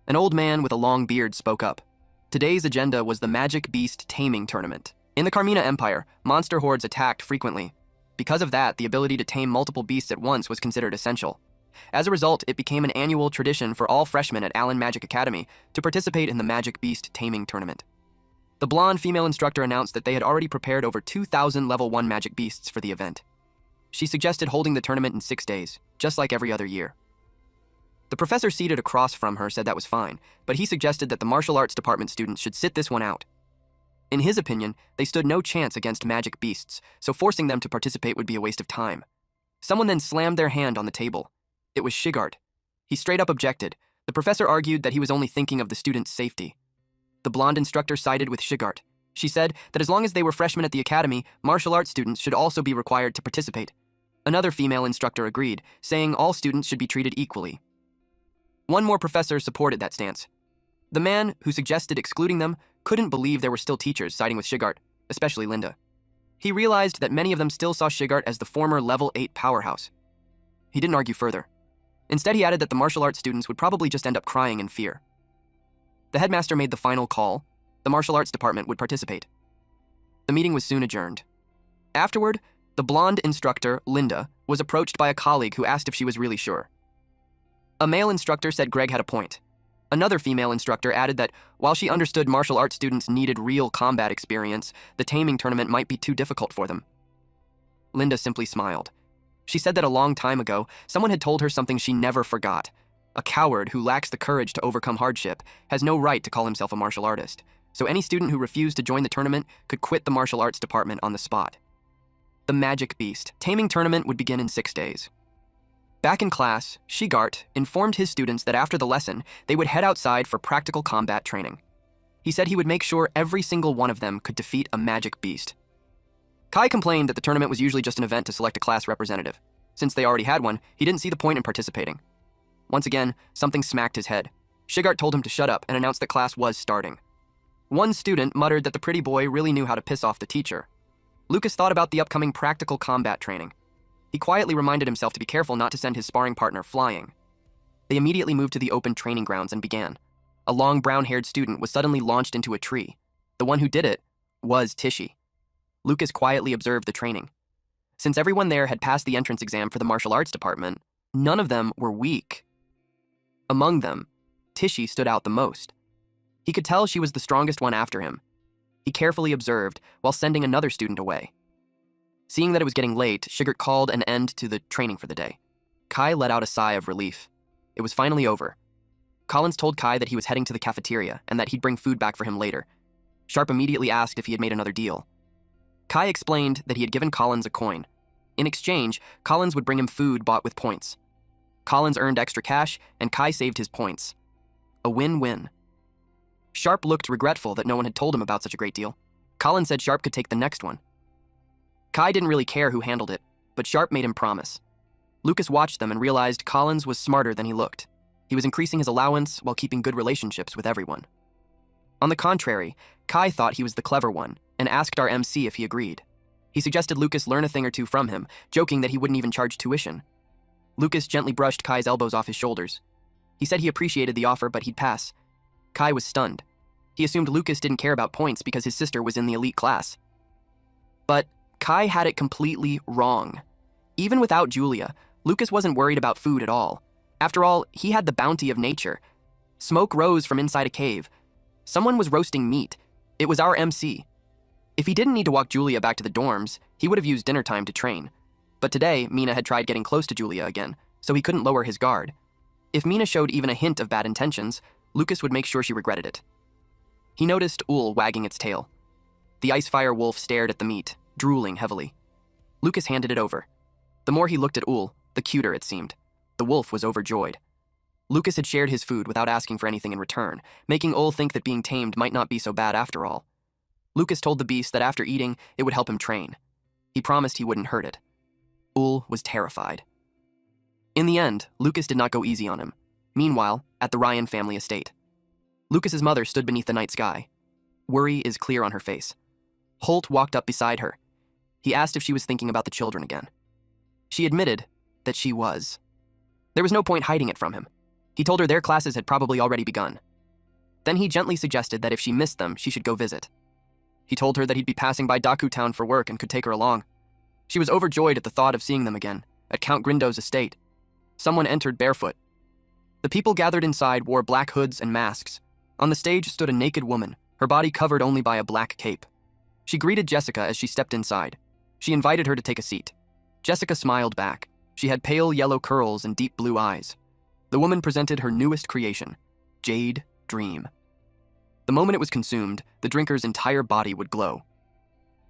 An old man with a long beard spoke up. Today's agenda was the Magic Beast Taming Tournament. In the Carmina Empire, monster hordes attacked frequently. Because of that, the ability to tame multiple beasts at once was considered essential. As a result, it became an annual tradition for all freshmen at Allen Magic Academy to participate in the Magic Beast Taming Tournament. The blonde female instructor announced that they had already prepared over 2,000 level 1 magic beasts for the event. She suggested holding the tournament in 6 days, just like every other year. The professor seated across from her said that was fine, but he suggested that the martial arts department students should sit this one out. In his opinion, they stood no chance against magic beasts, so forcing them to participate would be a waste of time. Someone then slammed their hand on the table. It was Shigart. He straight up objected. The professor argued that he was only thinking of the students' safety. The blonde instructor sided with Shigart. She said that as long as they were freshmen at the academy, martial arts students should also be required to participate. Another female instructor agreed, saying all students should be treated equally. One more professor supported that stance. The man who suggested excluding them couldn't believe there were still teachers siding with Shigart, especially Linda. He realized that many of them still saw Shigart as the former level 8 powerhouse. He didn't argue further. Instead, he added that the martial arts students would probably just end up crying in fear. The headmaster made the final call. The martial arts department would participate. The meeting was soon adjourned. Afterward, the blonde instructor, Linda, was approached by a colleague who asked if she was really sure. A male instructor said Greg had a point. Another female instructor added that while she understood martial arts students needed real combat experience, the taming tournament might be too difficult for them. Linda simply smiled. She said that a long time ago, someone had told her something she never forgot. A coward who lacks the courage to overcome hardship has no right to call himself a martial artist, so any student who refused to join the tournament could quit the martial arts department on the spot. The Magic Beast Taming Tournament would begin in 6 days. Back in class, Shigart informed his students that after the lesson, they would head outside for practical combat training. He said he would make sure every single one of them could defeat a magic beast. Kai complained that the tournament was usually just an event to select a class representative. Since they already had one, he didn't see the point in participating. Once again, something smacked his head. Shigart told him to shut up and announced that class was starting. One student muttered that the pretty boy really knew how to piss off the teacher. Lucas thought about the upcoming practical combat training. He quietly reminded himself to be careful not to send his sparring partner flying. They immediately moved to the open training grounds and began. A long brown-haired student was suddenly launched into a tree. The one who did it was Tishy. Lucas quietly observed the training. Since everyone there had passed the entrance exam for the martial arts department, none of them were weak. Among them, Tishy stood out the most. He could tell she was the strongest one after him. He carefully observed while sending another student away. Seeing that it was getting late, Shigart called an end to the training for the day. Kai let out a sigh of relief. It was finally over. Collins told Kai that he was heading to the cafeteria and that he'd bring food back for him later. Sharp immediately asked if he had made another deal. Kai explained that he had given Collins a coin. In exchange, Collins would bring him food bought with points. Collins earned extra cash, and Kai saved his points. A win-win. Sharp looked regretful that no one had told him about such a great deal. Collins said Sharp could take the next one. Kai didn't really care who handled it, but Sharp made him promise. Lucas watched them and realized Collins was smarter than he looked. He was increasing his allowance while keeping good relationships with everyone. On the contrary, Kai thought he was the clever one and asked our MC if he agreed. He suggested Lucas learn a thing or two from him, joking that he wouldn't even charge tuition. Lucas gently brushed Kai's elbows off his shoulders. He said he appreciated the offer, but he'd pass. Kai was stunned. He assumed Lucas didn't care about points because his sister was in the elite class. But Kai had it completely wrong. Even without Julia, Lucas wasn't worried about food at all. After all, he had the bounty of nature. Smoke rose from inside a cave. Someone was roasting meat. It was our MC. If he didn't need to walk Julia back to the dorms, he would have used dinner time to train. But today, Mina had tried getting close to Julia again, so he couldn't lower his guard. If Mina showed even a hint of bad intentions, Lucas would make sure she regretted it. He noticed Ul wagging its tail. The Icefire wolf stared at the meat, drooling heavily. Lucas handed it over. The more he looked at Ul, the cuter it seemed. The wolf was overjoyed. Lucas had shared his food without asking for anything in return, making Ul think that being tamed might not be so bad after all. Lucas told the beast that after eating, it would help him train. He promised he wouldn't hurt it. Ul was terrified. In the end, Lucas did not go easy on him. Meanwhile, at the Ryan family estate, Lucas's mother stood beneath the night sky. Worry is clear on her face. Holt walked up beside her. He asked if she was thinking about the children again. She admitted that she was. There was no point hiding it from him. He told her their classes had probably already begun. Then he gently suggested that if she missed them, she should go visit. He told her that he'd be passing by Daku Town for work and could take her along. She was overjoyed at the thought of seeing them again, at Count Grindo's estate. Someone entered barefoot. The people gathered inside wore black hoods and masks. On the stage stood a naked woman, her body covered only by a black cape. She greeted Jessica as she stepped inside. She invited her to take a seat. Jessica smiled back. She had pale yellow curls and deep blue eyes. The woman presented her newest creation, Jade Dream. The moment it was consumed, the drinker's entire body would glow.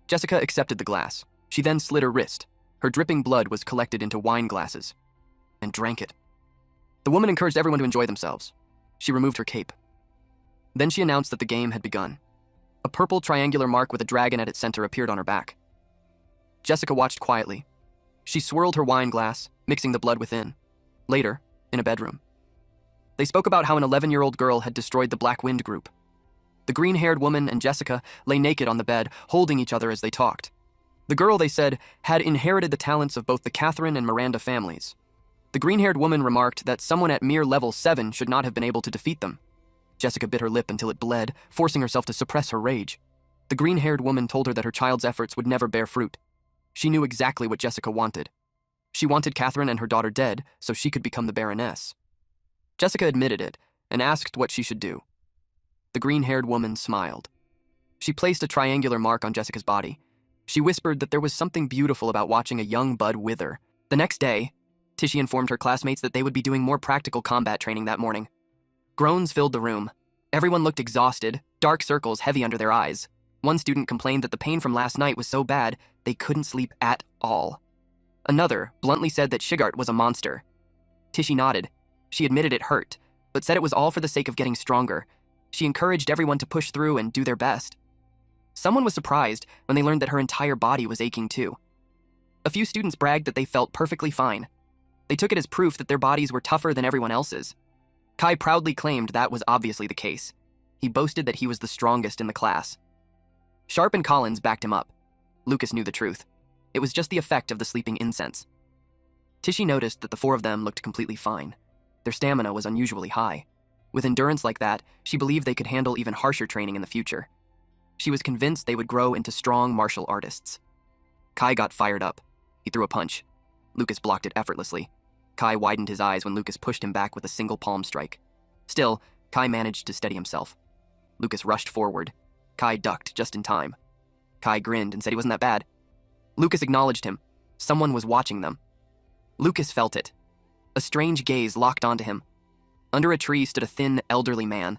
Jessica accepted the glass. She then slit her wrist. Her dripping blood was collected into wine glasses, and drank it. The woman encouraged everyone to enjoy themselves. She removed her cape. Then she announced that the game had begun. A purple triangular mark with a dragon at its center appeared on her back. Jessica watched quietly. She swirled her wine glass, mixing the blood within. Later, in a bedroom, they spoke about how an 11-year-old girl had destroyed the Black Wind group. The green-haired woman and Jessica lay naked on the bed, holding each other as they talked. The girl, they said, had inherited the talents of both the Catherine and Miranda families. The green-haired woman remarked that someone at mere level 7 should not have been able to defeat them. Jessica bit her lip until it bled, forcing herself to suppress her rage. The green-haired woman told her that her child's efforts would never bear fruit. She knew exactly what Jessica wanted. She wanted Catherine and her daughter dead so she could become the Baroness. Jessica admitted it and asked what she should do. The green-haired woman smiled. She placed a triangular mark on Jessica's body. She whispered that there was something beautiful about watching a young bud wither. The next day, Tishi informed her classmates that they would be doing more practical combat training that morning. Groans filled the room. Everyone looked exhausted, dark circles heavy under their eyes. One student complained that the pain from last night was so bad they couldn't sleep at all. Another bluntly said that Shigart was a monster. Tishi nodded. She admitted it hurt, but said it was all for the sake of getting stronger. She encouraged everyone to push through and do their best. Someone was surprised when they learned that her entire body was aching too. A few students bragged that they felt perfectly fine. They took it as proof that their bodies were tougher than everyone else's. Kai proudly claimed that was obviously the case. He boasted that he was the strongest in the class. Sharp and Collins backed him up. Lucas knew the truth. It was just the effect of the sleeping incense. Tishi noticed that the four of them looked completely fine. Their stamina was unusually high. With endurance like that, she believed they could handle even harsher training in the future. She was convinced they would grow into strong martial artists. Kai got fired up. He threw a punch. Lucas blocked it effortlessly. Kai widened his eyes when Lucas pushed him back with a single palm strike. Still, Kai managed to steady himself. Lucas rushed forward. Kai ducked just in time. Kai grinned and said he wasn't that bad. Lucas acknowledged him. Someone was watching them. Lucas felt it. A strange gaze locked onto him. Under a tree stood a thin, elderly man.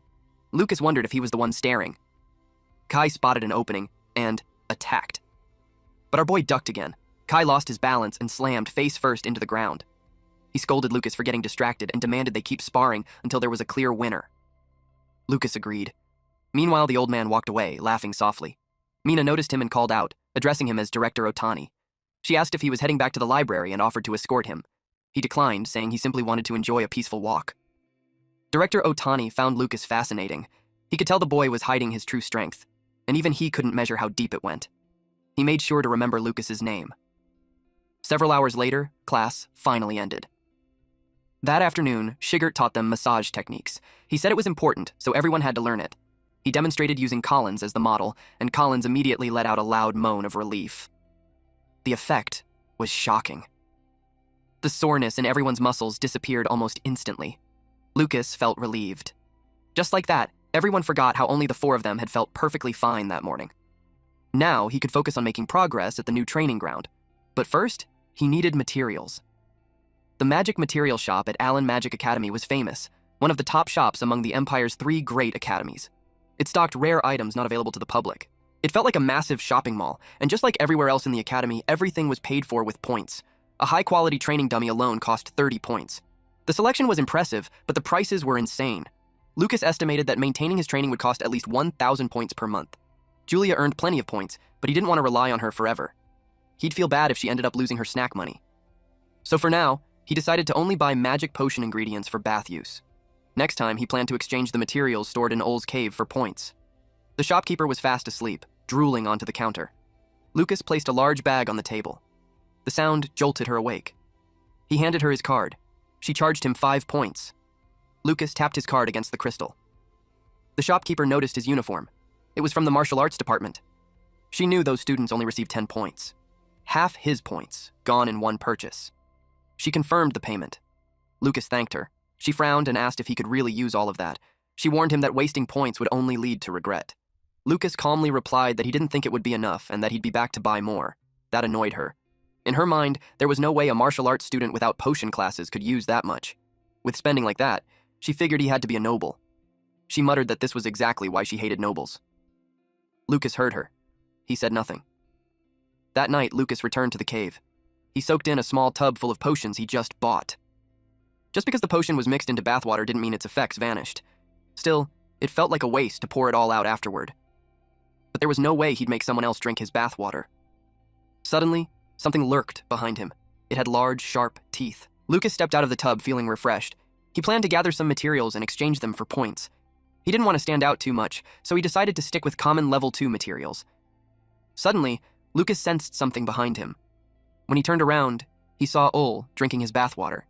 Lucas wondered if he was the one staring. Kai spotted an opening and attacked. But our boy ducked again. Kai lost his balance and slammed face first into the ground. He scolded Lucas for getting distracted and demanded they keep sparring until there was a clear winner. Lucas agreed. Meanwhile, the old man walked away, laughing softly. Mina noticed him and called out, addressing him as Director Otani. She asked if he was heading back to the library and offered to escort him. He declined, saying he simply wanted to enjoy a peaceful walk. Director Otani found Lucas fascinating. He could tell the boy was hiding his true strength, and even he couldn't measure how deep it went. He made sure to remember Lucas's name. Several hours later, class finally ended. That afternoon, Shigart taught them massage techniques. He said it was important, so everyone had to learn it. He demonstrated using Collins as the model, and Collins immediately let out a loud moan of relief. The effect was shocking. The soreness in everyone's muscles disappeared almost instantly. Lucas felt relieved. Just like that, everyone forgot how only the four of them had felt perfectly fine that morning. Now he could focus on making progress at the new training ground. But first, he needed materials. The magic material shop at Allen Magic Academy was famous, one of the top shops among the Empire's 3 great academies. It stocked rare items not available to the public. It felt like a massive shopping mall, and just like everywhere else in the academy, everything was paid for with points. A high-quality training dummy alone cost 30 points. The selection was impressive, but the prices were insane. Lucas estimated that maintaining his training would cost at least 1,000 points per month. Julia earned plenty of points, but he didn't want to rely on her forever. He'd feel bad if she ended up losing her snack money. So for now, he decided to only buy magic potion ingredients for bath use. Next time, he planned to exchange the materials stored in Ol's cave for points. The shopkeeper was fast asleep, drooling onto the counter. Lucas placed a large bag on the table. The sound jolted her awake. He handed her his card. She charged him 5 points. Lucas tapped his card against the crystal. The shopkeeper noticed his uniform. It was from the martial arts department. She knew those students only received 10 points. Half his points, gone in one purchase. She confirmed the payment. Lucas thanked her. She frowned and asked if he could really use all of that. She warned him that wasting points would only lead to regret. Lucas calmly replied that he didn't think it would be enough and that he'd be back to buy more. That annoyed her. In her mind, there was no way a martial arts student without potion classes could use that much. With spending like that, she figured he had to be a noble. She muttered that this was exactly why she hated nobles. Lucas heard her. He said nothing. That night, Lucas returned to the cave. He soaked in a small tub full of potions he just bought. Just because the potion was mixed into bathwater didn't mean its effects vanished. Still, it felt like a waste to pour it all out afterward. But there was no way he'd make someone else drink his bathwater. Suddenly, something lurked behind him. It had large, sharp teeth. Lucas stepped out of the tub feeling refreshed. He planned to gather some materials and exchange them for points. He didn't want to stand out too much, so he decided to stick with common level 2 materials. Suddenly, Lucas sensed something behind him. When he turned around, he saw Ol drinking his bathwater.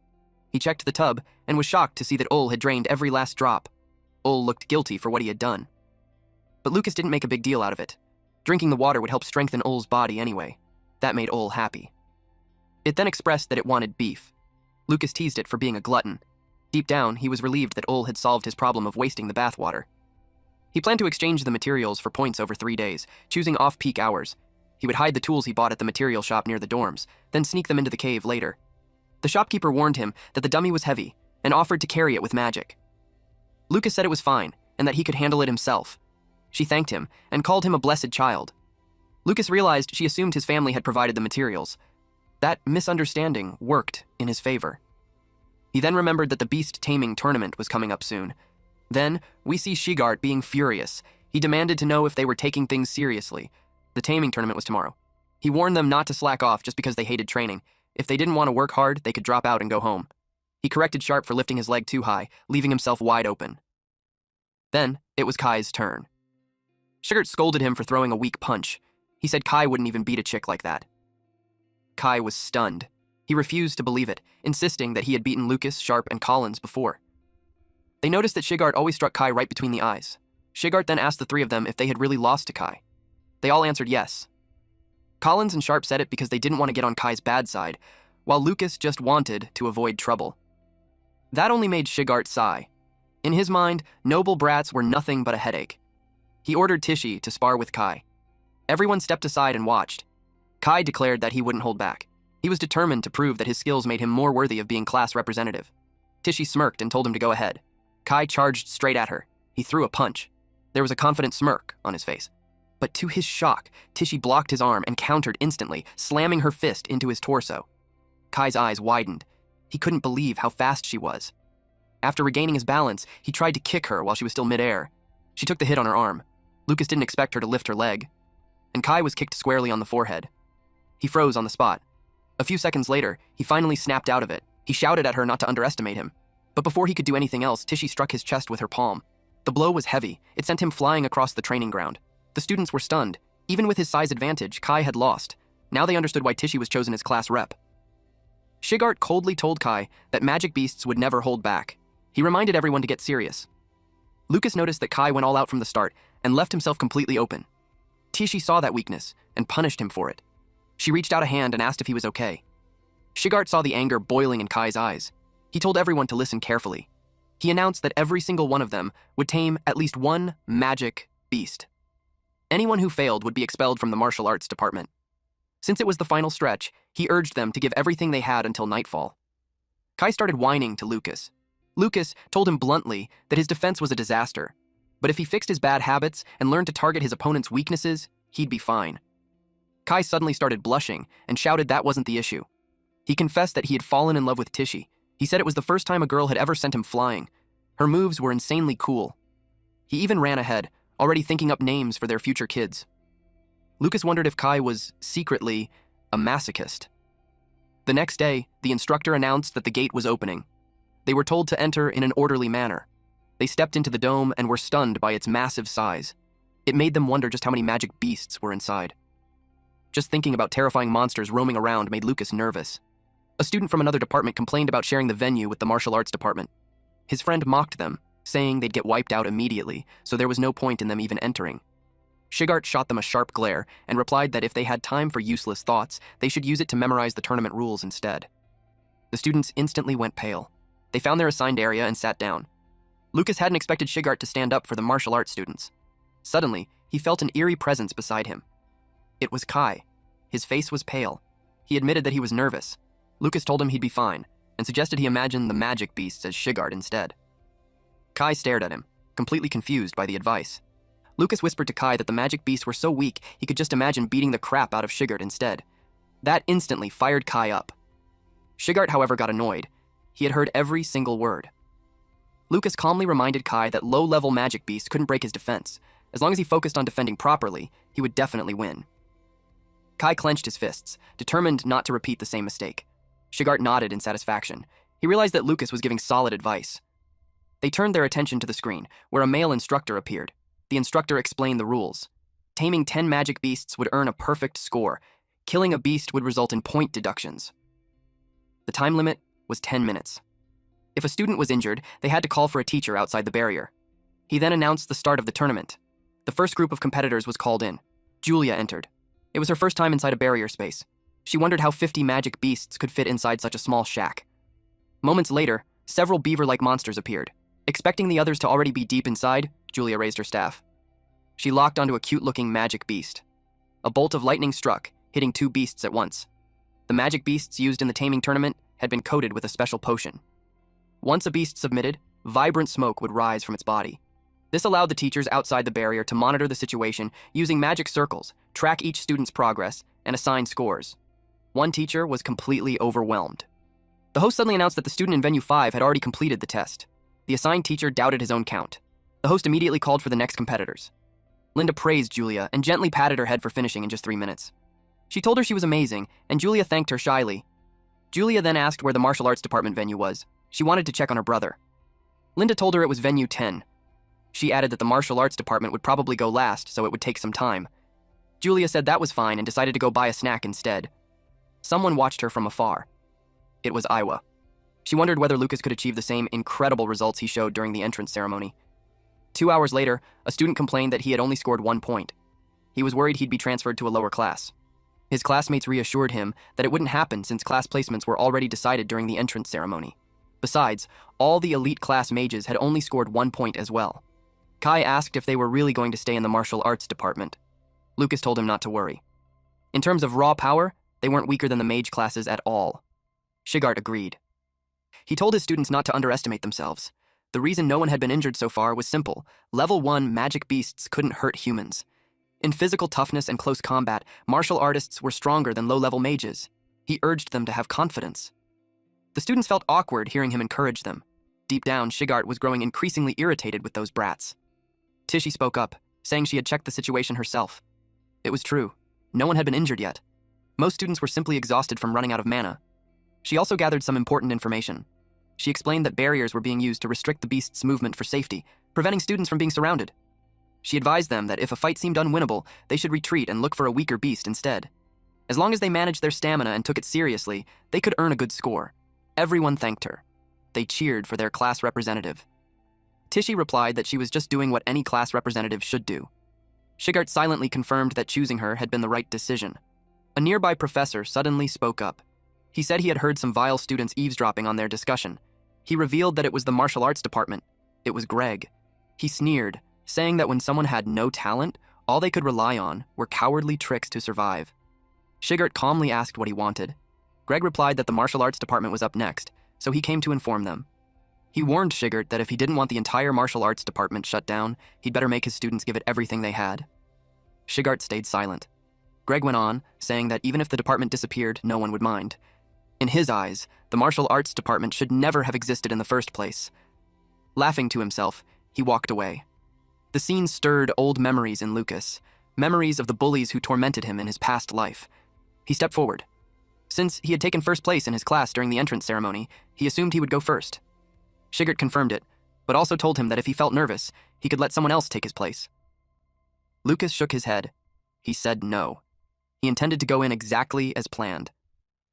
He checked the tub and was shocked to see that Ol had drained every last drop. Ol looked guilty for what he had done. But Lucas didn't make a big deal out of it. Drinking the water would help strengthen Ol's body anyway. That made Ol happy. It then expressed that it wanted beef. Lucas teased it for being a glutton. Deep down, he was relieved that Ol had solved his problem of wasting the bathwater. He planned to exchange the materials for points over 3 days, choosing off-peak hours. He would hide the tools he bought at the material shop near the dorms, then sneak them into the cave later. The shopkeeper warned him that the dummy was heavy and offered to carry it with magic. Lucas said it was fine and that he could handle it himself. She thanked him and called him a blessed child. Lucas realized she assumed his family had provided the materials. That misunderstanding worked in his favor. He then remembered that the beast taming tournament was coming up soon. Then, we see Shigart being furious. He demanded to know if they were taking things seriously. The taming tournament was tomorrow. He warned them not to slack off just because they hated training. If they didn't want to work hard, they could drop out and go home. He corrected Sharp for lifting his leg too high, leaving himself wide open. Then, it was Kai's turn. Shigart scolded him for throwing a weak punch. He said Kai wouldn't even beat a chick like that. Kai was stunned. He refused to believe it, insisting that he had beaten Lucas, Sharp, and Collins before. They noticed that Shigart always struck Kai right between the eyes. Shigart then asked the three of them if they had really lost to Kai. They all answered yes. Collins and Sharp said it because they didn't want to get on Kai's bad side, while Lucas just wanted to avoid trouble. That only made Shigart sigh. In his mind, noble brats were nothing but a headache. He ordered Tishy to spar with Kai. Everyone stepped aside and watched. Kai declared that he wouldn't hold back. He was determined to prove that his skills made him more worthy of being class representative. Tishy smirked and told him to go ahead. Kai charged straight at her. He threw a punch. There was a confident smirk on his face. But to his shock, Tishy blocked his arm and countered instantly, slamming her fist into his torso. Kai's eyes widened. He couldn't believe how fast she was. After regaining his balance, he tried to kick her while she was still midair. She took the hit on her arm. Lucas didn't expect her to lift her leg. And Kai was kicked squarely on the forehead. He froze on the spot. A few seconds later, he finally snapped out of it. He shouted at her not to underestimate him. But before he could do anything else, Tishy struck his chest with her palm. The blow was heavy. It sent him flying across the training ground. The students were stunned. Even with his size advantage, Kai had lost. Now they understood why Tishy was chosen as class rep. Shigart coldly told Kai that magic beasts would never hold back. He reminded everyone to get serious. Lucas noticed that Kai went all out from the start and left himself completely open. Tishy saw that weakness and punished him for it. She reached out a hand and asked if he was okay. Shigart saw the anger boiling in Kai's eyes. He told everyone to listen carefully. He announced that every single one of them would tame at least one magic beast. Anyone who failed would be expelled from the martial arts department. Since it was the final stretch, he urged them to give everything they had until nightfall. Kai started whining to Lucas. Lucas told him bluntly that his defense was a disaster, but if he fixed his bad habits and learned to target his opponent's weaknesses, he'd be fine. Kai suddenly started blushing and shouted that wasn't the issue. He confessed that he had fallen in love with Tishy. He said it was the first time a girl had ever sent him flying. Her moves were insanely cool. He even ran ahead, already thinking up names for their future kids. Lucas wondered if Kai was secretly a masochist. The next day, the instructor announced that the gate was opening. They were told to enter in an orderly manner. They stepped into the dome and were stunned by its massive size. It made them wonder just how many magic beasts were inside. Just thinking about terrifying monsters roaming around made Lucas nervous. A student from another department complained about sharing the venue with the martial arts department. His friend mocked them, saying they'd get wiped out immediately, so there was no point in them even entering. Shigart shot them a sharp glare and replied that if they had time for useless thoughts, they should use it to memorize the tournament rules instead. The students instantly went pale. They found their assigned area and sat down. Lucas hadn't expected Shigart to stand up for the martial arts students. Suddenly, he felt an eerie presence beside him. It was Kai. His face was pale. He admitted that he was nervous. Lucas told him he'd be fine, and suggested he imagine the magic beasts as Shigart instead. Kai stared at him, completely confused by the advice. Lucas whispered to Kai that the magic beasts were so weak he could just imagine beating the crap out of Shigart instead. That instantly fired Kai up. Shigart, however, got annoyed. He had heard every single word. Lucas calmly reminded Kai that low-level magic beasts couldn't break his defense. As long as he focused on defending properly, he would definitely win. Kai clenched his fists, determined not to repeat the same mistake. Shigart nodded in satisfaction. He realized that Lucas was giving solid advice. They turned their attention to the screen, where a male instructor appeared. The instructor explained the rules. Taming 10 magic beasts would earn a perfect score. Killing a beast would result in point deductions. The time limit was 10 minutes. If a student was injured, they had to call for a teacher outside the barrier. He then announced the start of the tournament. The first group of competitors was called in. Julia entered. It was her first time inside a barrier space. She wondered how 50 magic beasts could fit inside such a small shack. Moments later, several beaver-like monsters appeared. Expecting the others to already be deep inside, Julia raised her staff. She locked onto a cute-looking magic beast. A bolt of lightning struck, hitting 2 beasts at once. The magic beasts used in the taming tournament had been coated with a special potion. Once a beast submitted, vibrant smoke would rise from its body. This allowed the teachers outside the barrier to monitor the situation using magic circles, track each student's progress, and assign scores. One teacher was completely overwhelmed. The host suddenly announced that the student in Venue 5 had already completed the test. The assigned teacher doubted his own count. The host immediately called for the next competitors. Linda praised Julia and gently patted her head for finishing in just 3 minutes. She told her she was amazing, and Julia thanked her shyly. Julia then asked where the martial arts department venue was. She wanted to check on her brother. Linda told her it was Venue 10. She added that the martial arts department would probably go last, so it would take some time. Julia said that was fine and decided to go buy a snack instead. Someone watched her from afar. It was Iwa. She wondered whether Lucas could achieve the same incredible results he showed during the entrance ceremony. 2 hours later, a student complained that he had only scored 1 point. He was worried he'd be transferred to a lower class. His classmates reassured him that it wouldn't happen since class placements were already decided during the entrance ceremony. Besides, all the elite class mages had only scored 1 point as well. Kai asked if they were really going to stay in the martial arts department. Lucas told him not to worry. In terms of raw power, they weren't weaker than the mage classes at all. Shigart agreed. He told his students not to underestimate themselves. The reason no one had been injured so far was simple. Level 1 magic beasts couldn't hurt humans. In physical toughness and close combat, martial artists were stronger than low-level mages. He urged them to have confidence. The students felt awkward hearing him encourage them. Deep down, Shigart was growing increasingly irritated with those brats. Tishy spoke up, saying she had checked the situation herself. It was true. No one had been injured yet. Most students were simply exhausted from running out of mana. She also gathered some important information. She explained that barriers were being used to restrict the beast's movement for safety, preventing students from being surrounded. She advised them that if a fight seemed unwinnable, they should retreat and look for a weaker beast instead. As long as they managed their stamina and took it seriously, they could earn a good score. Everyone thanked her. They cheered for their class representative. Tishy replied that she was just doing what any class representative should do. Shigart silently confirmed that choosing her had been the right decision. A nearby professor suddenly spoke up. He said he had heard some vile students eavesdropping on their discussion. He revealed that it was the martial arts department. It was Greg. He sneered, saying that when someone had no talent, all they could rely on were cowardly tricks to survive. Shigart calmly asked what he wanted. Greg replied that the martial arts department was up next, so he came to inform them. He warned Shigart that if he didn't want the entire martial arts department shut down, he'd better make his students give it everything they had. Shigart stayed silent. Greg went on, saying that even if the department disappeared, no one would mind. In his eyes, the martial arts department should never have existed in the first place. Laughing to himself, he walked away. The scene stirred old memories in Lucas, memories of the bullies who tormented him in his past life. He stepped forward. Since he had taken first place in his class during the entrance ceremony, he assumed he would go first. Shigart confirmed it, but also told him that if he felt nervous, he could let someone else take his place. Lucas shook his head. He said no. He intended to go in exactly as planned.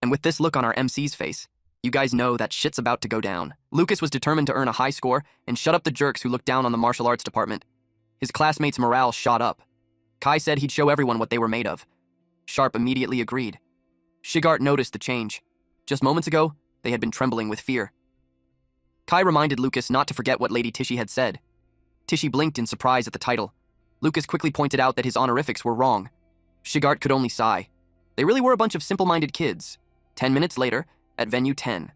And with this look on our MC's face, you guys know that shit's about to go down. Lucas was determined to earn a high score and shut up the jerks who looked down on the martial arts department. His classmates' morale shot up. Kai said he'd show everyone what they were made of. Sharp immediately agreed. Shigart noticed the change. Just moments ago, they had been trembling with fear. Kai reminded Lucas not to forget what Lady Tishy had said. Tishy blinked in surprise at the title. Lucas quickly pointed out that his honorifics were wrong. Shigart could only sigh. They really were a bunch of simple-minded kids. 10 minutes later, at Venue 10.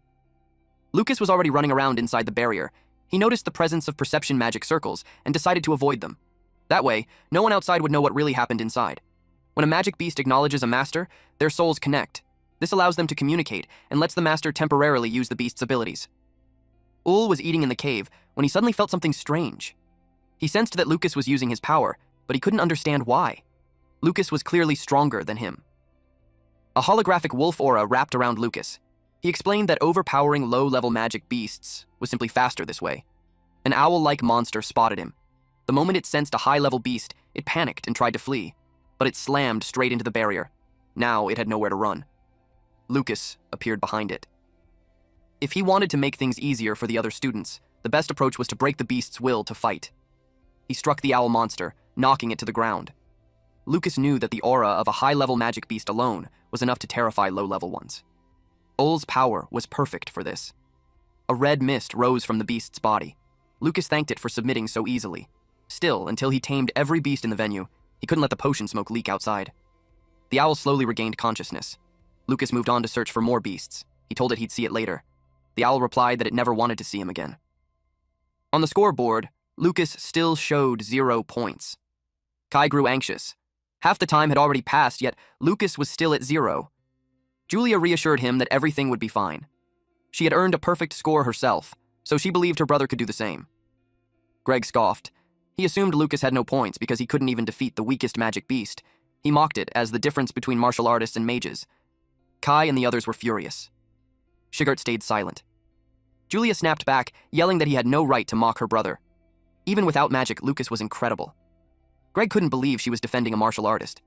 Lucas was already running around inside the barrier. He noticed the presence of perception magic circles and decided to avoid them. That way, no one outside would know what really happened inside. When a magic beast acknowledges a master, their souls connect. This allows them to communicate and lets the master temporarily use the beast's abilities. Ul was eating in the cave when he suddenly felt something strange. He sensed that Lucas was using his power, but he couldn't understand why. Lucas was clearly stronger than him. A holographic wolf aura wrapped around Lucas. He explained that overpowering low-level magic beasts was simply faster this way. An owl-like monster spotted him. The moment it sensed a high-level beast, it panicked and tried to flee, but it slammed straight into the barrier. Now it had nowhere to run. Lucas appeared behind it. If he wanted to make things easier for the other students, the best approach was to break the beast's will to fight. He struck the owl monster, knocking it to the ground. Lucas knew that the aura of a high-level magic beast alone was enough to terrify low-level ones. Ul's power was perfect for this. A red mist rose from the beast's body. Lucas thanked it for submitting so easily. Still, until he tamed every beast in the venue, he couldn't let the potion smoke leak outside. The owl slowly regained consciousness. Lucas moved on to search for more beasts. He told it he'd see it later. The owl replied that it never wanted to see him again. On the scoreboard, Lucas still showed 0 points. Kai grew anxious. Half the time had already passed, yet Lucas was still at 0. Julia reassured him that everything would be fine. She had earned a perfect score herself, so she believed her brother could do the same. Greg scoffed. He assumed Lucas had no points because he couldn't even defeat the weakest magic beast. He mocked it as the difference between martial artists and mages. Kai and the others were furious. Shigart stayed silent. Julia snapped back, yelling that he had no right to mock her brother. Even without magic, Lucas was incredible. Greg couldn't believe she was defending a martial artist.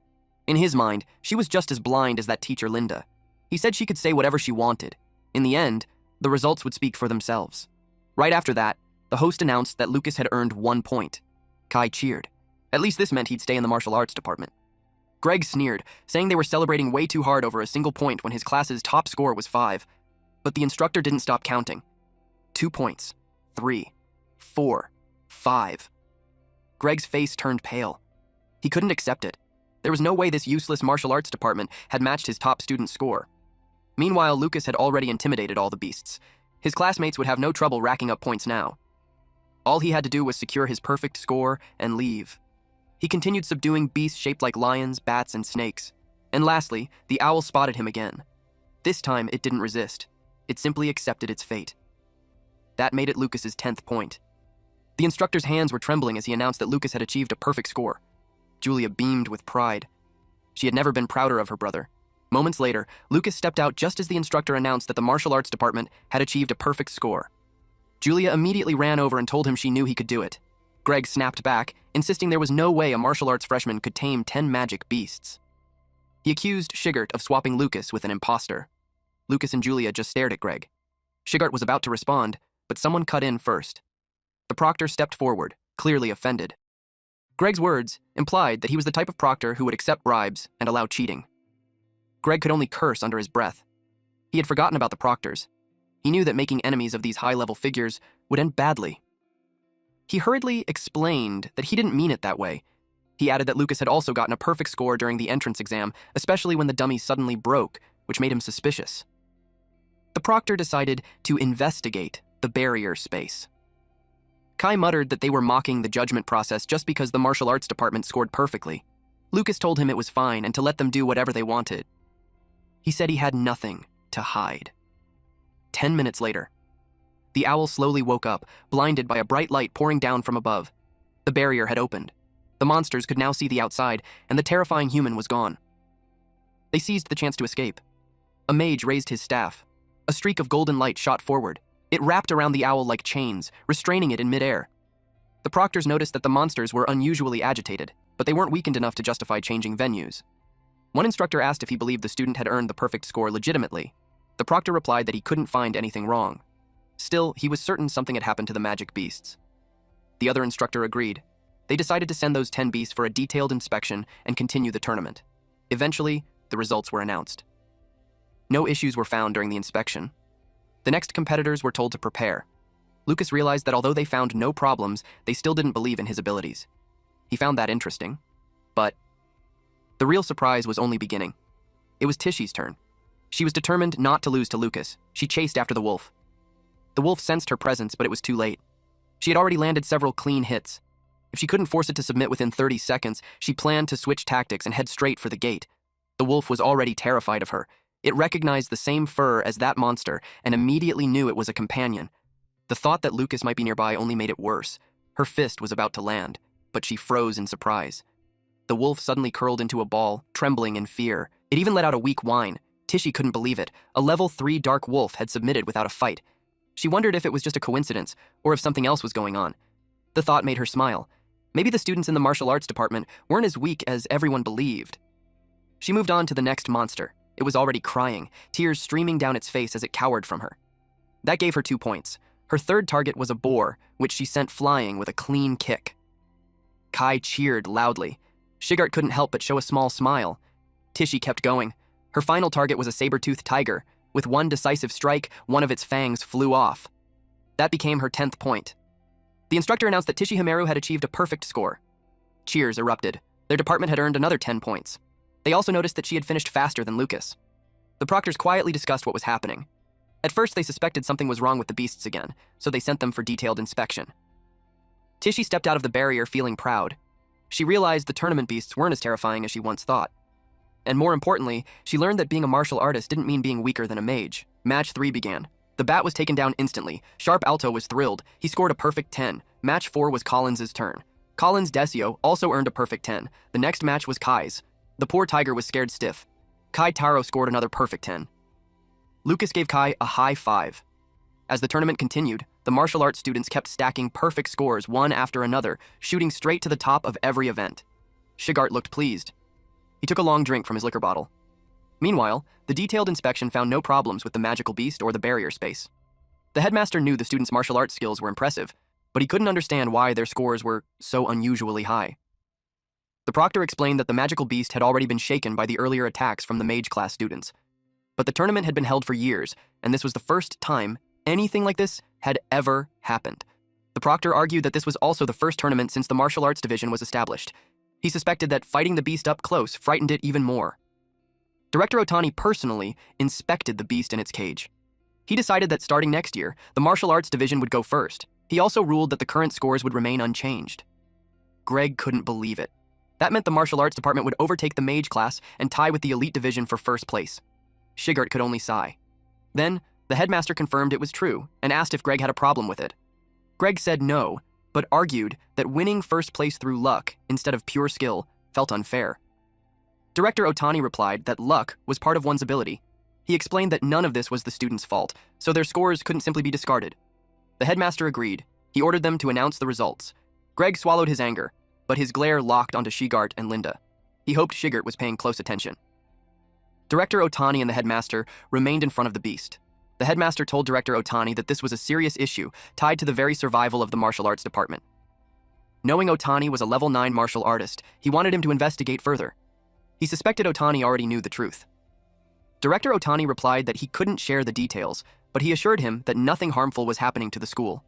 In his mind, she was just as blind as that teacher Linda. He said she could say whatever she wanted. In the end, the results would speak for themselves. Right after that, the host announced that Lucas had earned 1 point. Kai cheered. At least this meant he'd stay in the martial arts department. Greg sneered, saying they were celebrating way too hard over a single point when his class's top score was 5. But the instructor didn't stop counting. 2 points. 3. 4. 5. Greg's face turned pale. He couldn't accept it. There was no way this useless martial arts department had matched his top student's score. Meanwhile, Lucas had already intimidated all the beasts. His classmates would have no trouble racking up points now. All he had to do was secure his perfect score and leave. He continued subduing beasts shaped like lions, bats, and snakes. And lastly, the owl spotted him again. This time, it didn't resist. It simply accepted its fate. That made it Lucas's 10th point. The instructor's hands were trembling as he announced that Lucas had achieved a perfect score. Julia beamed with pride. She had never been prouder of her brother. Moments later, Lucas stepped out just as the instructor announced that the martial arts department had achieved a perfect score. Julia immediately ran over and told him she knew he could do it. Greg snapped back, insisting there was no way a martial arts freshman could tame 10 magic beasts. He accused Shigart of swapping Lucas with an imposter. Lucas and Julia just stared at Greg. Shigart was about to respond, but someone cut in first. The proctor stepped forward, clearly offended. Greg's words implied that he was the type of proctor who would accept bribes and allow cheating. Greg could only curse under his breath. He had forgotten about the proctors. He knew that making enemies of these high-level figures would end badly. He hurriedly explained that he didn't mean it that way. He added that Lucas had also gotten a perfect score during the entrance exam, especially when the dummy suddenly broke, which made him suspicious. The proctor decided to investigate the barrier space. Kai muttered that they were mocking the judgment process just because the martial arts department scored perfectly. Lucas told him it was fine and to let them do whatever they wanted. He said he had nothing to hide. 10 minutes later, the owl slowly woke up, blinded by a bright light pouring down from above. The barrier had opened. The monsters could now see the outside, and the terrifying human was gone. They seized the chance to escape. A mage raised his staff. A streak of golden light shot forward. It wrapped around the owl like chains, restraining it in midair. The proctors noticed that the monsters were unusually agitated, but they weren't weakened enough to justify changing venues. One instructor asked if he believed the student had earned the perfect score legitimately. The proctor replied that he couldn't find anything wrong. Still, he was certain something had happened to the magic beasts. The other instructor agreed. They decided to send those 10 beasts for a detailed inspection and continue the tournament. Eventually, the results were announced. No issues were found during the inspection. The next competitors were told to prepare. Lucas realized that although they found no problems, they still didn't believe in his abilities. He found that interesting. But the real surprise was only beginning. It was Tishy's turn. She was determined not to lose to Lucas. She chased after the wolf. The wolf sensed her presence, but it was too late. She had already landed several clean hits. If she couldn't force it to submit within 30 seconds, she planned to switch tactics and head straight for the gate. The wolf was already terrified of her. It recognized the same fur as that monster and immediately knew it was a companion. The thought that Lucas might be nearby only made it worse. Her fist was about to land, but she froze in surprise. The wolf suddenly curled into a ball, trembling in fear. It even let out a weak whine. Tishy couldn't believe it. A level 3 dark wolf had submitted without a fight. She wondered if it was just a coincidence or if something else was going on. The thought made her smile. Maybe the students in the martial arts department weren't as weak as everyone believed. She moved on to the next monster. It was already crying, tears streaming down its face as it cowered from her. That gave her 2 points. Her third target was a boar, which she sent flying with a clean kick. Kai cheered loudly. Shigart couldn't help but show a small smile. Tishy kept going. Her final target was a saber-toothed tiger. With one decisive strike, one of its fangs flew off. That became her 10th point. The instructor announced that Tishy Himeru had achieved a perfect score. Cheers erupted. Their department had earned another 10 points. They also noticed that she had finished faster than Lucas. The proctors quietly discussed what was happening. At first, they suspected something was wrong with the beasts again, so they sent them for detailed inspection. Tishy stepped out of the barrier feeling proud. She realized the tournament beasts weren't as terrifying as she once thought. And more importantly, she learned that being a martial artist didn't mean being weaker than a mage. Match 3 began. The bat was taken down instantly. Sharp Alto was thrilled. He scored a perfect 10. Match 4 was Collins' turn. Collins' Decio also earned a perfect 10. The next match was Kai's. The poor tiger was scared stiff. Kai Taro scored another perfect 10. Lucas gave Kai a high 5. As the tournament continued, the martial arts students kept stacking perfect scores one after another, shooting straight to the top of every event. Shigart looked pleased. He took a long drink from his liquor bottle. Meanwhile, the detailed inspection found no problems with the magical beast or the barrier space. The headmaster knew the students' martial arts skills were impressive, but he couldn't understand why their scores were so unusually high. The proctor explained that the magical beast had already been shaken by the earlier attacks from the mage class students. But the tournament had been held for years, and this was the first time anything like this had ever happened. The proctor argued that this was also the first tournament since the martial arts division was established. He suspected that fighting the beast up close frightened it even more. Director Otani personally inspected the beast in its cage. He decided that starting next year, the martial arts division would go first. He also ruled that the current scores would remain unchanged. Greg couldn't believe it. That meant the martial arts department would overtake the mage class and tie with the elite division for first place. Shigart could only sigh. Then, the headmaster confirmed it was true and asked if Greg had a problem with it. Greg said no, but argued that winning first place through luck instead of pure skill felt unfair. Director Otani replied that luck was part of one's ability. He explained that none of this was the students' fault, so their scores couldn't simply be discarded. The headmaster agreed. He ordered them to announce the results. Greg swallowed his anger, but his glare locked onto Shigart and Linda. He hoped Shigart was paying close attention. Director Otani and the headmaster remained in front of the beast. The headmaster told Director Otani that this was a serious issue tied to the very survival of the martial arts department. Knowing Otani was a level 9 martial artist, he wanted him to investigate further. He suspected Otani already knew the truth. Director Otani replied that he couldn't share the details, but he assured him that nothing harmful was happening to the school.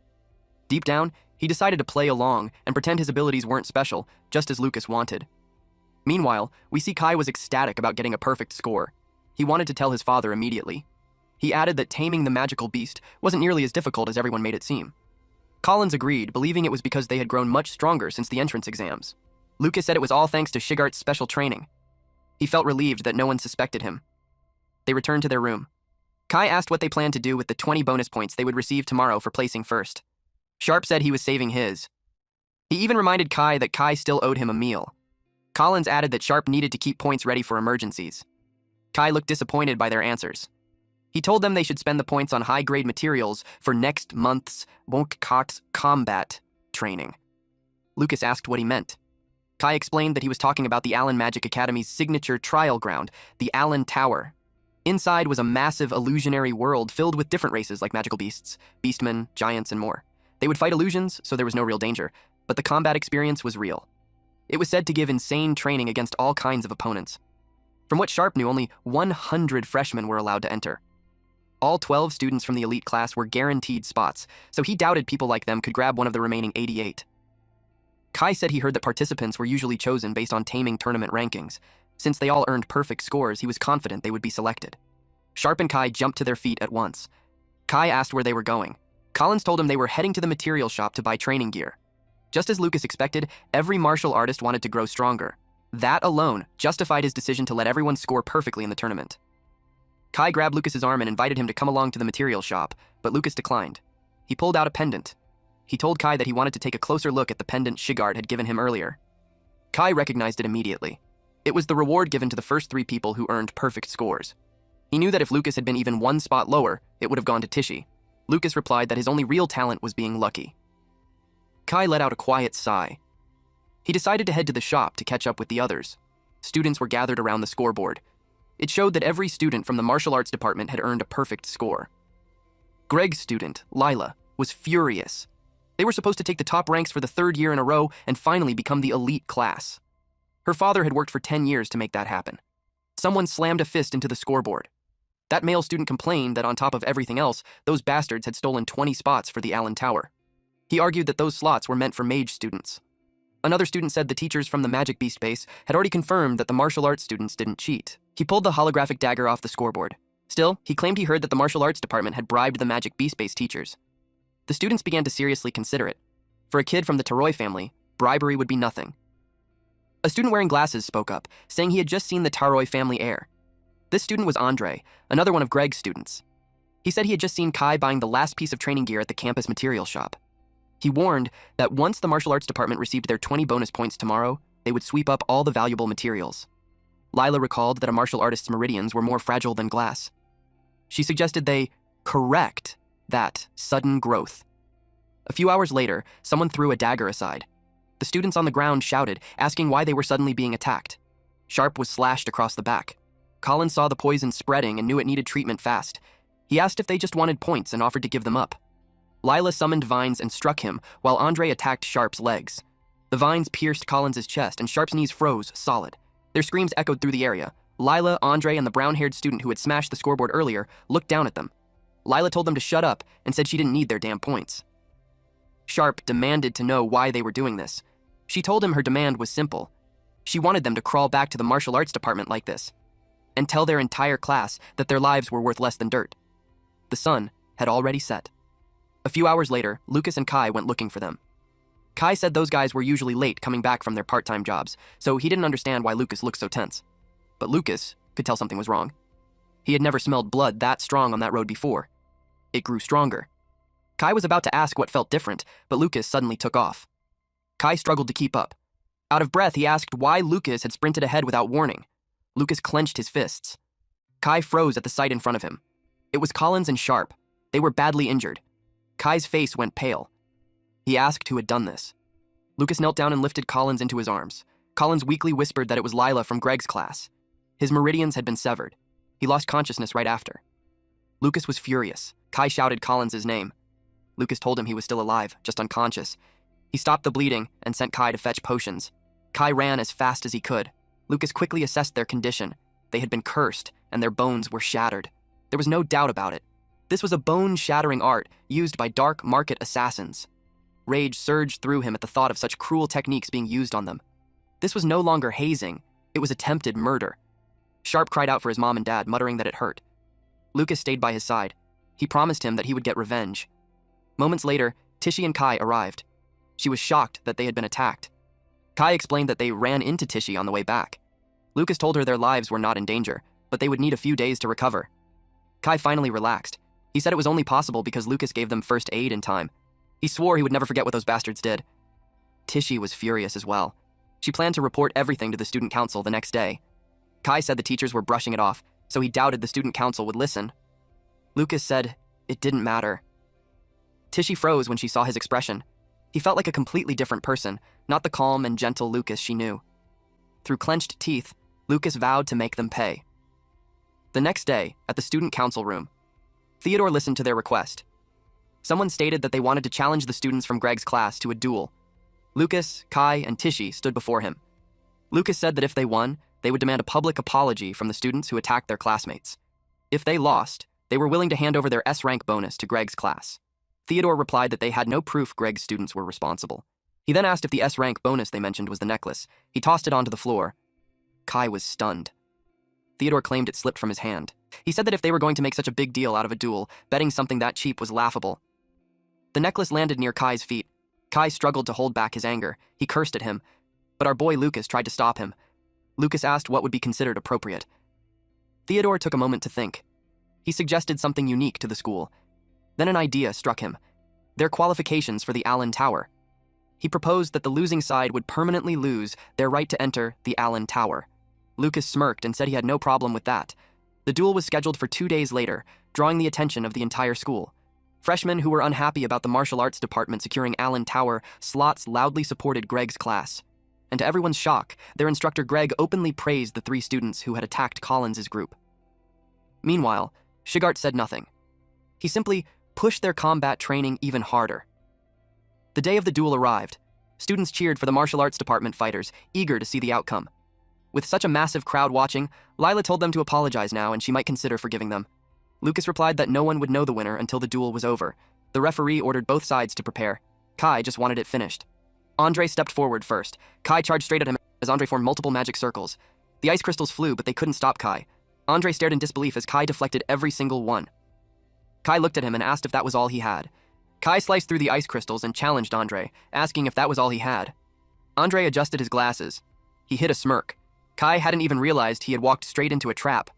Deep down, he decided to play along and pretend his abilities weren't special, just as Lucas wanted. Meanwhile, we see Kai was ecstatic about getting a perfect score. He wanted to tell his father immediately. He added that taming the magical beast wasn't nearly as difficult as everyone made it seem. Collins agreed, believing it was because they had grown much stronger since the entrance exams. Lucas said it was all thanks to Shigart's special training. He felt relieved that no one suspected him. They returned to their room. Kai asked what they planned to do with the 20 bonus points they would receive tomorrow for placing first. Sharp said he was saving his. He even reminded Kai that Kai still owed him a meal. Collins added that Sharp needed to keep points ready for emergencies. Kai looked disappointed by their answers. He told them they should spend the points on high-grade materials for next month's mangacap combat training. Lucas asked what he meant. Kai explained that he was talking about the Allen Magic Academy's signature trial ground, the Allen Tower. Inside was a massive illusionary world filled with different races like magical beasts, beastmen, giants, and more. They would fight illusions, so there was no real danger, but the combat experience was real. It was said to give insane training against all kinds of opponents. From what Sharp knew, only 100 freshmen were allowed to enter. All 12 students from the elite class were guaranteed spots, so he doubted people like them could grab one of the remaining 88. Kai said he heard that participants were usually chosen based on taming tournament rankings. Since they all earned perfect scores, he was confident they would be selected. Sharp and Kai jumped to their feet at once. Kai asked where they were going. Collins told him they were heading to the material shop to buy training gear. Just as Lucas expected, every martial artist wanted to grow stronger. That alone justified his decision to let everyone score perfectly in the tournament. Kai grabbed Lucas's arm and invited him to come along to the material shop, but Lucas declined. He pulled out a pendant. He told Kai that he wanted to take a closer look at the pendant Shigart had given him earlier. Kai recognized it immediately. It was the reward given to the first 3 people who earned perfect scores. He knew that if Lucas had been even 1 spot lower, it would have gone to Tishy. Lucas replied that his only real talent was being lucky. Kai let out a quiet sigh. He decided to head to the shop to catch up with the others. Students were gathered around the scoreboard. It showed that every student from the martial arts department had earned a perfect score. Greg's student, Lila, was furious. They were supposed to take the top ranks for the 3rd year in a row and finally become the elite class. Her father had worked for 10 years to make that happen. Someone slammed a fist into the scoreboard. That male student complained that on top of everything else, those bastards had stolen 20 spots for the Allen Tower. He argued that those slots were meant for mage students. Another student said the teachers from the Magic Beast base had already confirmed that the martial arts students didn't cheat. He pulled the holographic dagger off the scoreboard. Still, he claimed he heard that the martial arts department had bribed the magic beast-based teachers. The students began to seriously consider it. For a kid from the Taroi family, bribery would be nothing. A student wearing glasses spoke up, saying he had just seen the Taroi family heir. This student was Andre, another one of Greg's students. He said he had just seen Kai buying the last piece of training gear at the campus material shop. He warned that once the martial arts department received their 20 bonus points tomorrow, they would sweep up all the valuable materials. Lila recalled that a martial artist's meridians were more fragile than glass. She suggested they correct that sudden growth. A few hours later, someone threw a dagger aside. The students on the ground shouted, asking why they were suddenly being attacked. Sharp was slashed across the back. Colin saw the poison spreading and knew it needed treatment fast. He asked if they just wanted points and offered to give them up. Lila summoned vines and struck him, while Andre attacked Sharp's legs. The vines pierced Collins's chest, and Sharp's knees froze solid. Their screams echoed through the area. Lila, Andre, and the brown-haired student who had smashed the scoreboard earlier looked down at them. Lila told them to shut up and said she didn't need their damn points. Sharp demanded to know why they were doing this. She told him her demand was simple. She wanted them to crawl back to the martial arts department like this and tell their entire class that their lives were worth less than dirt. The sun had already set. A few hours later, Lucas and Kai went looking for them. Kai said those guys were usually late coming back from their part-time jobs, so he didn't understand why Lucas looked so tense. But Lucas could tell something was wrong. He had never smelled blood that strong on that road before. It grew stronger. Kai was about to ask what felt different, but Lucas suddenly took off. Kai struggled to keep up. Out of breath, he asked why Lucas had sprinted ahead without warning. Lucas clenched his fists. Kai froze at the sight in front of him. It was Collins and Sharp. They were badly injured. Kai's face went pale. He asked who had done this. Lucas knelt down and lifted Collins into his arms. Collins weakly whispered that it was Lila from Greg's class. His meridians had been severed. He lost consciousness right after. Lucas was furious. Kai shouted Collins' name. Lucas told him he was still alive, just unconscious. He stopped the bleeding and sent Kai to fetch potions. Kai ran as fast as he could. Lucas quickly assessed their condition. They had been cursed, and their bones were shattered. There was no doubt about it. This was a bone-shattering art used by dark market assassins. Rage surged through him at the thought of such cruel techniques being used on them. This was no longer hazing. It was attempted murder. Sharp cried out for his mom and dad, muttering that it hurt. Lucas stayed by his side. He promised him that he would get revenge. Moments later, Tishy and Kai arrived. She was shocked that they had been attacked. Kai explained that they ran into Tishy on the way back. Lucas told her their lives were not in danger, but they would need a few days to recover. Kai finally relaxed. He said it was only possible because Lucas gave them first aid in time. He swore he would never forget what those bastards did. Tishy was furious as well. She planned to report everything to the student council the next day. Kai said the teachers were brushing it off, so he doubted the student council would listen. Lucas said it didn't matter. Tishy froze when she saw his expression. He felt like a completely different person, not the calm and gentle Lucas she knew. Through clenched teeth, Lucas vowed to make them pay. The next day, at the student council room, Theodore listened to their request. Someone stated that they wanted to challenge the students from Greg's class to a duel. Lucas, Kai, and Tishy stood before him. Lucas said that if they won, they would demand a public apology from the students who attacked their classmates. If they lost, they were willing to hand over their S-rank bonus to Greg's class. Theodore replied that they had no proof Greg's students were responsible. He then asked if the S-rank bonus they mentioned was the necklace. He tossed it onto the floor. Kai was stunned. Theodore claimed it slipped from his hand. He said that if they were going to make such a big deal out of a duel, betting something that cheap was laughable. The necklace landed near Kai's feet. Kai struggled to hold back his anger. He cursed at him, but our boy Lucas tried to stop him. Lucas asked what would be considered appropriate. Theodore took a moment to think. He suggested something unique to the school. Then an idea struck him. Their qualifications for the Allen Tower. He proposed that the losing side would permanently lose their right to enter the Allen Tower. Lucas smirked and said he had no problem with that. The duel was scheduled for 2 days later, drawing the attention of the entire school. Freshmen who were unhappy about the martial arts department securing Allen Tower slots loudly supported Greg's class. And to everyone's shock, their instructor Greg openly praised the 3 students who had attacked Collins' group. Meanwhile, Shigart said nothing. He simply pushed their combat training even harder. The day of the duel arrived. Students cheered for the martial arts department fighters, eager to see the outcome. With such a massive crowd watching, Lila told them to apologize now and she might consider forgiving them. Lucas replied that no one would know the winner until the duel was over. The referee ordered both sides to prepare. Kai just wanted it finished. Andre stepped forward first. Kai charged straight at him as Andre formed multiple magic circles. The ice crystals flew, but they couldn't stop Kai. Andre stared in disbelief as Kai deflected every single one. Kai looked at him and asked if that was all he had. Kai sliced through the ice crystals and challenged Andre, asking if that was all he had. Andre adjusted his glasses. He hid a smirk. Kai hadn't even realized he had walked straight into a trap.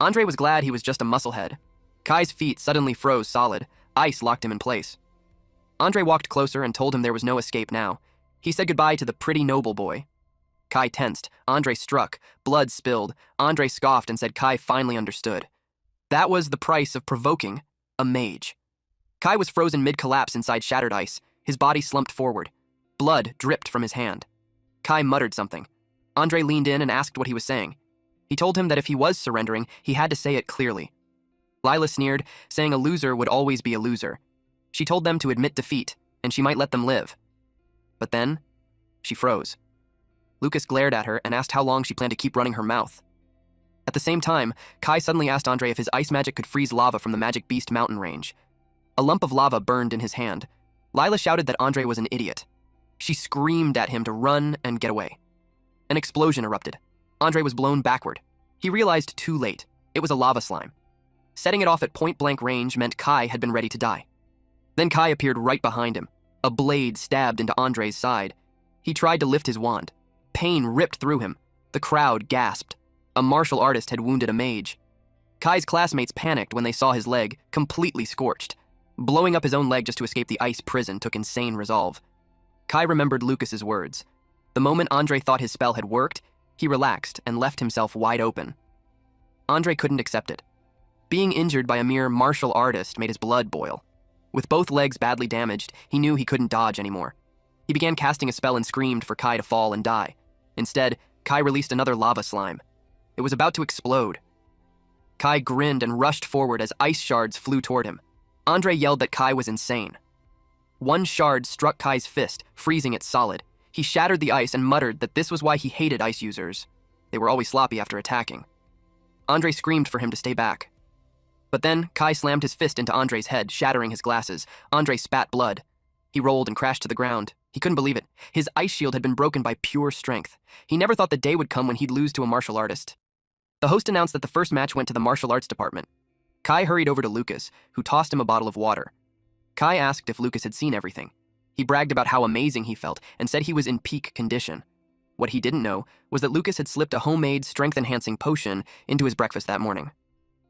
Andre was glad he was just a musclehead. Kai's feet suddenly froze solid. Ice locked him in place. Andre walked closer and told him there was no escape now. He said goodbye to the pretty noble boy. Kai tensed. Andre struck. Blood spilled. Andre scoffed and said Kai finally understood. That was the price of provoking a mage. Kai was frozen mid-collapse inside shattered ice. His body slumped forward. Blood dripped from his hand. Kai muttered something. Andre leaned in and asked what he was saying. He told him that if he was surrendering, he had to say it clearly. Lila sneered, saying a loser would always be a loser. She told them to admit defeat, and she might let them live. But then, she froze. Lucas glared at her and asked how long she planned to keep running her mouth. At the same time, Kai suddenly asked Andre if his ice magic could freeze lava from the Magic Beast mountain range. A lump of lava burned in his hand. Lila shouted that Andre was an idiot. She screamed at him to run and get away. An explosion erupted. Andre was blown backward. He realized too late. It was a lava slime. Setting it off at point-blank range meant Kai had been ready to die. Then Kai appeared right behind him. A blade stabbed into Andre's side. He tried to lift his wand. Pain ripped through him. The crowd gasped. A martial artist had wounded a mage. Kai's classmates panicked when they saw his leg, completely scorched. Blowing up his own leg just to escape the ice prison took insane resolve. Kai remembered Lucas's words. The moment Andre thought his spell had worked, he relaxed and left himself wide open. Andre couldn't accept it. Being injured by a mere martial artist made his blood boil. With both legs badly damaged, he knew he couldn't dodge anymore. He began casting a spell and screamed for Kai to fall and die. Instead, Kai released another lava slime. It was about to explode. Kai grinned and rushed forward as ice shards flew toward him. Andre yelled that Kai was insane. One shard struck Kai's fist, freezing it solid. He shattered the ice and muttered that this was why he hated ice users. They were always sloppy after attacking. Andre screamed for him to stay back. But then, Kai slammed his fist into Andre's head, shattering his glasses. Andre spat blood. He rolled and crashed to the ground. He couldn't believe it. His ice shield had been broken by pure strength. He never thought the day would come when he'd lose to a martial artist. The host announced that the first match went to the martial arts department. Kai hurried over to Lucas, who tossed him a bottle of water. Kai asked if Lucas had seen everything. He bragged about how amazing he felt and said he was in peak condition. What he didn't know was that Lucas had slipped a homemade strength-enhancing potion into his breakfast that morning.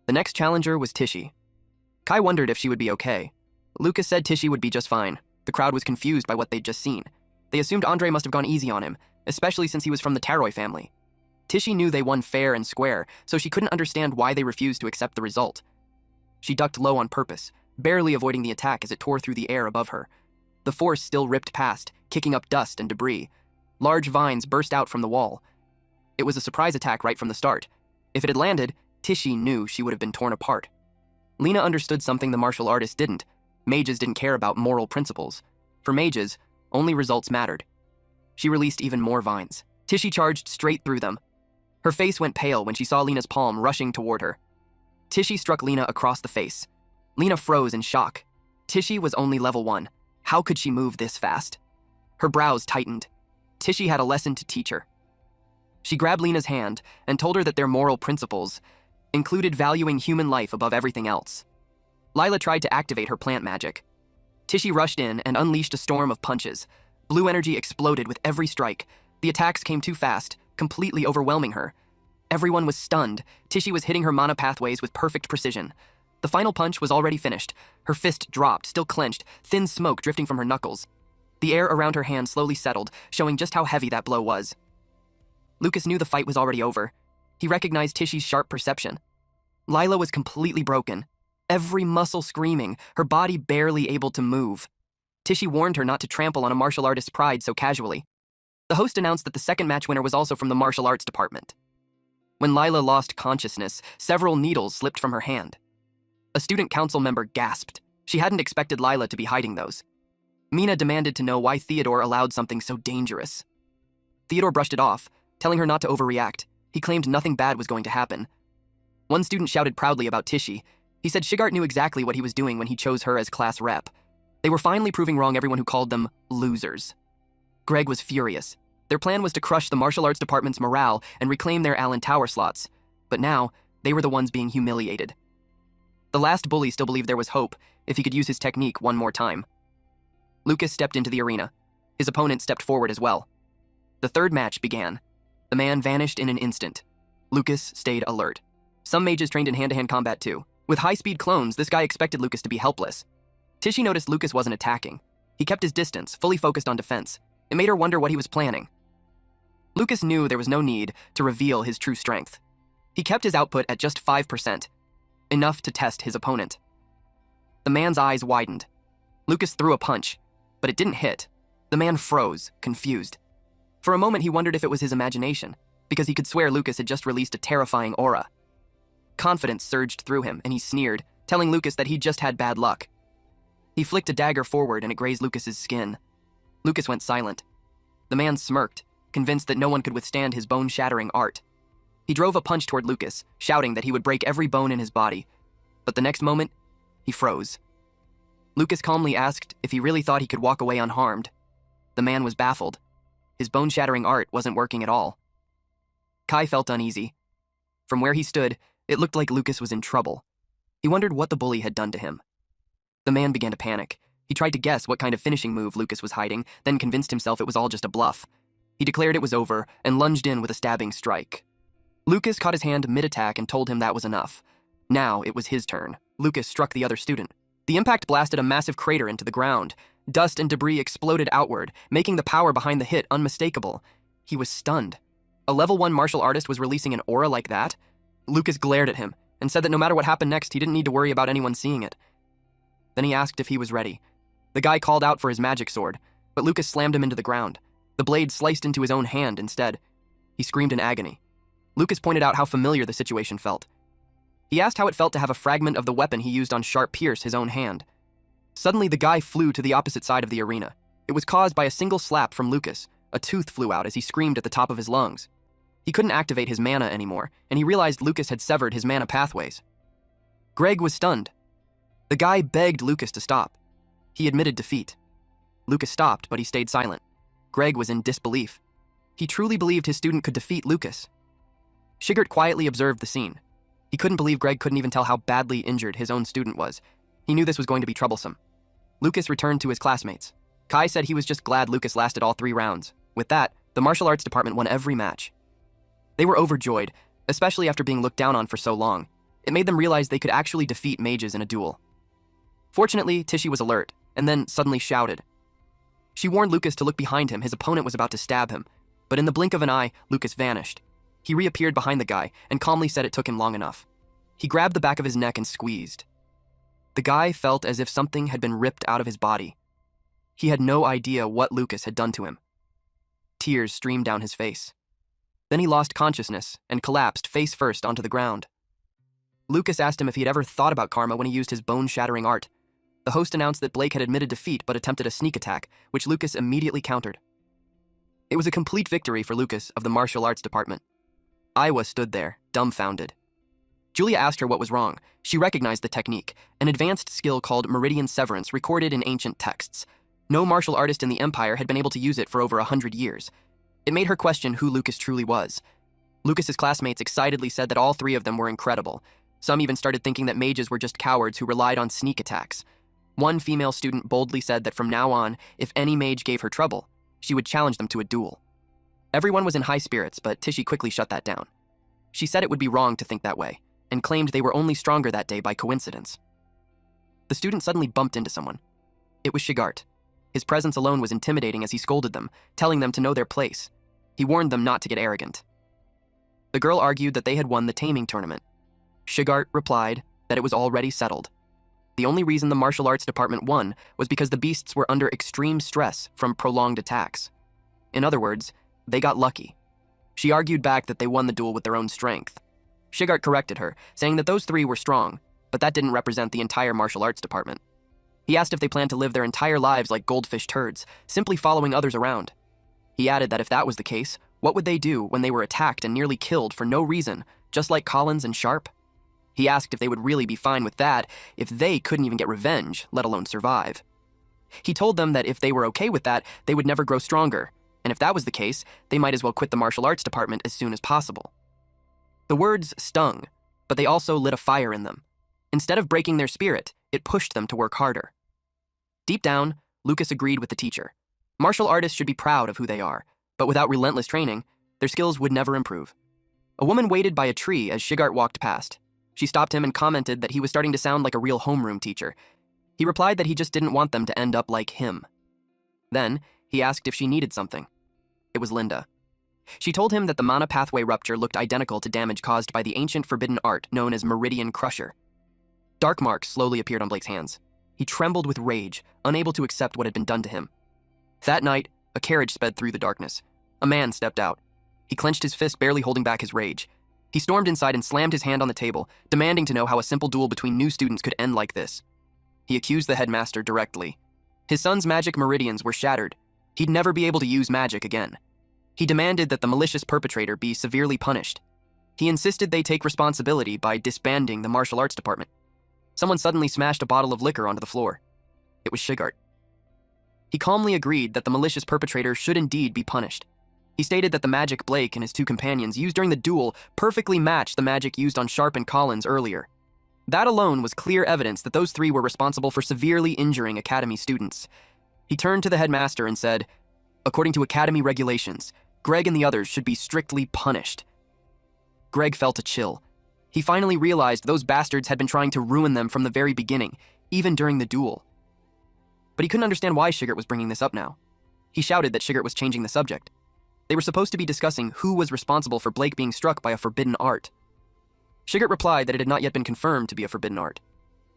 The next challenger was Tishy. Kai wondered if she would be okay. Lucas said Tishy would be just fine. The crowd was confused by what they'd just seen. They assumed Andre must have gone easy on him, especially since he was from the Taroy family. Tishy knew they won fair and square, so she couldn't understand why they refused to accept the result. She ducked low on purpose, barely avoiding the attack as it tore through the air above her. The force still ripped past, kicking up dust and debris. Large vines burst out from the wall. It was a surprise attack right from the start. If it had landed, Tishy knew she would have been torn apart. Lena understood something the martial artist didn't. Mages didn't care about moral principles. For mages, only results mattered. She released even more vines. Tishy charged straight through them. Her face went pale when she saw Lena's palm rushing toward her. Tishy struck Lena across the face. Lena froze in shock. Tishy was only level 1. How could she move this fast? Her brows tightened. Tishy had a lesson to teach her. She grabbed Lena's hand and told her that their moral principles included valuing human life above everything else. Lila tried to activate her plant magic. Tishy rushed in and unleashed a storm of punches. Blue energy exploded with every strike. The attacks came too fast, completely overwhelming her. Everyone was stunned. Tishy was hitting her mana pathways with perfect precision. The final punch was already finished. Her fist dropped, still clenched, thin smoke drifting from her knuckles. The air around her hand slowly settled, showing just how heavy that blow was. Lucas knew the fight was already over. He recognized Tishy's sharp perception. Lila was completely broken. Every muscle screaming, her body barely able to move. Tishy warned her not to trample on a martial artist's pride so casually. The host announced that the second match winner was also from the martial arts department. When Lila lost consciousness, several needles slipped from her hand. A student council member gasped. She hadn't expected Lila to be hiding those. Mina demanded to know why Theodore allowed something so dangerous. Theodore brushed it off, telling her not to overreact. He claimed nothing bad was going to happen. One student shouted proudly about Tishy. He said Shigart knew exactly what he was doing when he chose her as class rep. They were finally proving wrong everyone who called them losers. Greg was furious. Their plan was to crush the martial arts department's morale and reclaim their Allen Tower slots. But now, They were the ones being humiliated. The last bully still believed there was hope if he could use his technique one more time. Lucas stepped into the arena. His opponent stepped forward as well. The third match began. The man vanished in an instant. Lucas stayed alert. Some mages trained in hand-to-hand combat too. With high-speed clones, this guy expected Lucas to be helpless. Tishy noticed Lucas wasn't attacking. He kept his distance, fully focused on defense. It made her wonder what he was planning. Lucas knew there was no need to reveal his true strength. He kept his output at just 5%, enough to test his opponent. The man's eyes widened. Lucas threw a punch, but it didn't hit. The man froze, confused. For a moment, he wondered if it was his imagination, because he could swear Lucas had just released a terrifying aura. Confidence surged through him, and he sneered, telling Lucas that he'd just had bad luck. He flicked a dagger forward, and it grazed Lucas's skin. Lucas went silent. The man smirked, convinced that no one could withstand his bone-shattering art. He drove a punch toward Lucas, shouting that he would break every bone in his body. But the next moment, he froze. Lucas calmly asked if he really thought he could walk away unharmed. The man was baffled. His bone-shattering art wasn't working at all. Kai felt uneasy. From where he stood, it looked like Lucas was in trouble. He wondered what the bully had done to him. The man began to panic. He tried to guess what kind of finishing move Lucas was hiding, then convinced himself it was all just a bluff. He declared it was over and lunged in with a stabbing strike. Lucas caught his hand mid-attack and told him that was enough. Now it was his turn. Lucas struck the other student. The impact blasted a massive crater into the ground. Dust and debris exploded outward, making the power behind the hit unmistakable. He was stunned. A level 1 martial artist was releasing an aura like that? Lucas glared at him and said that no matter what happened next, he didn't need to worry about anyone seeing it. Then he asked if he was ready. The guy called out for his magic sword, but Lucas slammed him into the ground. The blade sliced into his own hand instead. He screamed in agony. Lucas pointed out how familiar the situation felt. He asked how it felt to have a fragment of the weapon he used on Sharp pierce his own hand. Suddenly, the guy flew to the opposite side of the arena. It was caused by a single slap from Lucas. A tooth flew out as he screamed at the top of his lungs. He couldn't activate his mana anymore, and he realized Lucas had severed his mana pathways. Greg was stunned. The guy begged Lucas to stop. He admitted defeat. Lucas stopped, but he stayed silent. Greg was in disbelief. He truly believed his student could defeat Lucas. Shigert quietly observed the scene. He couldn't believe Greg couldn't even tell how badly injured his own student was. He knew this was going to be troublesome. Lucas returned to his classmates. Kai said he was just glad Lucas lasted all 3 rounds. With that, the martial arts department won every match. They were overjoyed, especially after being looked down on for so long. It made them realize they could actually defeat mages in a duel. Fortunately, Tishy was alert, and then suddenly shouted. She warned Lucas to look behind him. His opponent was about to stab him. But in the blink of an eye, Lucas vanished. He reappeared behind the guy and calmly said it took him long enough. He grabbed the back of his neck and squeezed. The guy felt as if something had been ripped out of his body. He had no idea what Lucas had done to him. Tears streamed down his face. Then he lost consciousness and collapsed face first onto the ground. Lucas asked him if he had ever thought about karma when he used his bone-shattering art. The host announced that Blake had admitted defeat but attempted a sneak attack, which Lucas immediately countered. It was a complete victory for Lucas of the martial arts department. Iowa stood there, dumbfounded. Julia asked her what was wrong. She recognized the technique, an advanced skill called meridian severance recorded in ancient texts. No martial artist in the Empire had been able to use it for over 100 years. It made her question who Lucas truly was. Lucas's classmates excitedly said that all 3 of them were incredible. Some even started thinking that mages were just cowards who relied on sneak attacks. One female student boldly said that from now on, if any mage gave her trouble, she would challenge them to a duel. Everyone was in high spirits, but Tishy quickly shut that down. She said it would be wrong to think that way, and claimed they were only stronger that day by coincidence. The student suddenly bumped into someone. It was Shigart. His presence alone was intimidating as he scolded them, telling them to know their place. He warned them not to get arrogant. The girl argued that they had won the taming tournament. Shigart replied that it was already settled. The only reason the martial arts department won was because the beasts were under extreme stress from prolonged attacks. In other words, they got lucky. She argued back that they won the duel with their own strength. Shigart corrected her, saying that those 3 were strong, but that didn't represent the entire martial arts department. He asked if they planned to live their entire lives like goldfish turds, simply following others around. He added that if that was the case, what would they do when they were attacked and nearly killed for no reason, just like Collins and Sharp? He asked if they would really be fine with that if they couldn't even get revenge, let alone survive. He told them that if they were okay with that, they would never grow stronger, and if that was the case, they might as well quit the martial arts department as soon as possible. The words stung. but they also lit a fire in them. Instead of breaking their spirit, it pushed them to work harder. Deep down, Lucas agreed with the teacher. Martial artists should be proud of who they are, but without relentless training, their skills would never improve. A woman waited by a tree as Shigart walked past. She stopped him and commented that he was starting to sound like a real homeroom teacher. He replied that he just didn't want them to end up like him. Then, he asked if she needed something. It was Linda. She told him that the mana pathway rupture looked identical to damage caused by the ancient forbidden art known as Meridian Crusher. Dark marks slowly appeared on Blake's hands. He trembled with rage, unable to accept what had been done to him. That night, a carriage sped through the darkness. A man stepped out. He clenched his fist, barely holding back his rage. He stormed inside and slammed his hand on the table, demanding to know how a simple duel between new students could end like this. He accused the headmaster directly. His son's magic meridians were shattered. He'd never be able to use magic again. He demanded that the malicious perpetrator be severely punished. He insisted they take responsibility by disbanding the martial arts department. Someone suddenly smashed a bottle of liquor onto the floor. It was Shigart. He calmly agreed that the malicious perpetrator should indeed be punished. He stated that the magic Blake and his two companions used during the duel perfectly matched the magic used on Sharp and Collins earlier. That alone was clear evidence that those three were responsible for severely injuring Academy students. He turned to the headmaster and said, "According to Academy regulations, Greg and the others should be strictly punished." Greg felt a chill. He finally realized those bastards had been trying to ruin them from the very beginning, even during the duel. But he couldn't understand why Shigart was bringing this up now. He shouted that Shigart was changing the subject. They were supposed to be discussing who was responsible for Blake being struck by a forbidden art. Shigart replied that it had not yet been confirmed to be a forbidden art.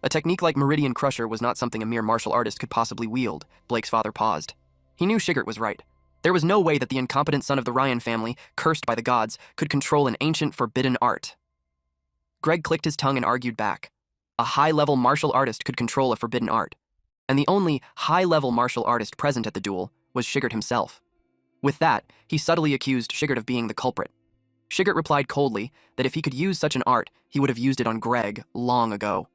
A technique like Meridian Crusher was not something a mere martial artist could possibly wield. Blake's father paused. He knew Shigart was right. There was no way that the incompetent son of the Ryan family, cursed by the gods, could control an ancient forbidden art. Greg clicked his tongue and argued back. A high-level martial artist could control a forbidden art. And the only high-level martial artist present at the duel was Shigart himself. With that, he subtly accused Shigart of being the culprit. Shigart replied coldly that if he could use such an art, he would have used it on Greg long ago.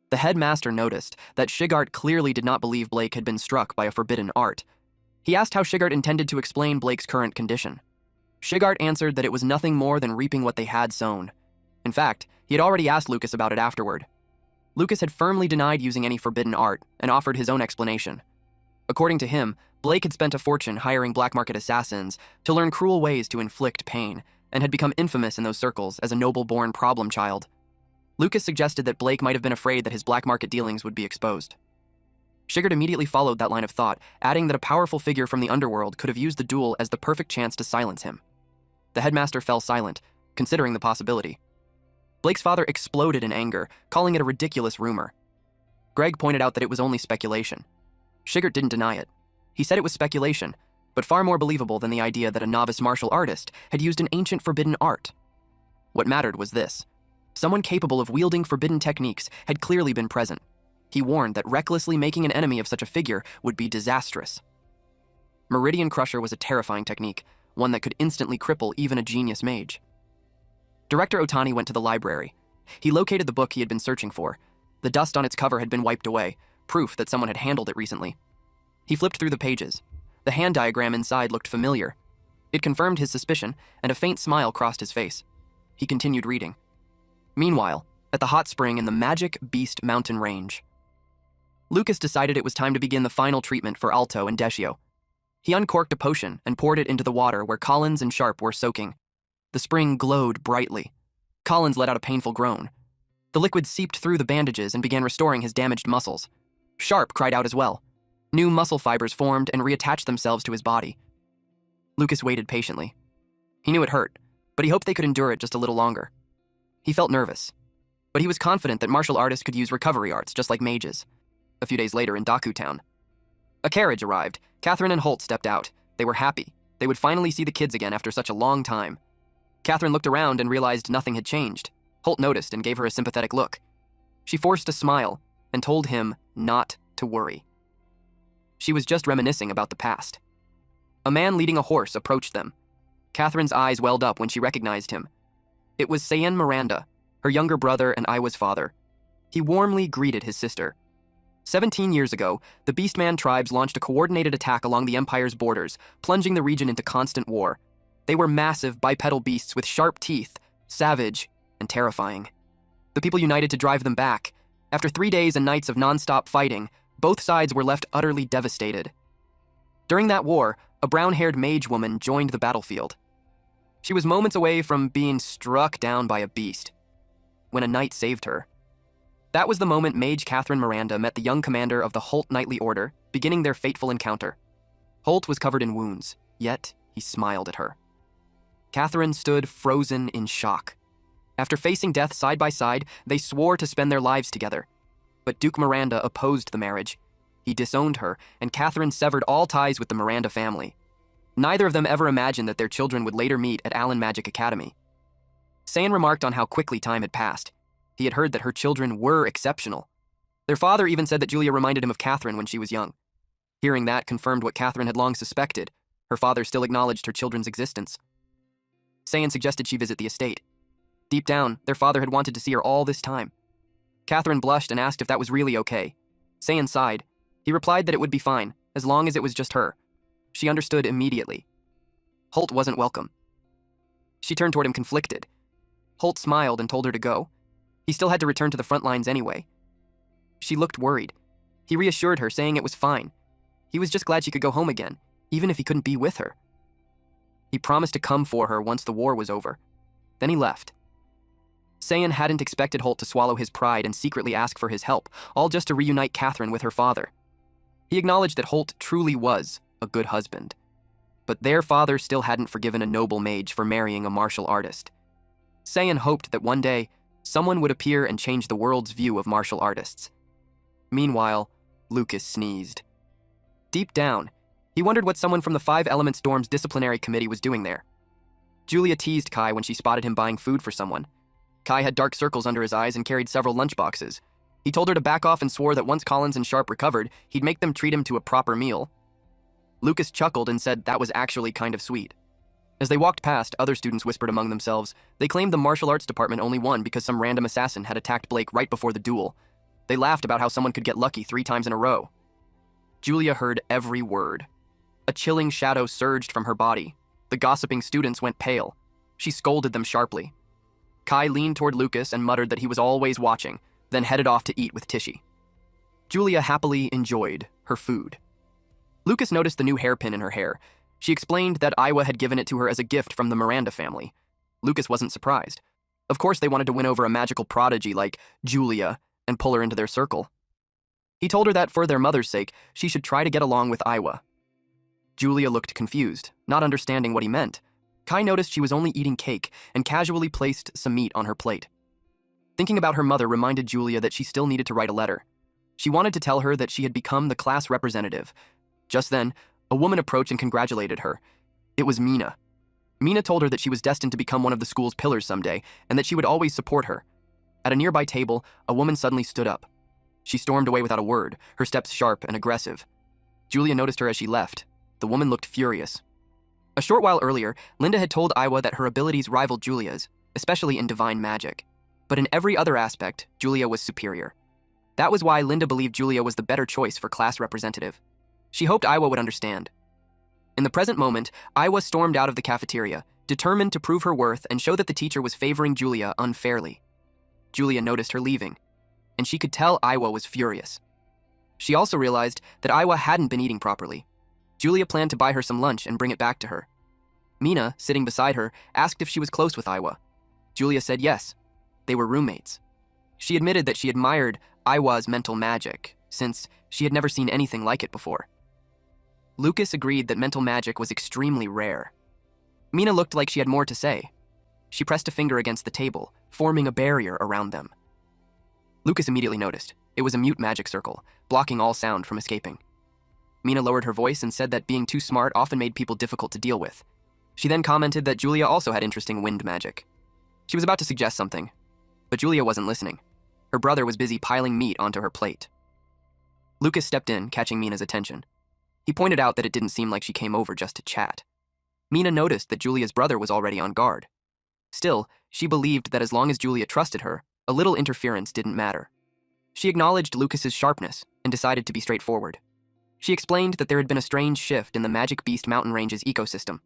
The headmaster noticed that Shigart clearly did not believe Blake had been struck by a forbidden art. He asked how Shigart intended to explain Blake's current condition. Shigart answered that it was nothing more than reaping what they had sown. In fact, he had already asked Lucas about it afterward. Lucas had firmly denied using any forbidden art and offered his own explanation. According to him, Blake had spent a fortune hiring black market assassins to learn cruel ways to inflict pain, and had become infamous in those circles as a noble-born problem child. Lucas suggested that Blake might have been afraid that his black market dealings would be exposed. Shigart immediately followed that line of thought, adding that a powerful figure from the underworld could have used the duel as the perfect chance to silence him. The headmaster fell silent, considering the possibility. Blake's father exploded in anger, calling it a ridiculous rumor. Greg pointed out that it was only speculation. Shigart didn't deny it. He said it was speculation, but far more believable than the idea that a novice martial artist had used an ancient forbidden art. What mattered was this. Someone capable of wielding forbidden techniques had clearly been present. He warned that recklessly making an enemy of such a figure would be disastrous. Meridian Crusher was a terrifying technique, one that could instantly cripple even a genius mage. Director Otani went to the library. He located the book he had been searching for. The dust on its cover had been wiped away, proof that someone had handled it recently. He flipped through the pages. The hand diagram inside looked familiar. It confirmed his suspicion, and a faint smile crossed his face. He continued reading. Meanwhile, at the hot spring in the Magic Beast mountain range, Lucas decided it was time to begin the final treatment for Alto and Deschio. He uncorked a potion and poured it into the water where Collins and Sharp were soaking. The spring glowed brightly. Collins let out a painful groan. The liquid seeped through the bandages and began restoring his damaged muscles. Sharp cried out as well. New muscle fibers formed and reattached themselves to his body. Lucas waited patiently. He knew it hurt, but he hoped they could endure it just a little longer. He felt nervous, but he was confident that martial artists could use recovery arts just like mages. A few days later in Daku Town, a carriage arrived. Catherine and Holt stepped out. They were happy. They would finally see the kids again after such a long time. Catherine looked around and realized nothing had changed. Holt noticed and gave her a sympathetic look. She forced a smile and told him not to worry. She was just reminiscing about the past. A man leading a horse approached them. Catherine's eyes welled up when she recognized him. It was Sayen Miranda, her younger brother and Iwa's father. He warmly greeted his sister. 17 years ago, the Beastman tribes launched a coordinated attack along the Empire's borders, plunging the region into constant war. They were massive bipedal beasts with sharp teeth, savage and terrifying. The people united to drive them back. After 3 days and nights of non-stop fighting, both sides were left utterly devastated. During that war, a brown-haired mage woman joined the battlefield. She was moments away from being struck down by a beast, when a knight saved her. That was the moment Mage Catherine Miranda met the young commander of the Holt Knightly Order, beginning their fateful encounter. Holt was covered in wounds, yet he smiled at her. Catherine stood frozen in shock. After facing death side by side, they swore to spend their lives together. But Duke Miranda opposed the marriage. He disowned her, and Catherine severed all ties with the Miranda family. Neither of them ever imagined that their children would later meet at Allen Magic Academy. Sayan remarked on how quickly time had passed. He had heard that her children were exceptional. Their father even said that Julia reminded him of Catherine when she was young. Hearing that confirmed what Catherine had long suspected. Her father still acknowledged her children's existence. Sayan suggested she visit the estate. Deep down, their father had wanted to see her all this time. Catherine blushed and asked if that was really okay. Sayan sighed. He replied that it would be fine, as long as it was just her. She understood immediately. Holt wasn't welcome. She turned toward him conflicted. Holt smiled and told her to go. He still had to return to the front lines anyway. She looked worried. He reassured her, saying it was fine. He was just glad she could go home again, even if he couldn't be with her. He promised to come for her once the war was over. Then he left. Sayan hadn't expected Holt to swallow his pride and secretly ask for his help, all just to reunite Catherine with her father. He acknowledged that Holt truly was a good husband. But their father still hadn't forgiven a noble mage for marrying a martial artist. Sayan hoped that one day, someone would appear and change the world's view of martial artists. Meanwhile, Lucas sneezed. Deep down, he wondered what someone from the Five Elements dorm's disciplinary committee was doing there. Julia teased Kai when she spotted him buying food for someone. Kai had dark circles under his eyes and carried several lunchboxes. He told her to back off and swore that once Collins and Sharp recovered, he'd make them treat him to a proper meal. Lucas chuckled and said that was actually kind of sweet. As they walked past, other students whispered among themselves. They claimed the martial arts department only won because some random assassin had attacked Blake right before the duel. They laughed about how someone could get lucky 3 times in a row. Julia heard every word. A chilling shadow surged from her body. The gossiping students went pale. She scolded them sharply. Kai leaned toward Lucas and muttered that he was always watching, then headed off to eat with Tishy. Julia happily enjoyed her food. Lucas noticed the new hairpin in her hair. She explained that Iwa had given it to her as a gift from the Miranda family. Lucas wasn't surprised. Of course they wanted to win over a magical prodigy like Julia and pull her into their circle. He told her that for their mother's sake, she should try to get along with Iwa. Julia looked confused, not understanding what he meant. Kai noticed she was only eating cake and casually placed some meat on her plate. Thinking about her mother reminded Julia that she still needed to write a letter. She wanted to tell her that she had become the class representative. Just then, a woman approached and congratulated her. It was Mina. Mina told her that she was destined to become one of the school's pillars someday, and that she would always support her. At a nearby table, a woman suddenly stood up. She stormed away without a word, her steps sharp and aggressive. Julia noticed her as she left. The woman looked furious. A short while earlier, Linda had told Iwa that her abilities rivaled Julia's, especially in divine magic. But in every other aspect, Julia was superior. That was why Linda believed Julia was the better choice for class representative. She hoped Iwa would understand. In the present moment, Iwa stormed out of the cafeteria, determined to prove her worth and show that the teacher was favoring Julia unfairly. Julia noticed her leaving, and she could tell Iwa was furious. She also realized that Iwa hadn't been eating properly. Julia planned to buy her some lunch and bring it back to her. Mina, sitting beside her, asked if she was close with Iwa. Julia said yes. They were roommates. She admitted that she admired Iwa's mental magic, since she had never seen anything like it before. Lucas agreed that mental magic was extremely rare. Mina looked like she had more to say. She pressed a finger against the table, forming a barrier around them. Lucas immediately noticed. It was a mute magic circle, blocking all sound from escaping. Mina lowered her voice and said that being too smart often made people difficult to deal with. She then commented that Julia also had interesting wind magic. She was about to suggest something, but Julia wasn't listening. Her brother was busy piling meat onto her plate. Lucas stepped in, catching Mina's attention. He pointed out that it didn't seem like she came over just to chat. Mina noticed that Julia's brother was already on guard. Still, she believed that as long as Julia trusted her, a little interference didn't matter. She acknowledged Lucas's sharpness and decided to be straightforward. She explained that there had been a strange shift in the Magic Beast Mountain Range's ecosystem.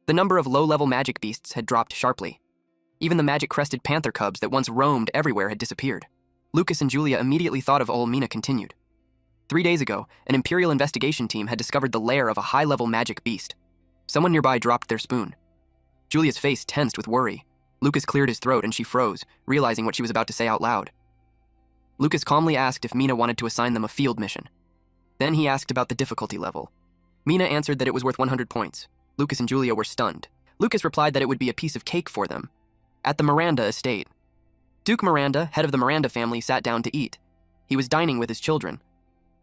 The number of low-level magic beasts had dropped sharply. Even the magic-crested panther cubs that once roamed everywhere had disappeared. Lucas and Julia immediately thought of all. Mina continued. 3 days ago, an Imperial investigation team had discovered the lair of a high-level magic beast. Someone nearby dropped their spoon. Julia's face tensed with worry. Lucas cleared his throat and she froze, realizing what she was about to say out loud. Lucas calmly asked if Mina wanted to assign them a field mission. Then he asked about the difficulty level. Mina answered that it was worth 100 points. Lucas and Julia were stunned. Lucas replied that it would be a piece of cake for them. At the Miranda estate. Duke Miranda, head of the Miranda family, sat down to eat. He was dining with his children.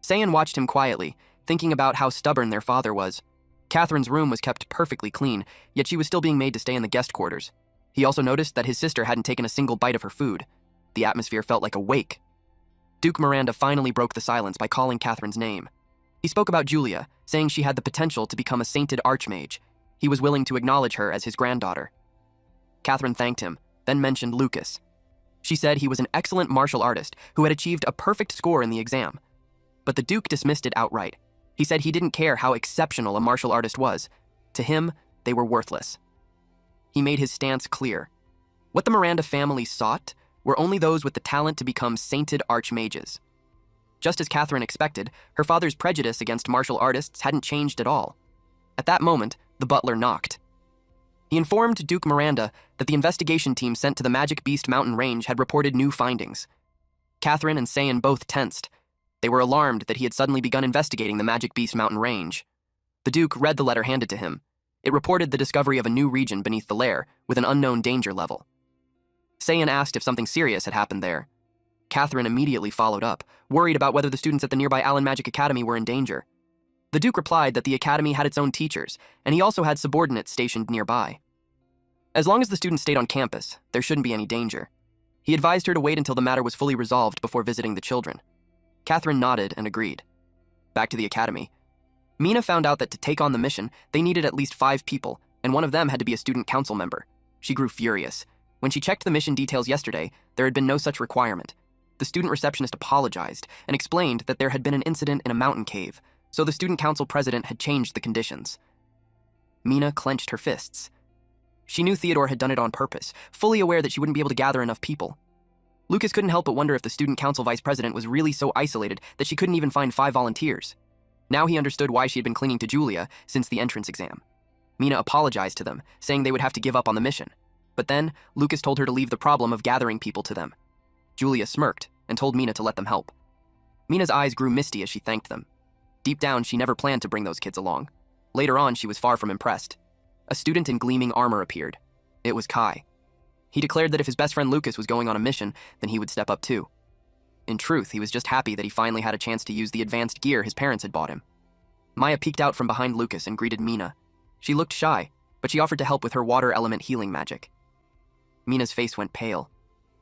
Sayan watched him quietly, thinking about how stubborn their father was. Catherine's room was kept perfectly clean, yet she was still being made to stay in the guest quarters. He also noticed that his sister hadn't taken a single bite of her food. The atmosphere felt like a wake. Duke Miranda finally broke the silence by calling Catherine's name. He spoke about Julia, saying she had the potential to become a sainted archmage. He was willing to acknowledge her as his granddaughter. Catherine thanked him, then mentioned Lucas. She said he was an excellent martial artist who had achieved a perfect score in the exam. But the Duke dismissed it outright. He said he didn't care how exceptional a martial artist was. To him, they were worthless. He made his stance clear. What the Miranda family sought were only those with the talent to become sainted archmages. Just as Catherine expected, her father's prejudice against martial artists hadn't changed at all. At that moment, the butler knocked. He informed Duke Miranda that the investigation team sent to the Magic Beast mountain range had reported new findings. Catherine and Sayan both tensed. They were alarmed that he had suddenly begun investigating the Magic Beast mountain range. The Duke read the letter handed to him. It reported the discovery of a new region beneath the lair with an unknown danger level. Sayan asked if something serious had happened there. Catherine immediately followed up, worried about whether the students at the nearby Allen Magic Academy were in danger. The Duke replied that the academy had its own teachers, and he also had subordinates stationed nearby. As long as the students stayed on campus, there shouldn't be any danger. He advised her to wait until the matter was fully resolved before visiting the children. Catherine nodded and agreed. Back to the academy. Mina found out that to take on the mission, they needed at least 5 people, and one of them had to be a student council member. She grew furious. When she checked the mission details yesterday, there had been no such requirement. The student receptionist apologized and explained that there had been an incident in a mountain cave, so the student council president had changed the conditions. Mina clenched her fists. She knew Theodore had done it on purpose, fully aware that she wouldn't be able to gather enough people. Lucas couldn't help but wonder if the student council vice president was really so isolated that she couldn't even find 5 volunteers. Now he understood why she had been clinging to Julia since the entrance exam. Mina apologized to them, saying they would have to give up on the mission. But then, Lucas told her to leave the problem of gathering people to them. Julia smirked and told Mina to let them help. Mina's eyes grew misty as she thanked them. Deep down, she never planned to bring those kids along. Later on, she was far from impressed. A student in gleaming armor appeared. It was Kai. He declared that if his best friend Lucas was going on a mission, then he would step up too. In truth, he was just happy that he finally had a chance to use the advanced gear his parents had bought him. Maya peeked out from behind Lucas and greeted Mina. She looked shy, but she offered to help with her water element healing magic. Mina's face went pale.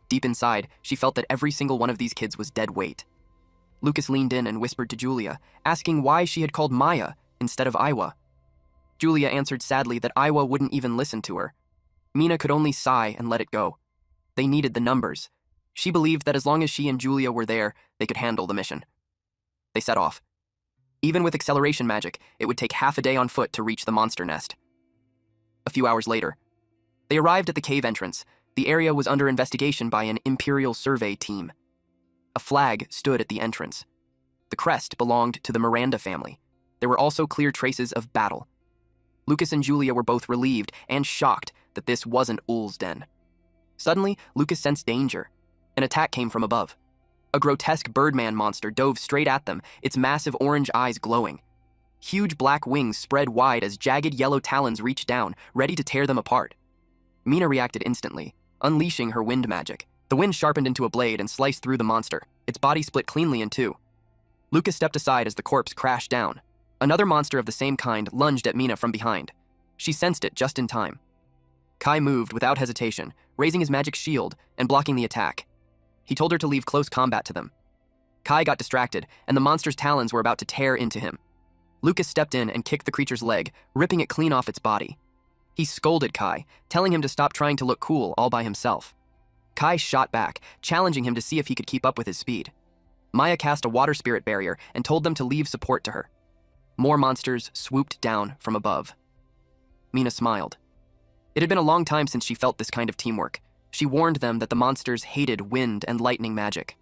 Deep inside, she felt that every single one of these kids was dead weight. Lucas leaned in and whispered to Julia, asking why she had called Maya instead of Iwa. Julia answered sadly that Iwa wouldn't even listen to her. Mina could only sigh and let it go. They needed the numbers. She believed that as long as she and Julia were there, they could handle the mission. They set off. Even with acceleration magic, it would take half a day on foot to reach the monster nest. A few hours later, they arrived at the cave entrance. The area was under investigation by an Imperial survey team. A flag stood at the entrance. The crest belonged to the Miranda family. There were also clear traces of battle. Lucas and Julia were both relieved and shocked that this wasn't Ul's den. Suddenly, Lucas sensed danger. An attack came from above. A grotesque birdman monster dove straight at them, its massive orange eyes glowing. Huge black wings spread wide as jagged yellow talons reached down, ready to tear them apart. Mina reacted instantly, unleashing her wind magic. The wind sharpened into a blade and sliced through the monster. Its body split cleanly in two. Lucas stepped aside as the corpse crashed down. Another monster of the same kind lunged at Mina from behind. She sensed it just in time. Kai moved without hesitation, raising his magic shield and blocking the attack. He told her to leave close combat to them. Kai got distracted, and the monster's talons were about to tear into him. Lucas stepped in and kicked the creature's leg, ripping it clean off its body. He scolded Kai, telling him to stop trying to look cool all by himself. Kai shot back, challenging him to see if he could keep up with his speed. Maya cast a water spirit barrier and told them to leave support to her. More monsters swooped down from above. Mina smiled. It had been a long time since she felt this kind of teamwork. She warned them that the monsters hated wind and lightning magic.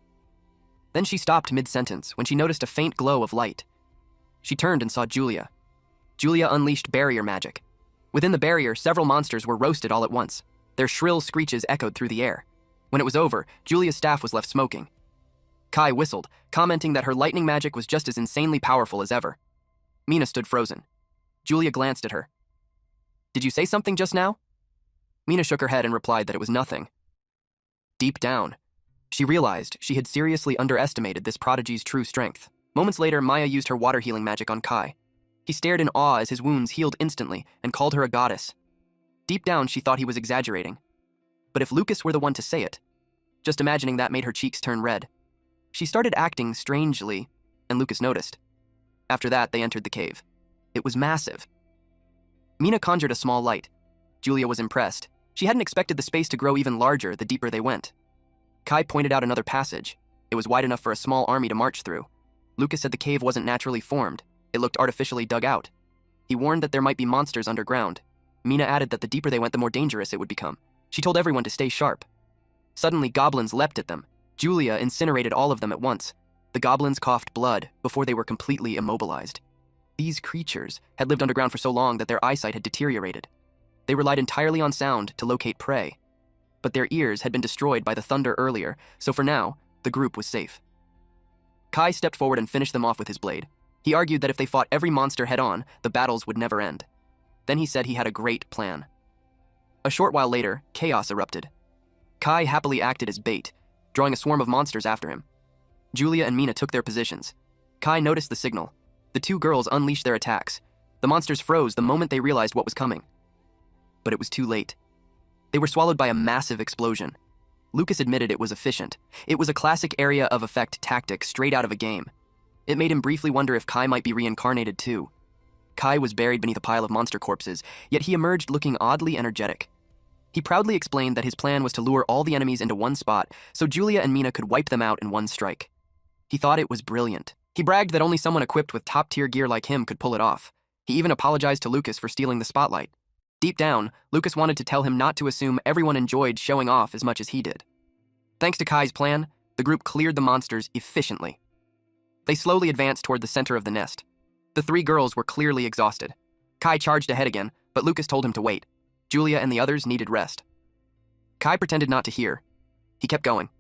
Then she stopped mid-sentence when she noticed a faint glow of light. She turned and saw Julia. Julia unleashed barrier magic. Within the barrier, several monsters were roasted all at once. Their shrill screeches echoed through the air. When it was over, Julia's staff was left smoking. Kai whistled, commenting that her lightning magic was just as insanely powerful as ever. Mina stood frozen. Julia glanced at her. "Did you say something just now?" Mina shook her head and replied that it was nothing. Deep down, she realized she had seriously underestimated this prodigy's true strength. Moments later, Maya used her water healing magic on Kai. He stared in awe as his wounds healed instantly and called her a goddess. Deep down, she thought he was exaggerating. But if Lucas were the one to say it, just imagining that made her cheeks turn red. She started acting strangely, and Lucas noticed. After that, they entered the cave. It was massive. Mina conjured a small light. Julia was impressed. She hadn't expected the space to grow even larger the deeper they went. Kai pointed out another passage. It was wide enough for a small army to march through. Lucas said the cave wasn't naturally formed. It looked artificially dug out. He warned that there might be monsters underground. Mina added that the deeper they went, the more dangerous it would become. She told everyone to stay sharp. Suddenly, goblins leapt at them. Julia incinerated all of them at once. The goblins coughed blood before they were completely immobilized. These creatures had lived underground for so long that their eyesight had deteriorated. They relied entirely on sound to locate prey. But their ears had been destroyed by the thunder earlier, so for now, the group was safe. Kai stepped forward and finished them off with his blade. He argued that if they fought every monster head-on, the battles would never end. Then he said he had a great plan. A short while later, chaos erupted. Kai happily acted as bait, drawing a swarm of monsters after him. Julia and Mina took their positions. Kai noticed the signal. The two girls unleashed their attacks. The monsters froze the moment they realized what was coming. But it was too late. They were swallowed by a massive explosion. Lucas admitted it was efficient. It was a classic area of effect tactic straight out of a game. It made him briefly wonder if Kai might be reincarnated too. Kai was buried beneath a pile of monster corpses, yet he emerged looking oddly energetic. He proudly explained that his plan was to lure all the enemies into one spot so Julia and Mina could wipe them out in one strike. He thought it was brilliant. He bragged that only someone equipped with top-tier gear like him could pull it off. He even apologized to Lucas for stealing the spotlight. Deep down, Lucas wanted to tell him not to assume everyone enjoyed showing off as much as he did. Thanks to Kai's plan, the group cleared the monsters efficiently. They slowly advanced toward the center of the nest. The three girls were clearly exhausted. Kai charged ahead again, but Lucas told him to wait. Julia and the others needed rest. Kai pretended not to hear. He kept going.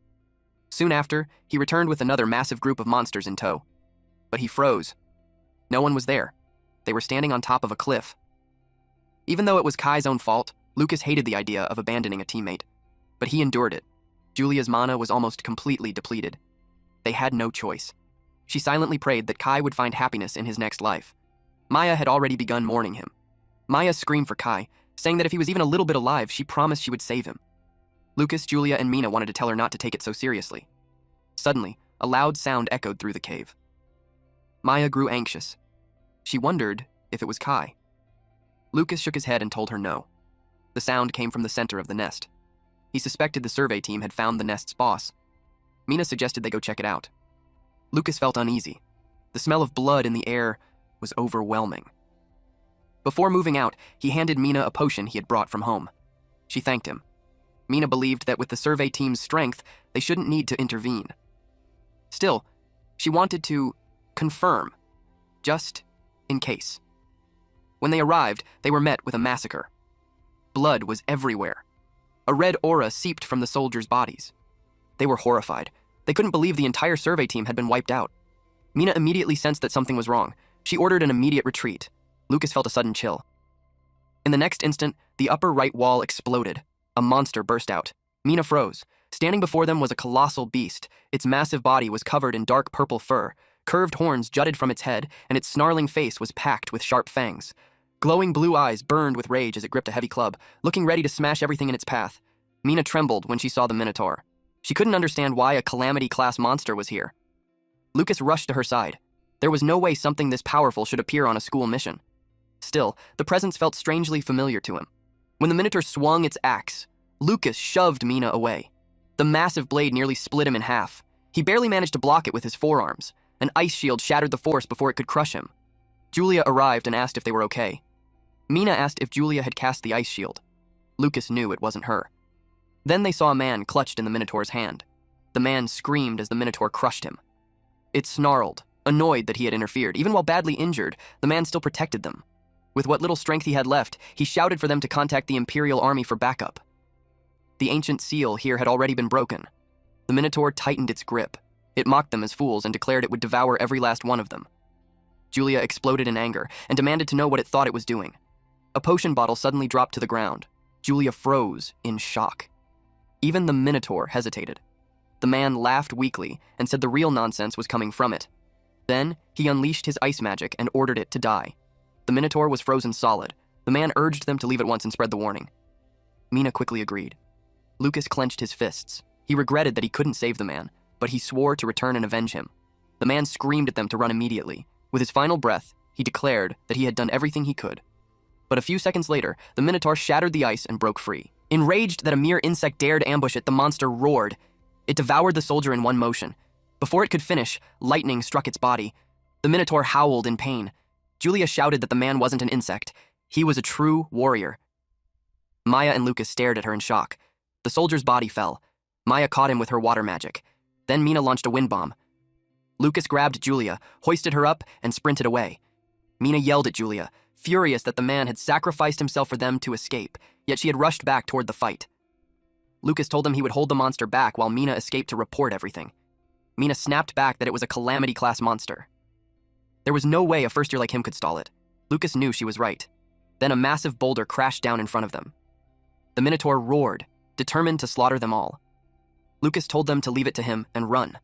Soon after, he returned with another massive group of monsters in tow. But he froze. No one was there. They were standing on top of a cliff. Even though it was Kai's own fault, Lucas hated the idea of abandoning a teammate. But he endured it. Julia's mana was almost completely depleted. They had no choice. She silently prayed that Kai would find happiness in his next life. Maya had already begun mourning him. Maya screamed for Kai, saying that if he was even a little bit alive, she promised she would save him. Lucas, Julia, and Mina wanted to tell her not to take it so seriously. Suddenly, a loud sound echoed through the cave. Maya grew anxious. She wondered if it was Kai. Lucas shook his head and told her no. The sound came from the center of the nest. He suspected the survey team had found the nest's boss. Mina suggested they go check it out. Lucas felt uneasy. The smell of blood in the air was overwhelming. Before moving out, he handed Mina a potion he had brought from home. She thanked him. Mina believed that with the survey team's strength, they shouldn't need to intervene. Still, she wanted to confirm, just in case. When they arrived, they were met with a massacre. Blood was everywhere. A red aura seeped from the soldiers' bodies. They were horrified. They couldn't believe the entire survey team had been wiped out. Mina immediately sensed that something was wrong. She ordered an immediate retreat. Lucas felt a sudden chill. In the next instant, the upper right wall exploded. A monster burst out. Mina froze. Standing before them was a colossal beast. Its massive body was covered in dark purple fur. Curved horns jutted from its head, and its snarling face was packed with sharp fangs. Glowing blue eyes burned with rage as it gripped a heavy club, looking ready to smash everything in its path. Mina trembled when she saw the Minotaur. She couldn't understand why a Calamity-class monster was here. Lucas rushed to her side. There was no way something this powerful should appear on a school mission. Still, the presence felt strangely familiar to him. When the Minotaur swung its axe, Lucas shoved Mina away. The massive blade nearly split him in half. He barely managed to block it with his forearms. An ice shield shattered the force before it could crush him. Julia arrived and asked if they were okay. Mina asked if Julia had cast the ice shield. Lucas knew it wasn't her. Then they saw a man clutched in the Minotaur's hand. The man screamed as the Minotaur crushed him. It snarled, annoyed that he had interfered. Even while badly injured, the man still protected them. With what little strength he had left, he shouted for them to contact the Imperial Army for backup. The ancient seal here had already been broken. The Minotaur tightened its grip. It mocked them as fools and declared it would devour every last one of them. Julia exploded in anger and demanded to know what it thought it was doing. A potion bottle suddenly dropped to the ground. Julia froze in shock. Even the Minotaur hesitated. The man laughed weakly and said the real nonsense was coming from it. Then, he unleashed his ice magic and ordered it to die. The Minotaur was frozen solid. The man urged them to leave at once and spread the warning. Mina quickly agreed. Lucas clenched his fists. He regretted that he couldn't save the man, but he swore to return and avenge him. The man screamed at them to run immediately. With his final breath, he declared that he had done everything he could. But a few seconds later, the Minotaur shattered the ice and broke free. Enraged that a mere insect dared ambush it, the monster roared. It devoured the soldier in one motion. Before it could finish, lightning struck its body. The Minotaur howled in pain. Julia shouted that the man wasn't an insect. He was a true warrior. Maya and Lucas stared at her in shock. The soldier's body fell. Maya caught him with her water magic. Then Mina launched a wind bomb. Lucas grabbed Julia, hoisted her up, and sprinted away. Mina yelled at Julia, furious that the man had sacrificed himself for them to escape, yet she had rushed back toward the fight. Lucas told him he would hold the monster back while Mina escaped to report everything. Mina snapped back that it was a Calamity-class monster. There was no way a first-year like him could stall it. Lucas knew she was right. Then a massive boulder crashed down in front of them. The Minotaur roared, determined to slaughter them all. Lucas told them to leave it to him and run.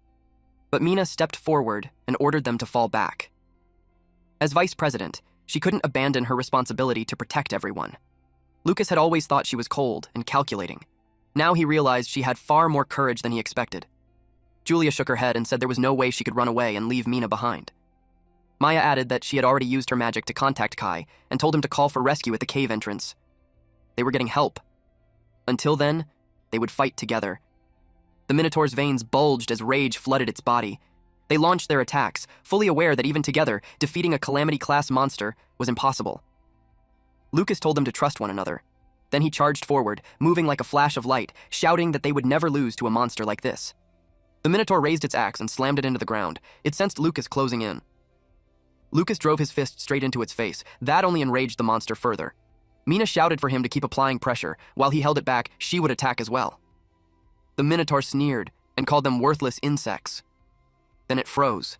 But Mina stepped forward and ordered them to fall back. As vice president, she couldn't abandon her responsibility to protect everyone. Lucas had always thought she was cold and calculating. Now he realized she had far more courage than he expected. Julia shook her head and said there was no way she could run away and leave Mina behind. Maya added that she had already used her magic to contact Kai and told him to call for rescue at the cave entrance. They were getting help. Until then, they would fight together. The Minotaur's veins bulged as rage flooded its body. They launched their attacks, fully aware that even together, defeating a Calamity-class monster was impossible. Lucas told them to trust one another. Then he charged forward, moving like a flash of light, shouting that they would never lose to a monster like this. The Minotaur raised its axe and slammed it into the ground. It sensed Lucas closing in. Lucas drove his fist straight into its face. That only enraged the monster further. Mina shouted for him to keep applying pressure. While he held it back, she would attack as well. The Minotaur sneered and called them worthless insects. Then it froze.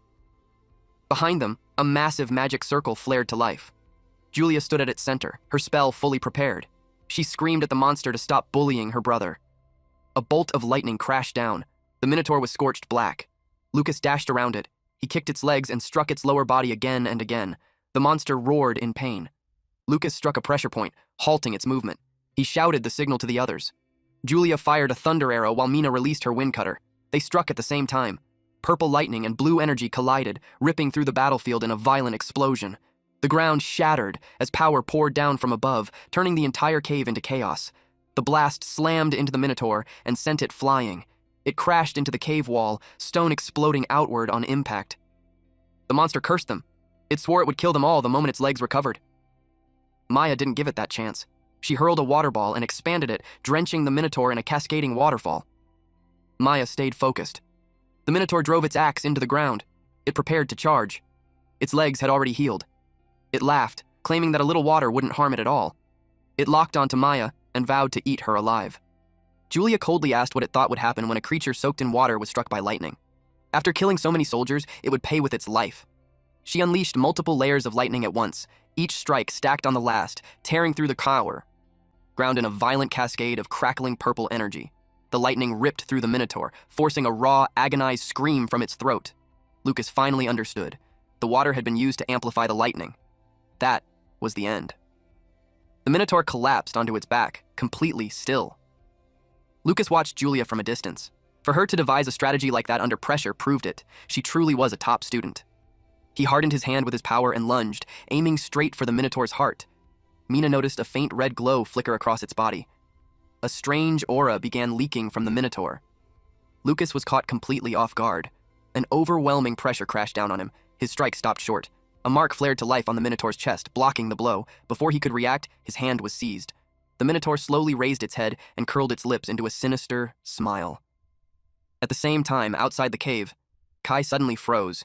Behind them, a massive magic circle flared to life. Julia stood at its center, her spell fully prepared. She screamed at the monster to stop bullying her brother. A bolt of lightning crashed down. The Minotaur was scorched black. Lucas dashed around it. He kicked its legs and struck its lower body again and again. The monster roared in pain. Lucas struck a pressure point, halting its movement. He shouted the signal to the others. Julia fired a thunder arrow while Mina released her wind cutter. They struck at the same time. Purple lightning and blue energy collided, ripping through the battlefield in a violent explosion. The ground shattered as power poured down from above, turning the entire cave into chaos. The blast slammed into the Minotaur and sent it flying. It crashed into the cave wall, stone exploding outward on impact. The monster cursed them. It swore it would kill them all the moment its legs recovered. Maya didn't give it that chance. She hurled a water ball and expanded it, drenching the Minotaur in a cascading waterfall. Maya stayed focused. The Minotaur drove its axe into the ground. It prepared to charge. Its legs had already healed. It laughed, claiming that a little water wouldn't harm it at all. It locked onto Maya and vowed to eat her alive. Julia coldly asked what it thought would happen when a creature soaked in water was struck by lightning. After killing so many soldiers, it would pay with its life. She unleashed multiple layers of lightning at once, each strike stacked on the last, tearing through the tower. Ground in a violent cascade of crackling purple energy. The lightning ripped through the Minotaur, forcing a raw, agonized scream from its throat. Lucas finally understood. The water had been used to amplify the lightning. That was the end. The Minotaur collapsed onto its back, completely still. Lucas watched Julia from a distance. For her to devise a strategy like that under pressure proved it. She truly was a top student. He hardened his hand with his power and lunged, aiming straight for the Minotaur's heart. Mina noticed a faint red glow flicker across its body. A strange aura began leaking from the Minotaur. Lucas was caught completely off guard. An overwhelming pressure crashed down on him. His strike stopped short. A mark flared to life on the Minotaur's chest, blocking the blow. Before he could react, his hand was seized. The Minotaur slowly raised its head and curled its lips into a sinister smile. At the same time, outside the cave, Kai suddenly froze.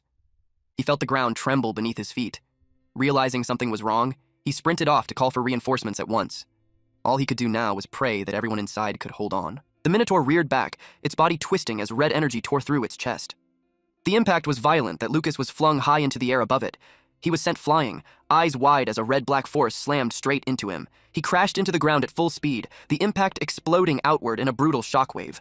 He felt the ground tremble beneath his feet. Realizing something was wrong, he sprinted off to call for reinforcements at once. All he could do now was pray that everyone inside could hold on. The Minotaur reared back, its body twisting as red energy tore through its chest. The impact was violent that Lucas was flung high into the air above it. He was sent flying, eyes wide as a red-black force slammed straight into him. He crashed into the ground at full speed, the impact exploding outward in a brutal shockwave.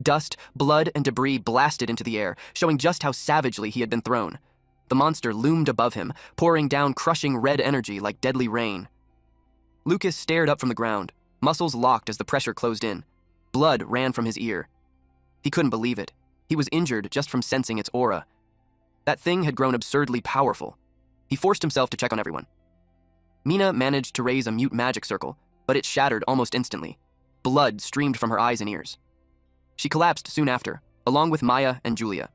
Dust, blood, and debris blasted into the air, showing just how savagely he had been thrown. The monster loomed above him, pouring down crushing red energy like deadly rain. Lucas stared up from the ground, muscles locked as the pressure closed in. Blood ran from his ear. He couldn't believe it. He was injured just from sensing its aura. That thing had grown absurdly powerful. He forced himself to check on everyone. Mina managed to raise a mute magic circle, but it shattered almost instantly. Blood streamed from her eyes and ears. She collapsed soon after, along with Maya and Julia.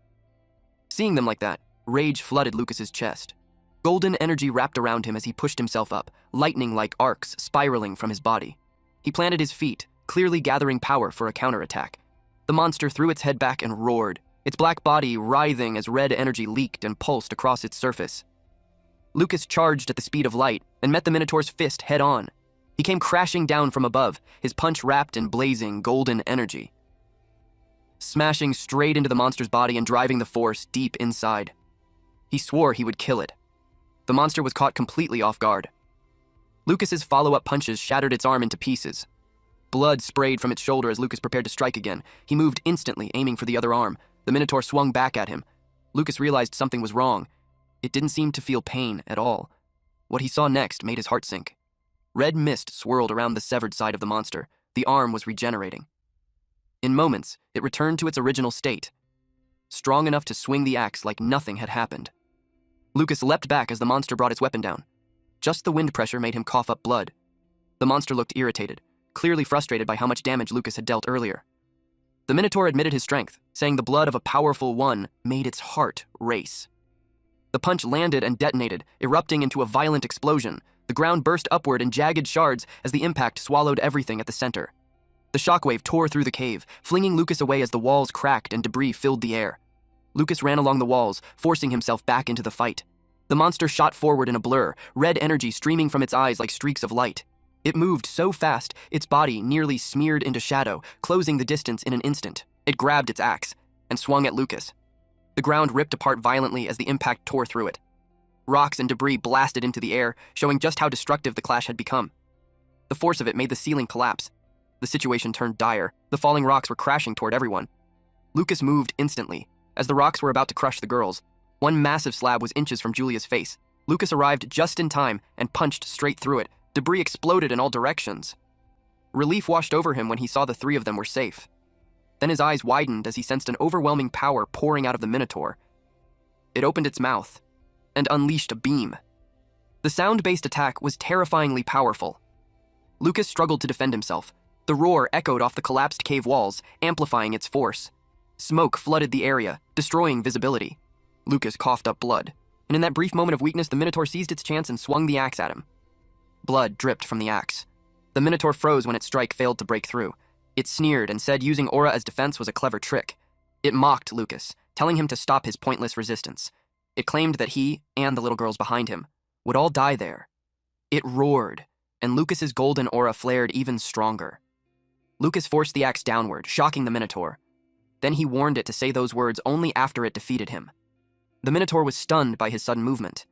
Seeing them like that, rage flooded Lucas's chest. Golden energy wrapped around him as he pushed himself up, lightning-like arcs spiraling from his body. He planted his feet, clearly gathering power for a counterattack. The monster threw its head back and roared, its black body writhing as red energy leaked and pulsed across its surface. Lucas charged at the speed of light and met the Minotaur's fist head-on. He came crashing down from above, his punch wrapped in blazing golden energy, smashing straight into the monster's body and driving the force deep inside. He swore he would kill it. The monster was caught completely off guard. Lucas's follow-up punches shattered its arm into pieces. Blood sprayed from its shoulder as Lucas prepared to strike again. He moved instantly, aiming for the other arm. The Minotaur swung back at him. Lucas realized something was wrong. It didn't seem to feel pain at all. What he saw next made his heart sink. Red mist swirled around the severed side of the monster. The arm was regenerating. In moments, it returned to its original state, strong enough to swing the axe like nothing had happened. Lucas leapt back as the monster brought its weapon down. Just the wind pressure made him cough up blood. The monster looked irritated, clearly frustrated by how much damage Lucas had dealt earlier. The Minotaur admitted his strength, saying the blood of a powerful one made its heart race. The punch landed and detonated, erupting into a violent explosion. The ground burst upward in jagged shards as the impact swallowed everything at the center. The shockwave tore through the cave, flinging Lucas away as the walls cracked and debris filled the air. Lucas ran along the walls, forcing himself back into the fight. The monster shot forward in a blur, red energy streaming from its eyes like streaks of light. It moved so fast, its body nearly smeared into shadow, closing the distance in an instant. It grabbed its axe and swung at Lucas. The ground ripped apart violently as the impact tore through it. Rocks and debris blasted into the air, showing just how destructive the clash had become. The force of it made the ceiling collapse. The situation turned dire. The falling rocks were crashing toward everyone. Lucas moved instantly. As the rocks were about to crush the girls, one massive slab was inches from Julia's face. Lucas arrived just in time and punched straight through it. Debris exploded in all directions. Relief washed over him when he saw the three of them were safe. Then his eyes widened as he sensed an overwhelming power pouring out of the Minotaur. It opened its mouth and unleashed a beam. The sound-based attack was terrifyingly powerful. Lucas struggled to defend himself. The roar echoed off the collapsed cave walls, amplifying its force. Smoke flooded the area, destroying visibility. Lucas coughed up blood, and in that brief moment of weakness, the Minotaur seized its chance and swung the axe at him. Blood dripped from the axe. The Minotaur froze when its strike failed to break through. It sneered and said using aura as defense was a clever trick. It mocked Lucas, telling him to stop his pointless resistance. It claimed that he, and the little girls behind him, would all die there. It roared, and Lucas's golden aura flared even stronger. Lucas forced the axe downward, shocking the Minotaur. Then he warned it to say those words only after it defeated him. The Minotaur was stunned by his sudden movement.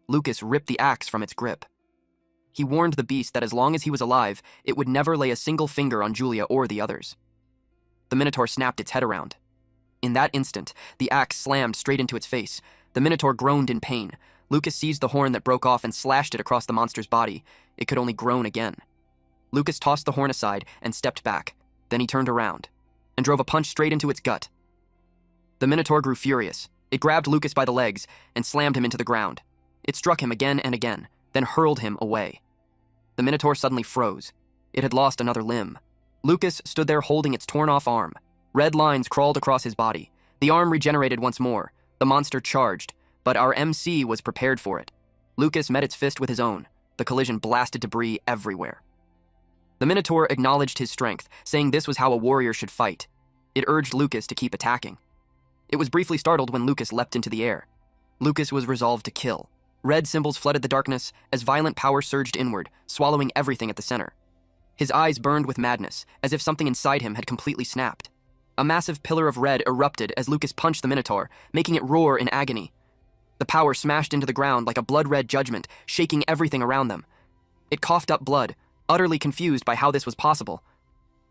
Lucas ripped the axe from its grip. He warned the beast that as long as he was alive, it would never lay a single finger on Julia or the others. The Minotaur snapped its head around. In that instant, the axe slammed straight into its face. The Minotaur groaned in pain. Lucas seized the horn that broke off and slashed it across the monster's body. It could only groan again. Lucas tossed the horn aside and stepped back. Then he turned around and drove a punch straight into its gut. The Minotaur grew furious. It grabbed Lucas by the legs and slammed him into the ground. It struck him again and again, then hurled him away. The Minotaur suddenly froze. It had lost another limb. Lucas stood there holding its torn-off arm. Red lines crawled across his body. The arm regenerated once more. The monster charged, but our MC was prepared for it. Lucas met its fist with his own. The collision blasted debris everywhere. The Minotaur acknowledged his strength, saying this was how a warrior should fight. It urged Lucas to keep attacking. It was briefly startled when Lucas leapt into the air. Lucas was resolved to kill. Red symbols flooded the darkness as violent power surged inward, swallowing everything at the center. His eyes burned with madness, as if something inside him had completely snapped. A massive pillar of red erupted as Lucas punched the Minotaur, making it roar in agony. The power smashed into the ground like a blood-red judgment, shaking everything around them. It coughed up blood, utterly confused by how this was possible.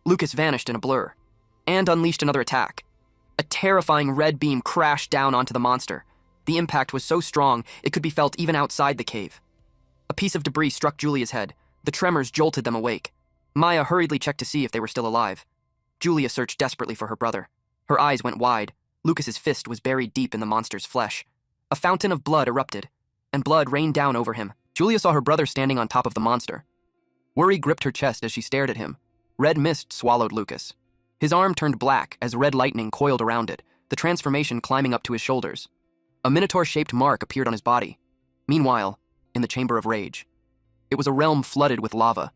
Lucas vanished in a blur, and unleashed another attack. A terrifying red beam crashed down onto the monster. The impact was so strong, it could be felt even outside the cave. A piece of debris struck Julia's head. The tremors jolted them awake. Maya hurriedly checked to see if they were still alive. Julia searched desperately for her brother. Her eyes went wide. Lucas's fist was buried deep in the monster's flesh. A fountain of blood erupted, and blood rained down over him. Julia saw her brother standing on top of the monster. Worry gripped her chest as she stared at him. Red mist swallowed Lucas. His arm turned black as red lightning coiled around it, the transformation climbing up to his shoulders. A minotaur-shaped mark appeared on his body. Meanwhile, in the Chamber of Rage, it was a realm flooded with lava.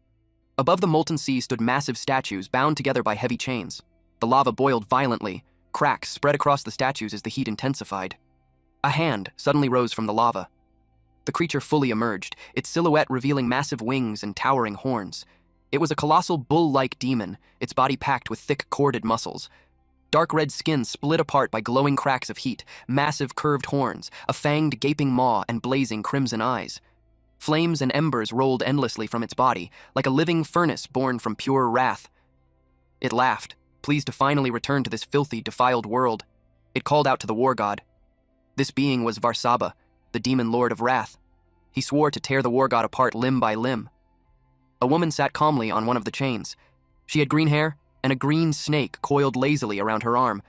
Above the molten sea stood massive statues bound together by heavy chains. The lava boiled violently. Cracks spread across the statues as the heat intensified. A hand suddenly rose from the lava. The creature fully emerged, its silhouette revealing massive wings and towering horns. It was a colossal bull-like demon, its body packed with thick corded muscles. Dark red skin split apart by glowing cracks of heat, massive curved horns, a fanged gaping maw, and blazing crimson eyes. Flames and embers rolled endlessly from its body, like a living furnace born from pure wrath. It laughed, pleased to finally return to this filthy, defiled world. It called out to the war god. This being was Varsaba, the demon lord of wrath. He swore to tear the war god apart limb by limb. A woman sat calmly on one of the chains. She had green hair, and a green snake coiled lazily around her arm.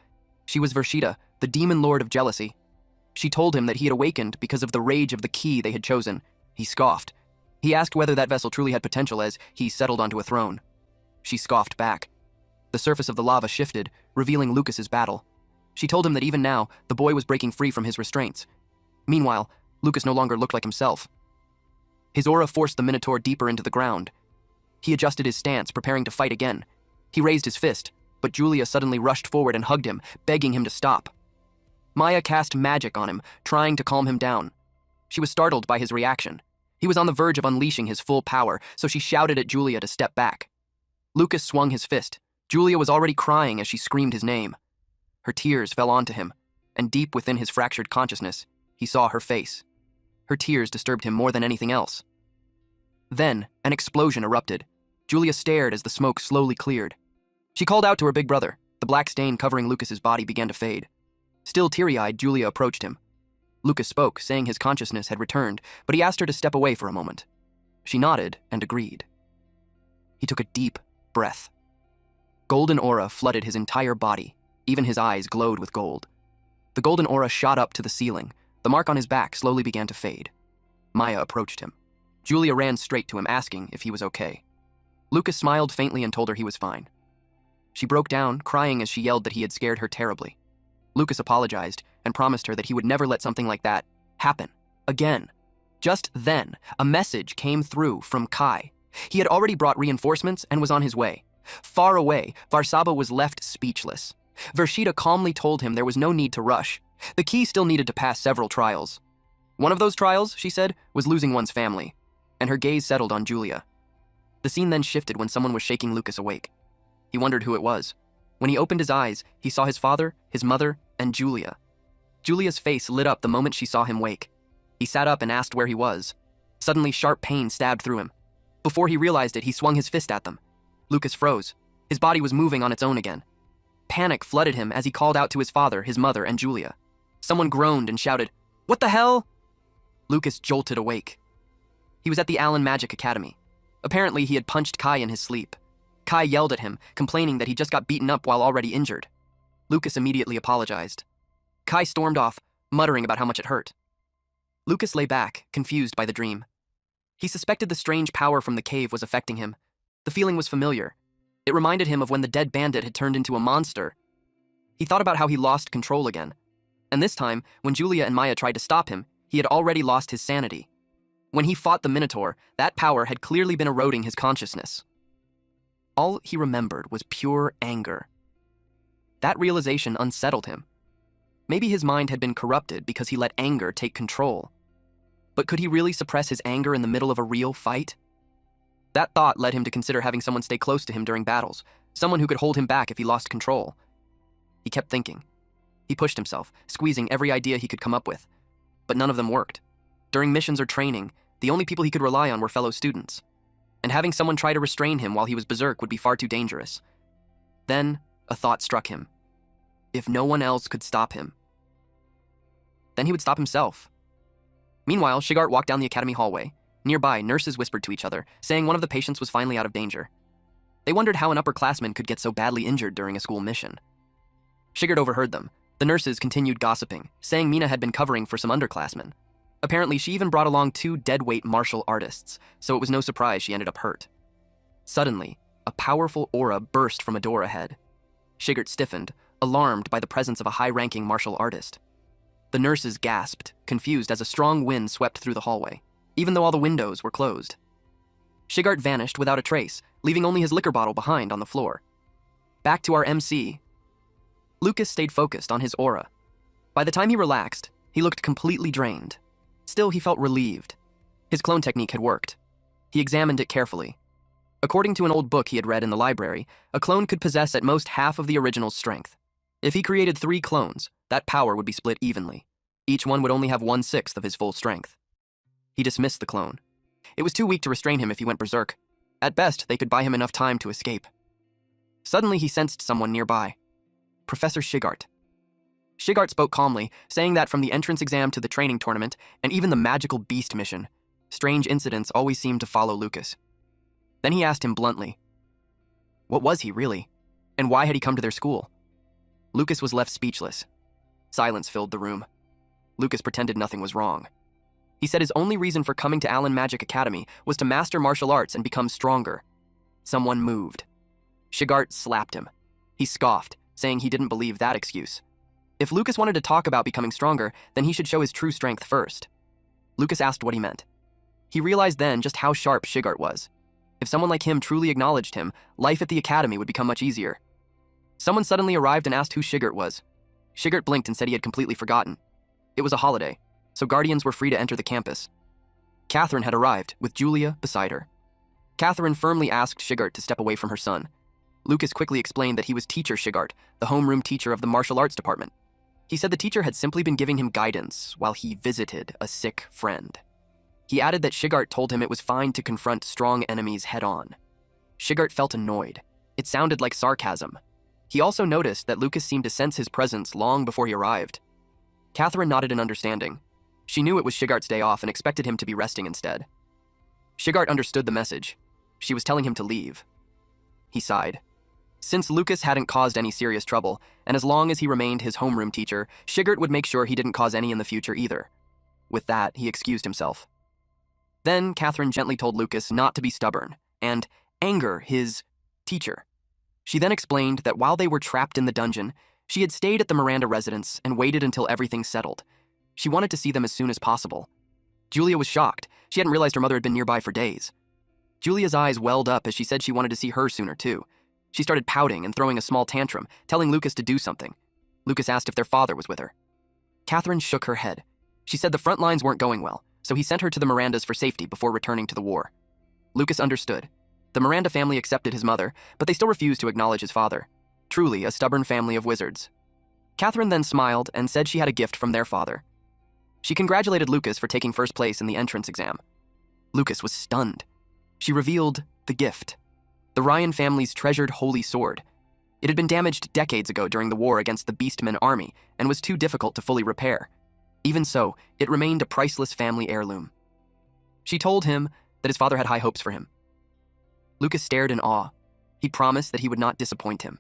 She was Vershita, the demon lord of jealousy. She told him that he had awakened because of the rage of the key they had chosen. He scoffed. He asked whether that vessel truly had potential as he settled onto a throne. She scoffed back. The surface of the lava shifted, revealing Lucas's battle. She told him that even now, the boy was breaking free from his restraints. Meanwhile, Lucas no longer looked like himself. His aura forced the Minotaur deeper into the ground. He adjusted his stance, preparing to fight again. He raised his fist, but Julia suddenly rushed forward and hugged him, begging him to stop. Maya cast magic on him, trying to calm him down. She was startled by his reaction. He was on the verge of unleashing his full power, so she shouted at Julia to step back. Lucas swung his fist. Julia was already crying as she screamed his name. Her tears fell onto him, and deep within his fractured consciousness, he saw her face. Her tears disturbed him more than anything else. Then, an explosion erupted. Julia stared as the smoke slowly cleared. She called out to her big brother. The black stain covering Lucas's body began to fade. Still teary-eyed, Julia approached him. Lucas spoke, saying his consciousness had returned, but he asked her to step away for a moment. She nodded and agreed. He took a deep breath. Golden aura flooded his entire body. Even his eyes glowed with gold. The golden aura shot up to the ceiling. The mark on his back slowly began to fade. Maya approached him. Julia ran straight to him, asking if he was okay. Lucas smiled faintly and told her he was fine. She broke down, crying as she yelled that he had scared her terribly. Lucas apologized and promised her that he would never let something like that happen again. Just then, a message came through from Kai. He had already brought reinforcements and was on his way. Far away, Varsaba was left speechless. Vershita calmly told him there was no need to rush. The key still needed to pass several trials. One of those trials, she said, was losing one's family, and her gaze settled on Julia. The scene then shifted when someone was shaking Lucas awake. He wondered who it was. When he opened his eyes, he saw his father, his mother, and Julia. Julia's face lit up the moment she saw him wake. He sat up and asked where he was. Suddenly, sharp pain stabbed through him. Before he realized it, he swung his fist at them. Lucas froze. His body was moving on its own again. Panic flooded him as he called out to his father, his mother, and Julia. Someone groaned and shouted, "What the hell?" Lucas jolted awake. He was at the Allen Magic Academy. Apparently, he had punched Kai in his sleep. Kai yelled at him, complaining that he just got beaten up while already injured. Lucas immediately apologized. Kai stormed off, muttering about how much it hurt. Lucas lay back, confused by the dream. He suspected the strange power from the cave was affecting him. The feeling was familiar. It reminded him of when the dead bandit had turned into a monster. He thought about how he lost control again. And this time, when Julia and Maya tried to stop him, he had already lost his sanity. When he fought the Minotaur, that power had clearly been eroding his consciousness. All he remembered was pure anger. That realization unsettled him. Maybe his mind had been corrupted because he let anger take control. But could he really suppress his anger in the middle of a real fight? That thought led him to consider having someone stay close to him during battles, someone who could hold him back if he lost control. He kept thinking. He pushed himself, squeezing every idea he could come up with. But none of them worked. During missions or training, the only people he could rely on were fellow students. And having someone try to restrain him while he was berserk would be far too dangerous. Then, a thought struck him. If no one else could stop him, then he would stop himself. Meanwhile, Shigart walked down the academy hallway. Nearby, nurses whispered to each other, saying one of the patients was finally out of danger. They wondered how an upperclassman could get so badly injured during a school mission. Shigart overheard them. The nurses continued gossiping, saying Mina had been covering for some underclassmen. Apparently, she even brought along 2 deadweight martial artists, so it was no surprise she ended up hurt. Suddenly, a powerful aura burst from a door ahead. Shigart stiffened, alarmed by the presence of a high-ranking martial artist. The nurses gasped, confused as a strong wind swept through the hallway, even though all the windows were closed. Shigart vanished without a trace, leaving only his liquor bottle behind on the floor. Back to our MC. Lucas stayed focused on his aura. By the time he relaxed, he looked completely drained. Still, he felt relieved. His clone technique had worked. He examined it carefully. According to an old book he had read in the library, a clone could possess at most half of the original's strength. If he created 3 clones, that power would be split evenly. Each one would only have 1/6 of his full strength. He dismissed the clone. It was too weak to restrain him if he went berserk. At best, they could buy him enough time to escape. Suddenly, he sensed someone nearby. Professor Shigart. Shigart spoke calmly, saying that from the entrance exam to the training tournament, and even the magical beast mission, strange incidents always seemed to follow Lucas. Then he asked him bluntly, what was he really? And why had he come to their school? Lucas was left speechless. Silence filled the room. Lucas pretended nothing was wrong. He said his only reason for coming to Allen Magic Academy was to master martial arts and become stronger. Someone moved. Shigart slapped him. He scoffed, saying he didn't believe that excuse. If Lucas wanted to talk about becoming stronger, then he should show his true strength first. Lucas asked what he meant. He realized then just how sharp Shigart was. If someone like him truly acknowledged him, life at the academy would become much easier. Someone suddenly arrived and asked who Shigart was. Shigart blinked and said he had completely forgotten. It was a holiday, so guardians were free to enter the campus. Catherine had arrived, with Julia beside her. Catherine firmly asked Shigart to step away from her son. Lucas quickly explained that he was Teacher Shigart, the homeroom teacher of the martial arts department. He said the teacher had simply been giving him guidance while he visited a sick friend. He added that Shigart told him it was fine to confront strong enemies head-on. Shigart felt annoyed. It sounded like sarcasm. He also noticed that Lucas seemed to sense his presence long before he arrived. Catherine nodded in understanding. She knew it was Shigart's day off and expected him to be resting instead. Shigart understood the message. She was telling him to leave. He sighed. Since Lucas hadn't caused any serious trouble, and as long as he remained his homeroom teacher, Shigart would make sure he didn't cause any in the future either. With that, he excused himself. Then Catherine gently told Lucas not to be stubborn and anger his teacher. She then explained that while they were trapped in the dungeon, she had stayed at the Miranda residence and waited until everything settled. She wanted to see them as soon as possible. Julia was shocked. She hadn't realized her mother had been nearby for days. Julia's eyes welled up as she said she wanted to see her sooner too. She started pouting and throwing a small tantrum, telling Lucas to do something. Lucas asked if their father was with her. Catherine shook her head. She said the front lines weren't going well, so he sent her to the Mirandas for safety before returning to the war. Lucas understood. The Miranda family accepted his mother, but they still refused to acknowledge his father. Truly a stubborn family of wizards. Catherine then smiled and said she had a gift from their father. She congratulated Lucas for taking first place in the entrance exam. Lucas was stunned. She revealed the gift. The Ryan family's treasured holy sword. It had been damaged decades ago during the war against the Beastmen army and was too difficult to fully repair. Even so, it remained a priceless family heirloom. She told him that his father had high hopes for him. Lucas stared in awe. He promised that he would not disappoint him.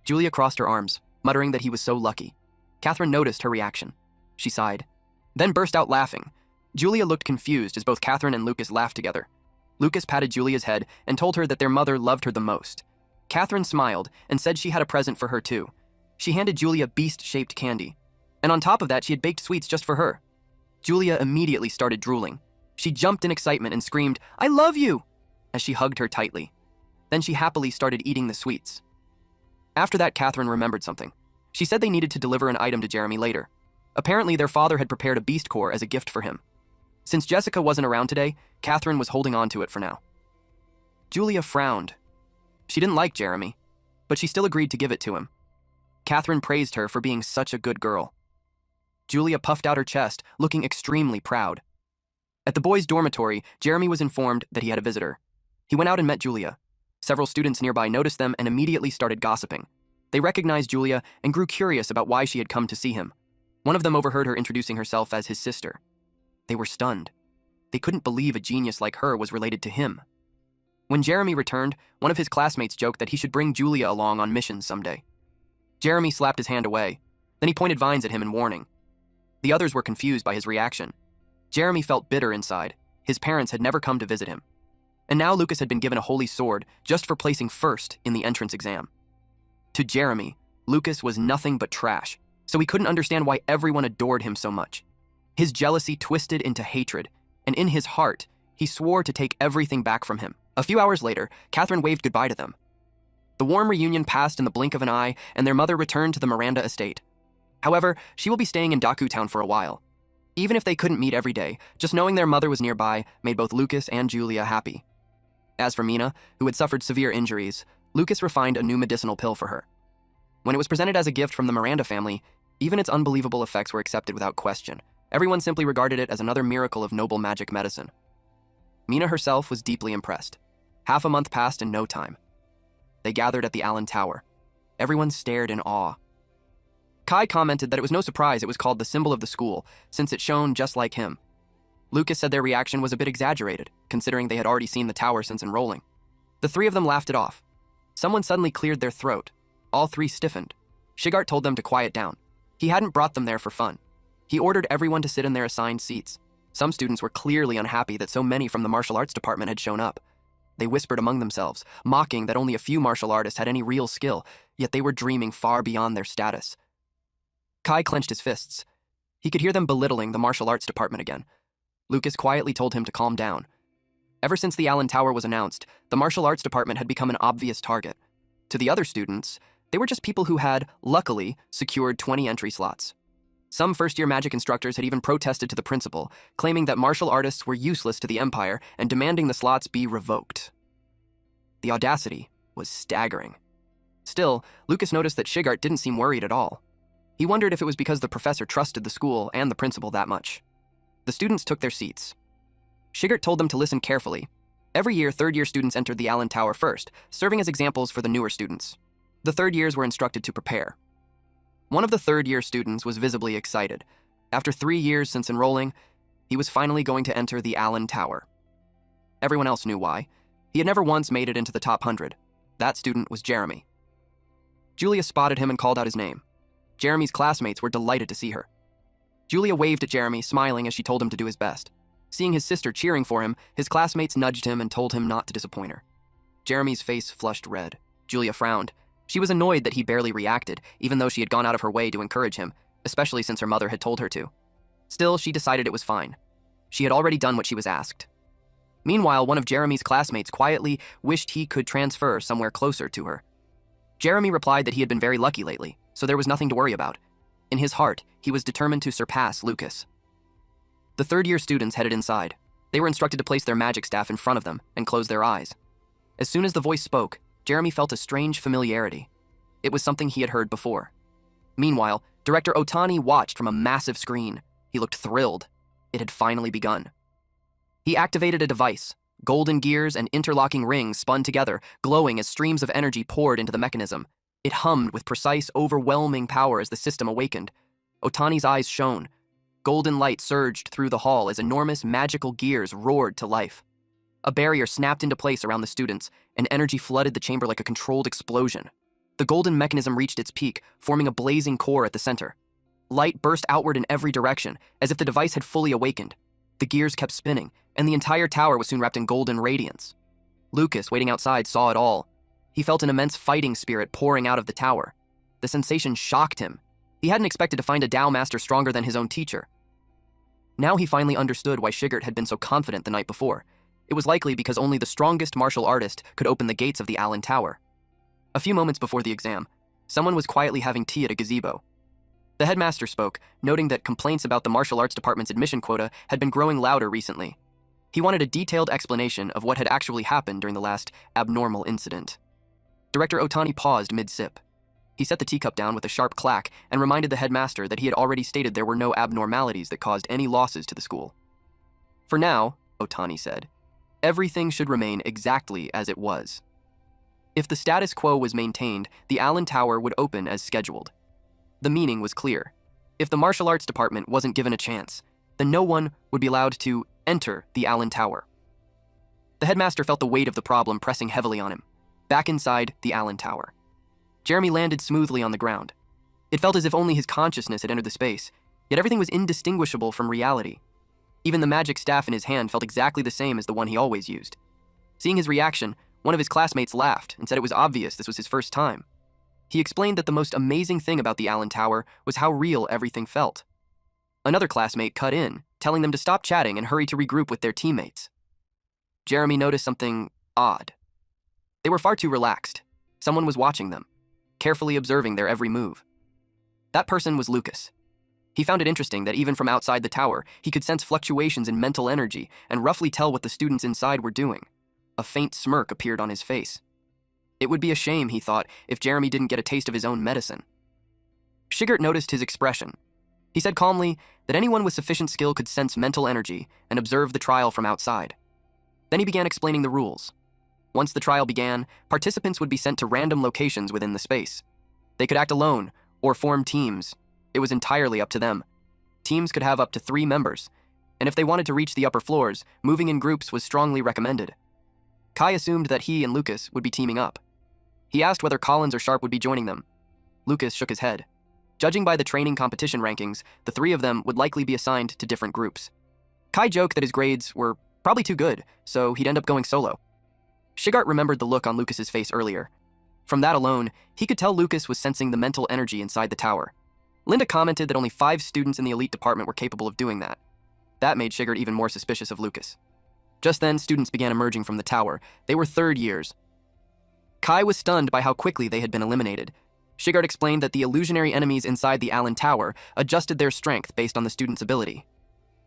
Julia crossed her arms, muttering that he was so lucky. Catherine noticed her reaction. She sighed, then burst out laughing. Julia looked confused as both Catherine and Lucas laughed together. Lucas patted Julia's head and told her that their mother loved her the most. Catherine smiled and said she had a present for her too. She handed Julia beast-shaped candy. And on top of that, she had baked sweets just for her. Julia immediately started drooling. She jumped in excitement and screamed, "I love you!" as she hugged her tightly. Then she happily started eating the sweets. After that, Catherine remembered something. She said they needed to deliver an item to Jeremy later. Apparently, their father had prepared a beast core as a gift for him. Since Jessica wasn't around today, Catherine was holding on to it for now. Julia frowned. She didn't like Jeremy, but she still agreed to give it to him. Catherine praised her for being such a good girl. Julia puffed out her chest, looking extremely proud. At the boys' dormitory, Jeremy was informed that he had a visitor. He went out and met Julia. Several students nearby noticed them and immediately started gossiping. They recognized Julia and grew curious about why she had come to see him. One of them overheard her introducing herself as his sister. They were stunned. They couldn't believe a genius like her was related to him. When Jeremy returned, one of his classmates joked that he should bring Julia along on missions someday. Jeremy slapped his hand away. Then he pointed vines at him in warning. The others were confused by his reaction. Jeremy felt bitter inside. His parents had never come to visit him. And now Lucas had been given a holy sword just for placing first in the entrance exam. To Jeremy, Lucas was nothing but trash, so he couldn't understand why everyone adored him so much. His jealousy twisted into hatred, and in his heart, he swore to take everything back from him. A few hours later, Catherine waved goodbye to them. The warm reunion passed in the blink of an eye, and their mother returned to the Miranda estate. However, she will be staying in Daku Town for a while. Even if they couldn't meet every day, just knowing their mother was nearby made both Lucas and Julia happy. As for Mina, who had suffered severe injuries, Lucas refined a new medicinal pill for her. When it was presented as a gift from the Miranda family, even its unbelievable effects were accepted without question. Everyone simply regarded it as another miracle of noble magic medicine. Mina herself was deeply impressed. Half a month passed in no time. They gathered at the Allen Tower. Everyone stared in awe. Kai commented that it was no surprise it was called the symbol of the school, since it shone just like him. Lucas said their reaction was a bit exaggerated, considering they had already seen the tower since enrolling. The three of them laughed it off. Someone suddenly cleared their throat. All three stiffened. Shigart told them to quiet down. He hadn't brought them there for fun. He ordered everyone to sit in their assigned seats. Some students were clearly unhappy that so many from the martial arts department had shown up. They whispered among themselves, mocking that only a few martial artists had any real skill, yet they were dreaming far beyond their status. Kai clenched his fists. He could hear them belittling the martial arts department again. Lucas quietly told him to calm down. Ever since the Allen Tower was announced, the martial arts department had become an obvious target. To the other students, they were just people who had, luckily, secured 20 entry slots. Some first-year magic instructors had even protested to the principal, claiming that martial artists were useless to the Empire and demanding the slots be revoked. The audacity was staggering. Still, Lucas noticed that Shigart didn't seem worried at all. He wondered if it was because the professor trusted the school and the principal that much. The students took their seats. Shigart told them to listen carefully. Every year, third-year students entered the Allen Tower first, serving as examples for the newer students. The third years were instructed to prepare. One of the third-year students was visibly excited. After 3 years since enrolling, he was finally going to enter the Allen Tower. Everyone else knew why. He had never once made it into the top 100. That student was Jeremy. Julia spotted him and called out his name. Jeremy's classmates were delighted to see her. Julia waved at Jeremy, smiling as she told him to do his best. Seeing his sister cheering for him, his classmates nudged him and told him not to disappoint her. Jeremy's face flushed red. Julia frowned. She was annoyed that he barely reacted, even though she had gone out of her way to encourage him, especially since her mother had told her to. Still, she decided it was fine. She had already done what she was asked. Meanwhile, one of Jeremy's classmates quietly wished he could transfer somewhere closer to her. Jeremy replied that he had been very lucky lately, so there was nothing to worry about. In his heart, he was determined to surpass Lucas. The third-year students headed inside. They were instructed to place their magic staff in front of them and close their eyes. As soon as the voice spoke, Jeremy felt a strange familiarity. It was something he had heard before. Meanwhile, Director Otani watched from a massive screen. He looked thrilled. It had finally begun. He activated a device. Golden gears and interlocking rings spun together, glowing as streams of energy poured into the mechanism. It hummed with precise, overwhelming power as the system awakened. Otani's eyes shone. Golden light surged through the hall as enormous magical gears roared to life. A barrier snapped into place around the students, and energy flooded the chamber like a controlled explosion. The golden mechanism reached its peak, forming a blazing core at the center. Light burst outward in every direction, as if the device had fully awakened. The gears kept spinning, and the entire tower was soon wrapped in golden radiance. Lucas, waiting outside, saw it all. He felt an immense fighting spirit pouring out of the tower. The sensation shocked him. He hadn't expected to find a Dao master stronger than his own teacher. Now he finally understood why Shigart had been so confident the night before. It was likely because only the strongest martial artist could open the gates of the Allen Tower. A few moments before the exam, someone was quietly having tea at a gazebo. The headmaster spoke, noting that complaints about the martial arts department's admission quota had been growing louder recently. He wanted a detailed explanation of what had actually happened during the last abnormal incident. Director Otani paused mid-sip. He set the teacup down with a sharp clack and reminded the headmaster that he had already stated there were no abnormalities that caused any losses to the school. For now, Otani said, everything should remain exactly as it was. If the status quo was maintained, the Allen Tower would open as scheduled. The meaning was clear. If the martial arts department wasn't given a chance, then no one would be allowed to enter the Allen Tower. The headmaster felt the weight of the problem pressing heavily on him. Back inside the Allen Tower, Jeremy landed smoothly on the ground. It felt as if only his consciousness had entered the space, yet everything was indistinguishable from reality. Even the magic staff in his hand felt exactly the same as the one he always used. Seeing his reaction, one of his classmates laughed and said it was obvious this was his first time. He explained that the most amazing thing about the Allen Tower was how real everything felt. Another classmate cut in, telling them to stop chatting and hurry to regroup with their teammates. Jeremy noticed something odd. They were far too relaxed. Someone was watching them, carefully observing their every move. That person was Lucas. He found it interesting that even from outside the tower, he could sense fluctuations in mental energy and roughly tell what the students inside were doing. A faint smirk appeared on his face. It would be a shame, he thought, if Jeremy didn't get a taste of his own medicine. Shigert noticed his expression. He said calmly that anyone with sufficient skill could sense mental energy and observe the trial from outside. Then he began explaining the rules. Once the trial began, participants would be sent to random locations within the space. They could act alone or form teams. It was entirely up to them. Teams could have up to 3 members, and if they wanted to reach the upper floors, moving in groups was strongly recommended. Kai assumed that he and Lucas would be teaming up. He asked whether Collins or Sharp would be joining them. Lucas shook his head. Judging by the training competition rankings, the 3 of them would likely be assigned to different groups. Kai joked that his grades were probably too good, so he'd end up going solo. Shigart remembered the look on Lucas's face earlier. From that alone, he could tell Lucas was sensing the mental energy inside the tower. Linda commented that only 5 students in the elite department were capable of doing that. That made Shigart even more suspicious of Lucas. Just then, students began emerging from the tower. They were third years. Kai was stunned by how quickly they had been eliminated. Shigart explained that the illusionary enemies inside the Allen Tower adjusted their strength based on the student's ability.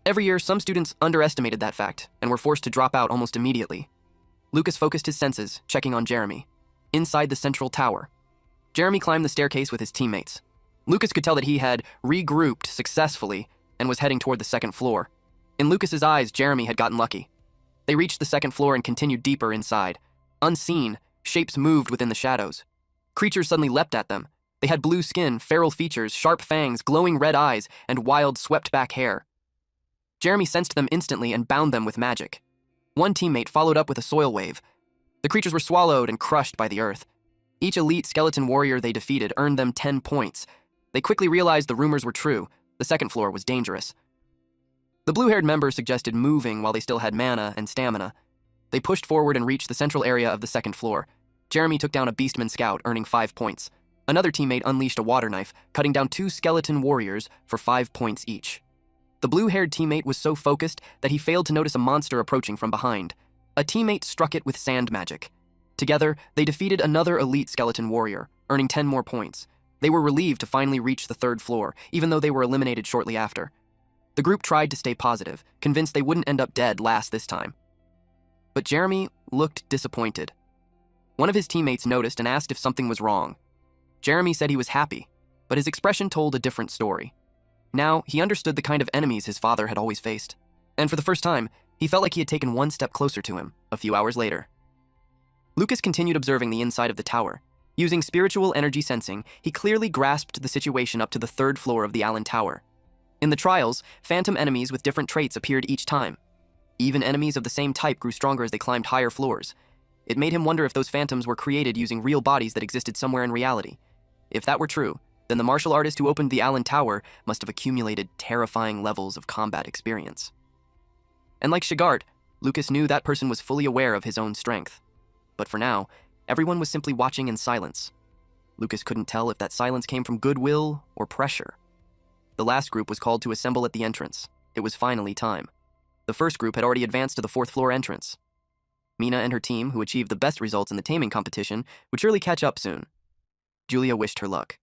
Every year, some students underestimated that fact and were forced to drop out almost immediately. Lucas focused his senses, checking on Jeremy. Inside the central tower, Jeremy climbed the staircase with his teammates. Lucas could tell that he had regrouped successfully and was heading toward the second floor. In Lucas's eyes, Jeremy had gotten lucky. They reached the second floor and continued deeper inside. Unseen, shapes moved within the shadows. Creatures suddenly leapt at them. They had blue skin, feral features, sharp fangs, glowing red eyes, and wild, swept-back hair. Jeremy sensed them instantly and bound them with magic. One teammate followed up with a soil wave. The creatures were swallowed and crushed by the earth. Each elite skeleton warrior they defeated earned them 10 points. They quickly realized the rumors were true. The second floor was dangerous. The blue-haired member suggested moving while they still had mana and stamina. They pushed forward and reached the central area of the second floor. Jeremy took down a beastman scout, earning 5 points. Another teammate unleashed a water knife, cutting down 2 skeleton warriors for 5 points each. The blue-haired teammate was so focused that he failed to notice a monster approaching from behind. A teammate struck it with sand magic. Together, they defeated another elite skeleton warrior, earning 10 more points. They were relieved to finally reach the third floor, even though they were eliminated shortly after. The group tried to stay positive, convinced they wouldn't end up dead last this time. But Jeremy looked disappointed. One of his teammates noticed and asked if something was wrong. Jeremy said he was happy, but his expression told a different story. Now, he understood the kind of enemies his father had always faced. And for the first time, he felt like he had taken one step closer to him, a few hours later. Lucas continued observing the inside of the tower. Using spiritual energy sensing, he clearly grasped the situation up to the third floor of the Allen Tower. In the trials, phantom enemies with different traits appeared each time. Even enemies of the same type grew stronger as they climbed higher floors. It made him wonder if those phantoms were created using real bodies that existed somewhere in reality. If that were true, then the martial artist who opened the Allen Tower must have accumulated terrifying levels of combat experience. And like Shigart, Lucas knew that person was fully aware of his own strength. But for now, everyone was simply watching in silence. Lucas couldn't tell if that silence came from goodwill or pressure. The last group was called to assemble at the entrance. It was finally time. The first group had already advanced to the fourth floor entrance. Mina and her team, who achieved the best results in the taming competition, would surely catch up soon. Julia wished her luck.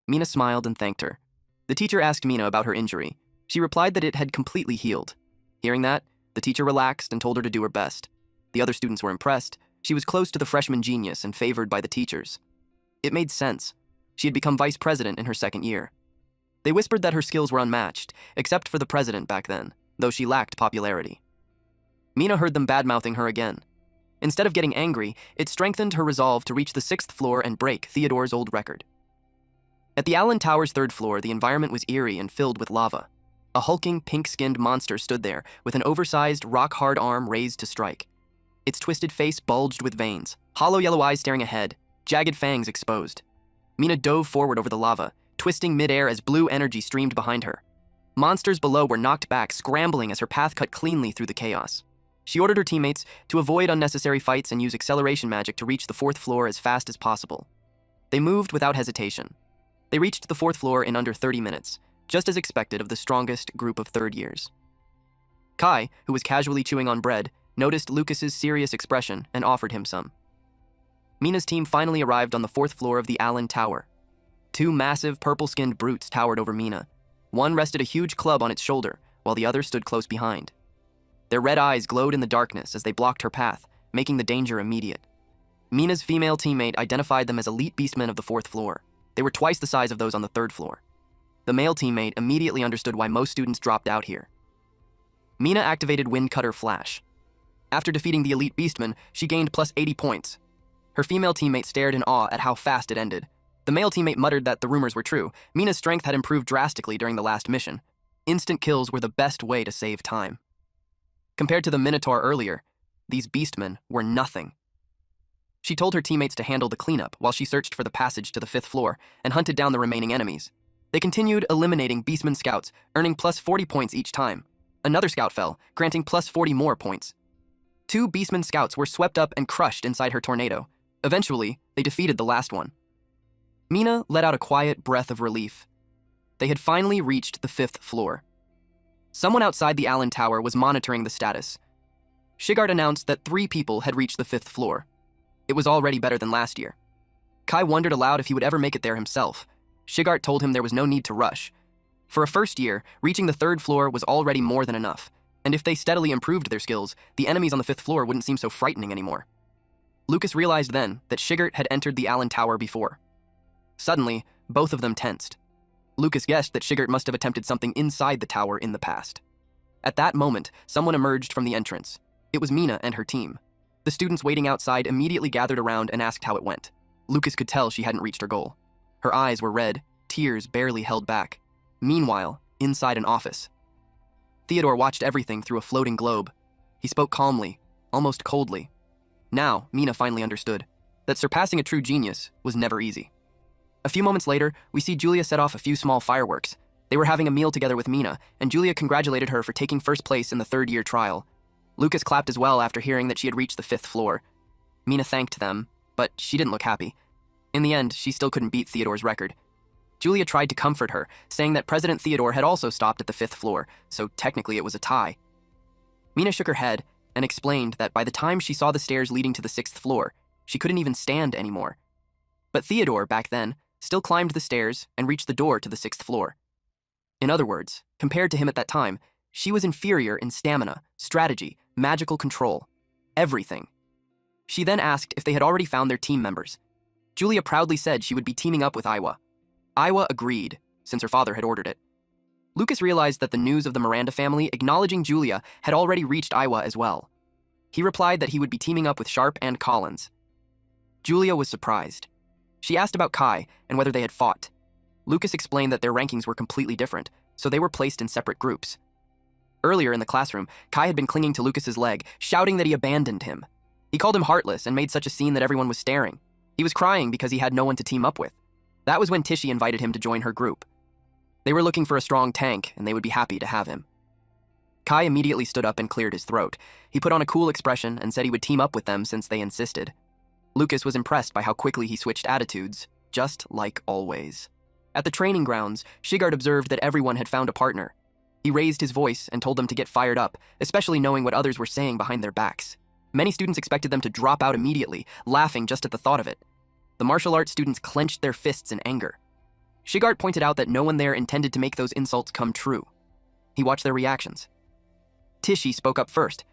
Mina smiled and thanked her. The teacher asked Mina about her injury. She replied that it had completely healed. Hearing that, the teacher relaxed and told her to do her best. The other students were impressed. She was close to the freshman genius and favored by the teachers. It made sense. She had become vice president in her second year. They whispered that her skills were unmatched, except for the president back then, though she lacked popularity. Mina heard them bad-mouthing her again. Instead of getting angry, it strengthened her resolve to reach the 6th floor and break Theodore's old record. At the Allen Tower's 3rd floor, the environment was eerie and filled with lava. A hulking, pink-skinned monster stood there, with an oversized, rock-hard arm raised to strike. Its twisted face bulged with veins, hollow yellow eyes staring ahead, jagged fangs exposed. Mina dove forward over the lava, twisting midair as blue energy streamed behind her. Monsters below were knocked back, scrambling as her path cut cleanly through the chaos. She ordered her teammates to avoid unnecessary fights and use acceleration magic to reach the 4th floor as fast as possible. They moved without hesitation. They reached the 4th floor in under 30 minutes, just as expected of the strongest group of 3rd years. Kai, who was casually chewing on bread, noticed Lucas's serious expression and offered him some. Mina's team finally arrived on the 4th floor of the Allen Tower. 2 massive, purple-skinned brutes towered over Mina. One rested a huge club on its shoulder, while the other stood close behind. Their red eyes glowed in the darkness as they blocked her path, making the danger immediate. Mina's female teammate identified them as elite beastmen of the 4th floor. They were twice the size of those on the 3rd floor. The male teammate immediately understood why most students dropped out here. Mina activated Wind Cutter Flash. After defeating the elite beastman, she gained plus 80 points. Her female teammate stared in awe at how fast it ended. The male teammate muttered that the rumors were true. Mina's strength had improved drastically during the last mission. Instant kills were the best way to save time. Compared to the Minotaur earlier, these beastmen were nothing. She told her teammates to handle the cleanup while she searched for the passage to the 5th floor and hunted down the remaining enemies. They continued eliminating beastman scouts, earning plus 40 points each time. Another scout fell, granting plus 40 more points. 2 beastman scouts were swept up and crushed inside her tornado. Eventually, they defeated the last one. Mina let out a quiet breath of relief. They had finally reached the 5th floor. Someone outside the Allen Tower was monitoring the status. Shigart announced that 3 people had reached the 5th floor. It was already better than last year. Kai wondered aloud if he would ever make it there himself. Shigart told him there was no need to rush. For a first year, reaching the 3rd floor was already more than enough, and if they steadily improved their skills, the enemies on the 5th floor wouldn't seem so frightening anymore. Lucas realized then that Shigart had entered the Allen Tower before. Suddenly, both of them tensed. Lucas guessed that Shigart must have attempted something inside the tower in the past. At that moment, someone emerged from the entrance. It was Mina and her team. The students waiting outside immediately gathered around and asked how it went. Lucas could tell she hadn't reached her goal. Her eyes were red, tears barely held back. Meanwhile, inside an office, Theodore watched everything through a floating globe. He spoke calmly, almost coldly. Now, Mina finally understood that surpassing a true genius was never easy. A few moments later, we see Julia set off a few small fireworks. They were having a meal together with Mina, and Julia congratulated her for taking first place in the 3rd year trial. Lucas clapped as well after hearing that she had reached the 5th floor. Mina thanked them, but she didn't look happy. In the end, she still couldn't beat Theodore's record. Julia tried to comfort her, saying that President Theodore had also stopped at the 5th floor, so technically it was a tie. Mina shook her head and explained that by the time she saw the stairs leading to the 6th floor, she couldn't even stand anymore. But Theodore, back then, still climbed the stairs and reached the door to the 6th floor. In other words, compared to him at that time, she was inferior in stamina, strategy, magical control, everything. She then asked if they had already found their team members. Julia proudly said she would be teaming up with Iwa. Iwa agreed, since her father had ordered it. Lucas realized that the news of the Miranda family acknowledging Julia had already reached Iwa as well. He replied that he would be teaming up with Sharp and Collins. Julia was surprised. She asked about Kai and whether they had fought. Lucas explained that their rankings were completely different, so they were placed in separate groups. Earlier in the classroom, Kai had been clinging to Lucas's leg, shouting that he abandoned him. He called him heartless and made such a scene that everyone was staring. He was crying because he had no one to team up with. That was when Tishy invited him to join her group. They were looking for a strong tank, and they would be happy to have him. Kai immediately stood up and cleared his throat. He put on a cool expression and said he would team up with them since they insisted. Lucas was impressed by how quickly he switched attitudes, just like always. At the training grounds, Shigart observed that everyone had found a partner. He raised his voice and told them to get fired up, especially knowing what others were saying behind their backs. Many students expected them to drop out immediately, laughing just at the thought of it. The martial arts students clenched their fists in anger. Shigart pointed out that no one there intended to make those insults come true. He watched their reactions. Tishi spoke up first.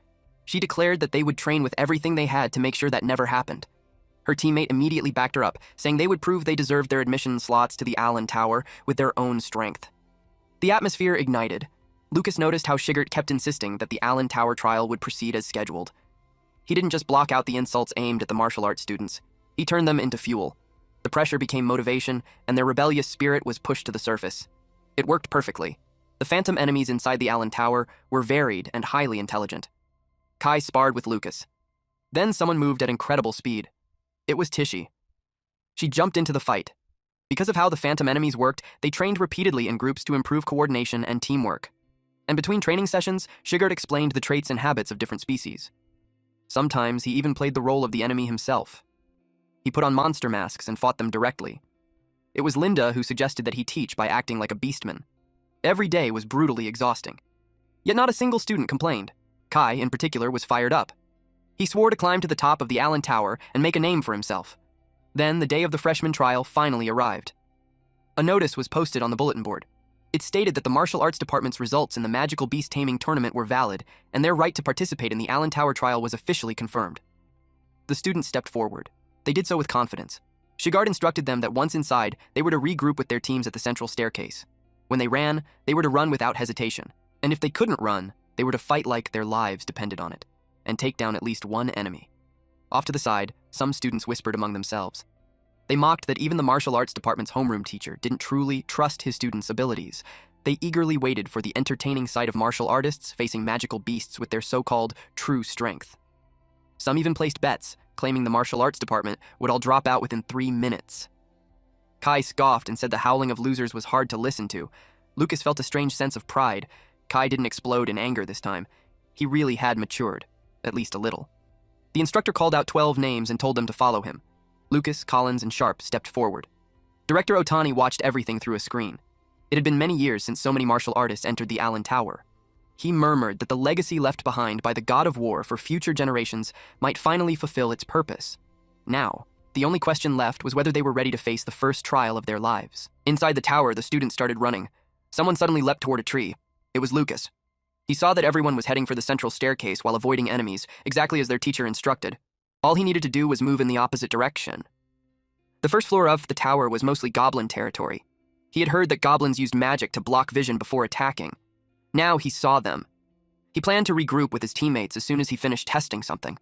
She declared that they would train with everything they had to make sure that never happened. Her teammate immediately backed her up, saying they would prove they deserved their admission slots to the Allen Tower with their own strength. The atmosphere ignited. Lucas noticed how Shigart kept insisting that the Allen Tower trial would proceed as scheduled. He didn't just block out the insults aimed at the martial arts students. He turned them into fuel. The pressure became motivation, and their rebellious spirit was pushed to the surface. It worked perfectly. The phantom enemies inside the Allen Tower were varied and highly intelligent. Kai sparred with Lucas. Then someone moved at incredible speed. It was Tishi. She jumped into the fight. Because of how the phantom enemies worked, they trained repeatedly in groups to improve coordination and teamwork. And between training sessions, Shigart explained the traits and habits of different species. Sometimes he even played the role of the enemy himself. He put on monster masks and fought them directly. It was Linda who suggested that he teach by acting like a beastman. Every day was brutally exhausting. Yet not a single student complained. Kai, in particular, was fired up. He swore to climb to the top of the Allen Tower and make a name for himself. Then the day of the freshman trial finally arrived. A notice was posted on the bulletin board. It stated that the martial arts department's results in the magical beast taming tournament were valid, and their right to participate in the Allen Tower trial was officially confirmed. The students stepped forward. They did so with confidence. Shigart instructed them that once inside, they were to regroup with their teams at the central staircase. When they ran, they were to run without hesitation. And if they couldn't run, they were to fight like their lives depended on it, and take down at least one enemy. Off to the side, some students whispered among themselves. They mocked that even the martial arts department's homeroom teacher didn't truly trust his students' abilities. They eagerly waited for the entertaining sight of martial artists facing magical beasts with their so-called true strength. Some even placed bets, claiming the martial arts department would all drop out within 3 minutes. Kai scoffed and said the howling of losers was hard to listen to. Lucas felt a strange sense of pride. Kai didn't explode in anger this time. He really had matured, at least a little. The instructor called out 12 names and told them to follow him. Lucas, Collins, and Sharp stepped forward. Director Otani watched everything through a screen. It had been many years since so many martial artists entered the Allen Tower. He murmured that the legacy left behind by the god of war for future generations might finally fulfill its purpose. Now, the only question left was whether they were ready to face the first trial of their lives. Inside the tower, the students started running. Someone suddenly leapt toward a tree. It was Lucas. He saw that everyone was heading for the central staircase while avoiding enemies, exactly as their teacher instructed. All he needed to do was move in the opposite direction. The first floor of the tower was mostly goblin territory. He had heard that goblins used magic to block vision before attacking. Now he saw them. He planned to regroup with his teammates as soon as he finished testing something.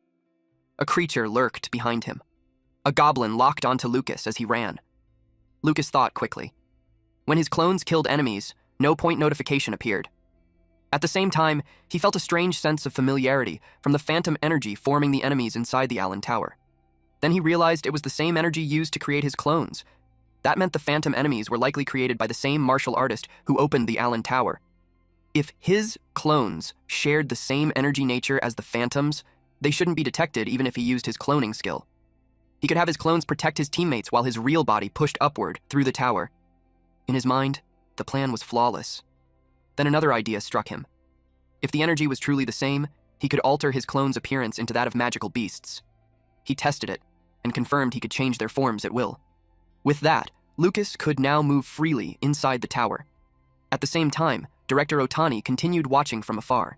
A creature lurked behind him. A goblin locked onto Lucas as he ran. Lucas thought quickly. When his clones killed enemies, no point notification appeared. At the same time, he felt a strange sense of familiarity from the phantom energy forming the enemies inside the Allen Tower. Then he realized it was the same energy used to create his clones. That meant the phantom enemies were likely created by the same martial artist who opened the Allen Tower. If his clones shared the same energy nature as the phantoms, they shouldn't be detected even if he used his cloning skill. He could have his clones protect his teammates while his real body pushed upward through the tower. In his mind, the plan was flawless. Then another idea struck him. If the energy was truly the same, he could alter his clones' appearance into that of magical beasts. He tested it, and confirmed he could change their forms at will. With that, Lucas could now move freely inside the tower. At the same time, Director Otani continued watching from afar.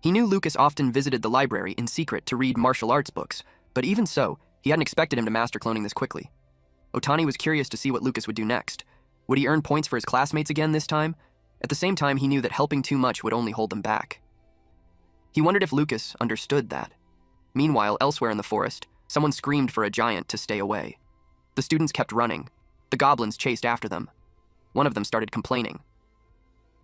He knew Lucas often visited the library in secret to read martial arts books, but even so, he hadn't expected him to master cloning this quickly. Otani was curious to see what Lucas would do next. Would he earn points for his classmates again this time? At the same time, he knew that helping too much would only hold them back. He wondered if Lucas understood that. Meanwhile, elsewhere in the forest, someone screamed for a giant to stay away. The students kept running. The goblins chased after them. One of them started complaining.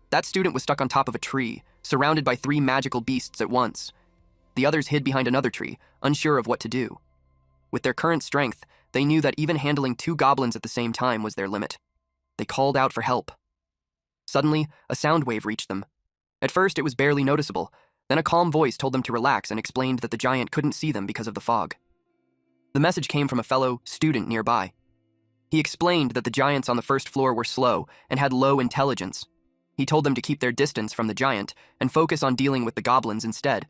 That student was stuck on top of a tree, surrounded by 3 magical beasts at once. The others hid behind another tree, unsure of what to do. With their current strength, they knew that even handling 2 goblins at the same time was their limit. They called out for help. Suddenly, a sound wave reached them. At first, it was barely noticeable. Then a calm voice told them to relax and explained that the giant couldn't see them because of the fog. The message came from a fellow student nearby. He explained that the giants on the first floor were slow and had low intelligence. He told them to keep their distance from the giant and focus on dealing with the goblins instead.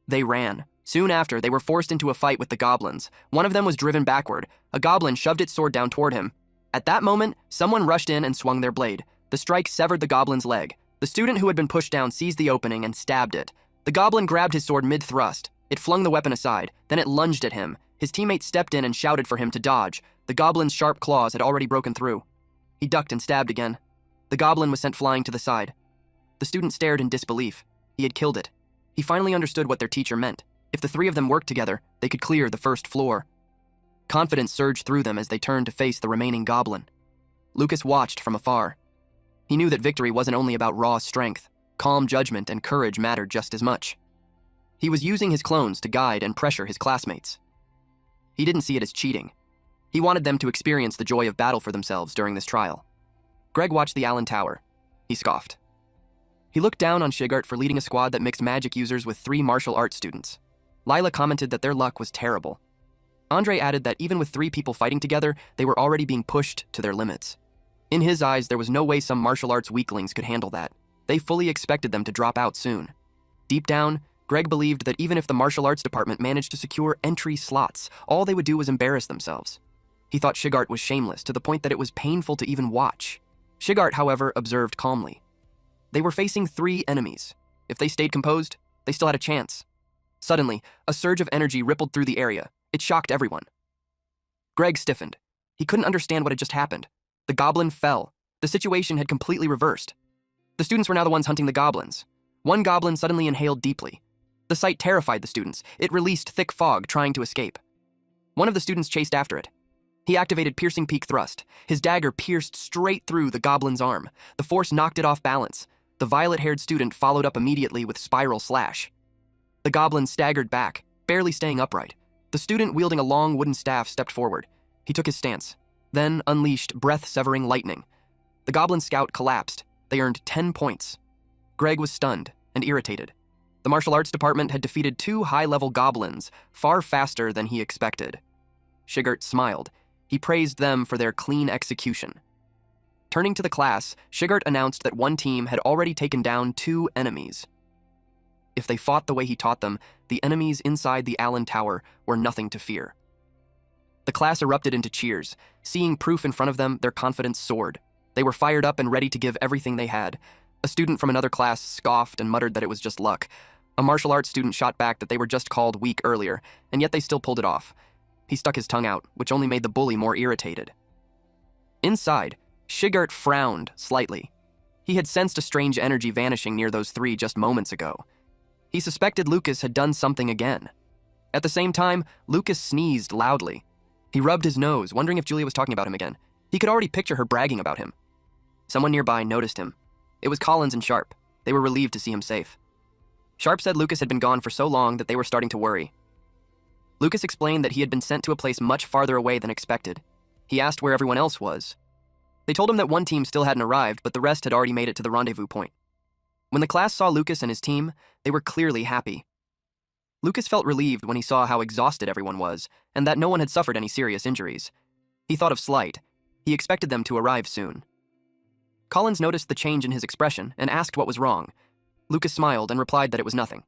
They ran, Soon after, they were forced into a fight with the goblins. One of them was driven backward. A goblin shoved its sword down toward him. At that moment, someone rushed in and swung their blade. The strike severed the goblin's leg. The student who had been pushed down seized the opening and stabbed it. The goblin grabbed his sword mid-thrust. It flung the weapon aside, then it lunged at him. His teammate stepped in and shouted for him to dodge. The goblin's sharp claws had already broken through. He ducked and stabbed again. The goblin was sent flying to the side. The student stared in disbelief. He had killed it. He finally understood what their teacher meant. If the three of them worked together, they could clear the first floor. Confidence surged through them as they turned to face the remaining goblin. Lucas watched from afar. He knew that victory wasn't only about raw strength. Calm judgment and courage mattered just as much. He was using his clones to guide and pressure his classmates. He didn't see it as cheating. He wanted them to experience the joy of battle for themselves during this trial. Greg watched the Allen Tower. He scoffed. He looked down on Shigart for leading a squad that mixed magic users with 3 martial arts students. Lila commented that their luck was terrible. Andre added that even with 3 people fighting together, they were already being pushed to their limits. In his eyes, there was no way some martial arts weaklings could handle that. They fully expected them to drop out soon. Deep down, Greg believed that even if the martial arts department managed to secure entry slots, all they would do was embarrass themselves. He thought Shigart was shameless to the point that it was painful to even watch. Shigart, however, observed calmly. They were facing 3 enemies. If they stayed composed, they still had a chance. Suddenly, a surge of energy rippled through the area. It shocked everyone. Greg stiffened. He couldn't understand what had just happened. The goblin fell. The situation had completely reversed. The students were now the ones hunting the goblins. One goblin suddenly inhaled deeply. The sight terrified the students. It released thick fog, trying to escape. One of the students chased after it. He activated Piercing Peak Thrust. His dagger pierced straight through the goblin's arm. The force knocked it off balance. The violet-haired student followed up immediately with Spiral Slash. The goblin staggered back, barely staying upright. The student wielding a long wooden staff stepped forward. He took his stance, then unleashed breath-severing lightning. The goblin scout collapsed. They earned 10 points. Greg was stunned and irritated. The martial arts department had defeated 2 high-level goblins far faster than he expected. Shigart smiled. He praised them for their clean execution. Turning to the class, Shigart announced that one team had already taken down 2 enemies. If they fought the way he taught them, the enemies inside the Allen Tower were nothing to fear. The class erupted into cheers. Seeing proof in front of them, their confidence soared. They were fired up and ready to give everything they had. A student from another class scoffed and muttered that it was just luck. A martial arts student shot back that they were just called weak earlier, and yet they still pulled it off. He stuck his tongue out, which only made the bully more irritated. Inside, Shigart frowned slightly. He had sensed a strange energy vanishing near those 3 just moments ago. He suspected Lucas had done something again. At the same time, Lucas sneezed loudly. He rubbed his nose, wondering if Julia was talking about him again. He could already picture her bragging about him. Someone nearby noticed him. It was Collins and Sharp. They were relieved to see him safe. Sharp said Lucas had been gone for so long that they were starting to worry. Lucas explained that he had been sent to a place much farther away than expected. He asked where everyone else was. They told him that one team still hadn't arrived, but the rest had already made it to the rendezvous point. When the class saw Lucas and his team, they were clearly happy. Lucas felt relieved when he saw how exhausted everyone was, and that no one had suffered any serious injuries. He thought of Slight. He expected them to arrive soon. Collins noticed the change in his expression and asked what was wrong. Lucas smiled and replied that it was nothing.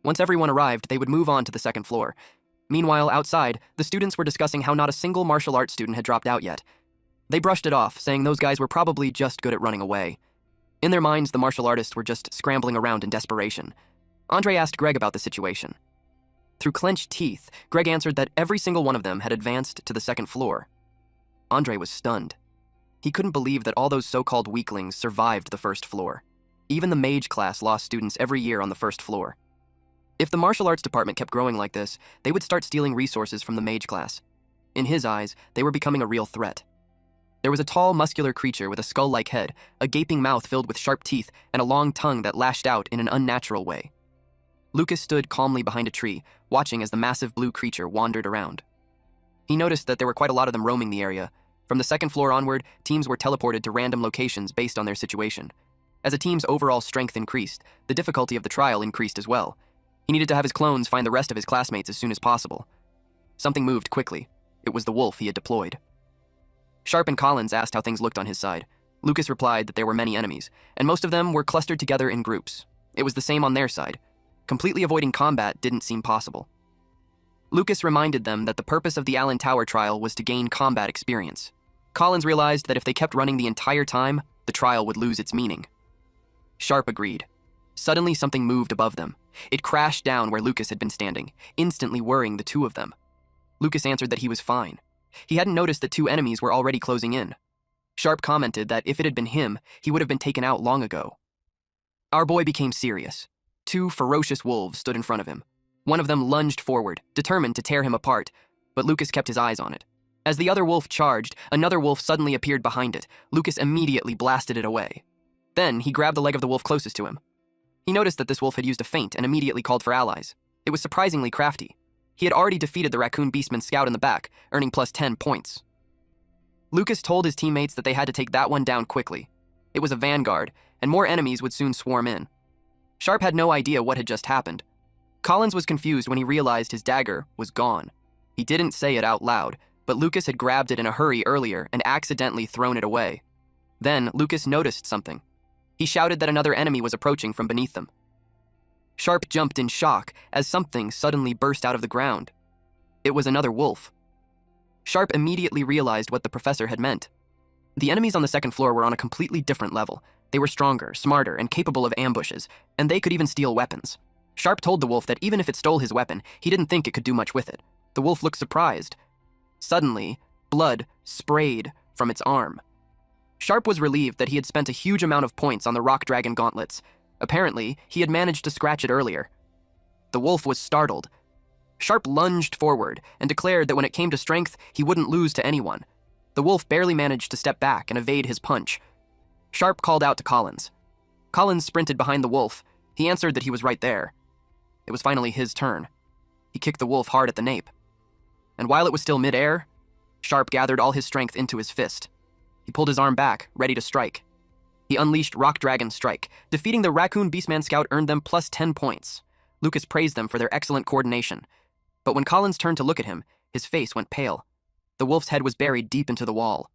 Once everyone arrived, they would move on to the second floor. Meanwhile, outside, the students were discussing how not a single martial arts student had dropped out yet. They brushed it off, saying those guys were probably just good at running away. In their minds, the martial artists were just scrambling around in desperation. Andre asked Greg about the situation. Through clenched teeth, Greg answered that every single one of them had advanced to the second floor. Andre was stunned. He couldn't believe that all those so-called weaklings survived the first floor. Even the mage class lost students every year on the first floor. If the martial arts department kept growing like this, they would start stealing resources from the mage class. In his eyes, they were becoming a real threat. There was a tall, muscular creature with a skull-like head, a gaping mouth filled with sharp teeth, and a long tongue that lashed out in an unnatural way. Lucas stood calmly behind a tree, watching as the massive blue creature wandered around. He noticed that there were quite a lot of them roaming the area. From the second floor onward, teams were teleported to random locations based on their situation. As a team's overall strength increased, the difficulty of the trial increased as well. He needed to have his clones find the rest of his classmates as soon as possible. Something moved quickly. It was the wolf he had deployed. Sharp and Collins asked how things looked on his side. Lucas replied that there were many enemies, and most of them were clustered together in groups. It was the same on their side. Completely avoiding combat didn't seem possible. Lucas reminded them that the purpose of the Allen Tower trial was to gain combat experience. Collins realized that if they kept running the entire time, the trial would lose its meaning. Sharp agreed. Suddenly, something moved above them. It crashed down where Lucas had been standing, instantly worrying the two of them. Lucas answered that he was fine. He hadn't noticed that two enemies were already closing in. Sharp commented that if it had been him, he would have been taken out long ago. Our boy became serious. Two ferocious wolves stood in front of him. One of them lunged forward, determined to tear him apart, but Lucas kept his eyes on it. As the other wolf charged, another wolf suddenly appeared behind it. Lucas immediately blasted it away. Then, he grabbed the leg of the wolf closest to him. He noticed that this wolf had used a feint and immediately called for allies. It was surprisingly crafty. He had already defeated the raccoon beastman scout in the back, earning plus 10 points. Lucas told his teammates that they had to take that one down quickly. It was a vanguard, and more enemies would soon swarm in. Sharp had no idea what had just happened. Collins was confused when he realized his dagger was gone. He didn't say it out loud, but Lucas had grabbed it in a hurry earlier and accidentally thrown it away. Then, Lucas noticed something. He shouted that another enemy was approaching from beneath them. Sharp jumped in shock as something suddenly burst out of the ground. It was another wolf. Sharp immediately realized what the professor had meant. The enemies on the second floor were on a completely different level. They were stronger, smarter, and capable of ambushes, and they could even steal weapons. Sharp told the wolf that even if it stole his weapon, he didn't think it could do much with it. The wolf looked surprised. Suddenly, blood sprayed from its arm. Sharp was relieved that he had spent a huge amount of points on the rock dragon gauntlets. Apparently, he had managed to scratch it earlier. The wolf was startled. Sharp lunged forward and declared that when it came to strength, he wouldn't lose to anyone. The wolf barely managed to step back and evade his punch. Sharp called out to Collins. Collins sprinted behind the wolf. He answered that he was right there. It was finally his turn. He kicked the wolf hard at the nape. And while it was still mid-air, Sharp gathered all his strength into his fist. He pulled his arm back, ready to strike. He unleashed Rock Dragon Strike. Defeating the Raccoon Beastman Scout earned them plus 10 points. Lucas praised them for their excellent coordination. But when Collins turned to look at him, his face went pale. The wolf's head was buried deep into the wall.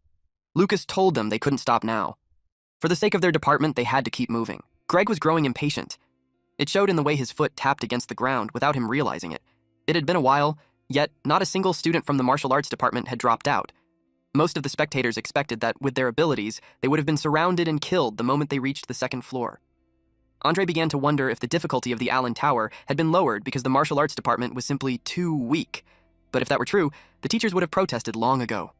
Lucas told them they couldn't stop now. For the sake of their department, they had to keep moving. Greg was growing impatient. It showed in the way his foot tapped against the ground without him realizing it. It had been a while, yet not a single student from the martial arts department had dropped out. Most of the spectators expected that, with their abilities, they would have been surrounded and killed the moment they reached the second floor. Andre began to wonder if the difficulty of the Allen Tower had been lowered because the martial arts department was simply too weak. But if that were true, the teachers would have protested long ago.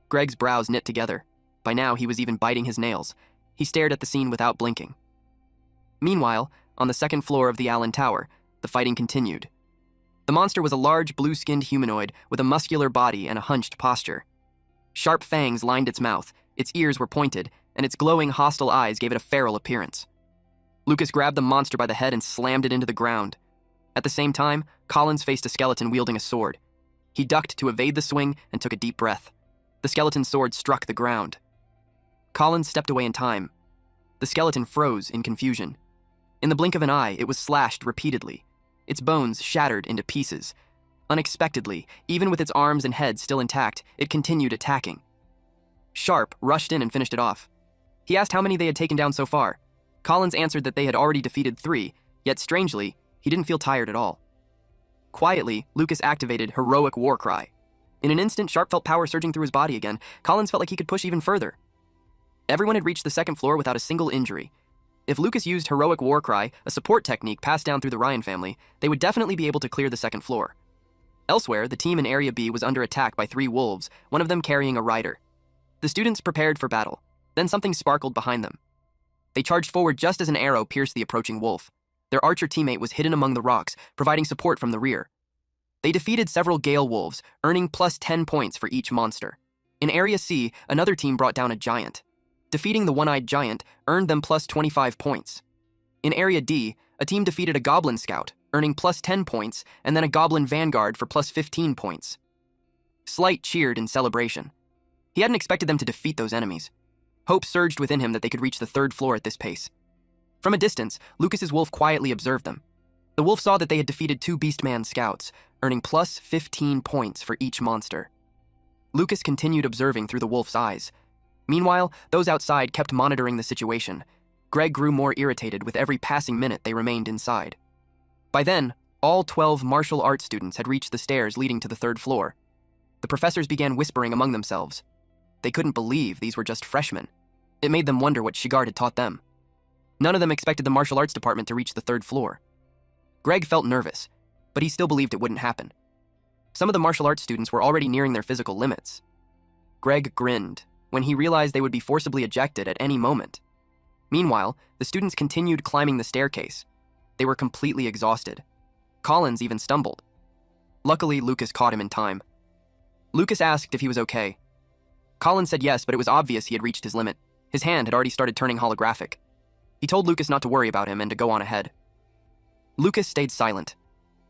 Greg's brows knit together. By now, he was even biting his nails. He stared at the scene without blinking. Meanwhile, on the second floor of the Allen Tower, the fighting continued. The monster was a large, blue-skinned humanoid with a muscular body and a hunched posture. Sharp fangs lined its mouth, its ears were pointed, and its glowing, hostile eyes gave it a feral appearance. Lucas grabbed the monster by the head and slammed it into the ground. At the same time, Collins faced a skeleton wielding a sword. He ducked to evade the swing and took a deep breath. The skeleton's sword struck the ground. Collins stepped away in time. The skeleton froze in confusion. In the blink of an eye, it was slashed repeatedly. Its bones shattered into pieces. Unexpectedly, even with its arms and head still intact, it continued attacking. Sharp rushed in and finished it off. He asked how many they had taken down so far. Collins answered that they had already defeated 3, yet strangely, he didn't feel tired at all. Quietly, Lucas activated Heroic War Cry. In an instant, Sharp felt power surging through his body again. Collins felt like he could push even further. Everyone had reached the second floor without a single injury. If Lucas used Heroic War Cry, a support technique passed down through the Ryan family, they would definitely be able to clear the second floor. Elsewhere, the team in Area B was under attack by 3 wolves, one of them carrying a rider. The students prepared for battle. Then something sparkled behind them. They charged forward just as an arrow pierced the approaching wolf. Their archer teammate was hidden among the rocks, providing support from the rear. They defeated several Gale wolves, earning plus 10 points for each monster. In Area C, another team brought down a giant. Defeating the one-eyed giant earned them plus 25 points. In Area D, a team defeated a goblin scout, earning plus 10 points, and then a goblin vanguard for plus 15 points. Slight cheered in celebration. He hadn't expected them to defeat those enemies. Hope surged within him that they could reach the third floor at this pace. From a distance, Lucas's wolf quietly observed them. The wolf saw that they had defeated 2 Beastman scouts, earning plus 15 points for each monster. Lucas continued observing through the wolf's eyes. Meanwhile, those outside kept monitoring the situation. Greg grew more irritated with every passing minute they remained inside. By then, All 12 martial arts students had reached the stairs leading to the third floor. The professors began whispering among themselves. They couldn't believe these were just freshmen. It made them wonder what Shigart had taught them. None of them expected the martial arts department to reach the third floor. Greg felt nervous, but he still believed it wouldn't happen. Some of the martial arts students were already nearing their physical limits. Greg grinned when he realized they would be forcibly ejected at any moment. Meanwhile, the students continued climbing the staircase. They were completely exhausted. Collins even stumbled. Luckily, Lucas caught him in time. Lucas asked if he was okay. Collins said yes, but it was obvious he had reached his limit. His hand had already started turning holographic. He told Lucas not to worry about him and to go on ahead. Lucas stayed silent.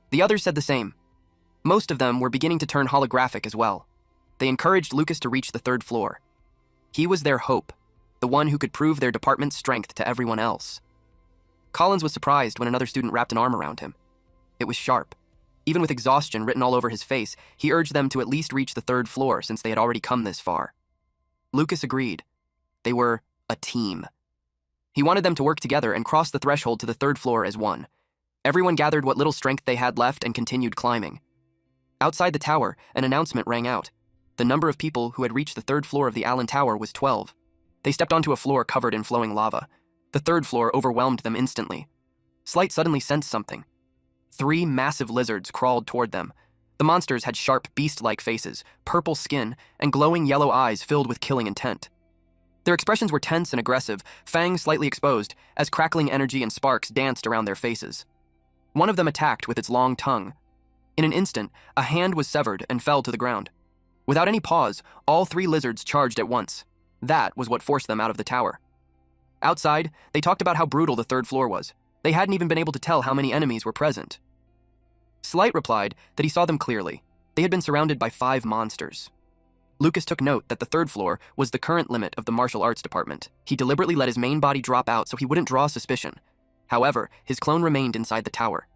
The others said the same. Most of them were beginning to turn holographic as well. They encouraged Lucas to reach the third floor. He was their hope, the one who could prove their department's strength to everyone else. Collins was surprised when another student wrapped an arm around him. It was sharp. Even with exhaustion written all over his face, he urged them to at least reach the third floor since they had already come this far. Lucas agreed. They were a team. He wanted them to work together and cross the threshold to the third floor as one. Everyone gathered what little strength they had left and continued climbing. Outside the tower, an announcement rang out. The number of people who had reached the third floor of the Allen Tower was 12. They stepped onto a floor covered in flowing lava. The third floor overwhelmed them instantly. Slight suddenly sensed something. 3 massive lizards crawled toward them. The monsters had sharp, beast-like faces, purple skin, and glowing yellow eyes filled with killing intent. Their expressions were tense and aggressive, fangs slightly exposed, as crackling energy and sparks danced around their faces. One of them attacked with its long tongue. In an instant, a hand was severed and fell to the ground. Without any pause, all 3 lizards charged at once. That was what forced them out of the tower. Outside, they talked about how brutal the third floor was. They hadn't even been able to tell how many enemies were present. Slight replied that he saw them clearly. They had been surrounded by 5 monsters. Lucas took note that the third floor was the current limit of the martial arts department. He deliberately let his main body drop out so he wouldn't draw suspicion. However, his clone remained inside the tower.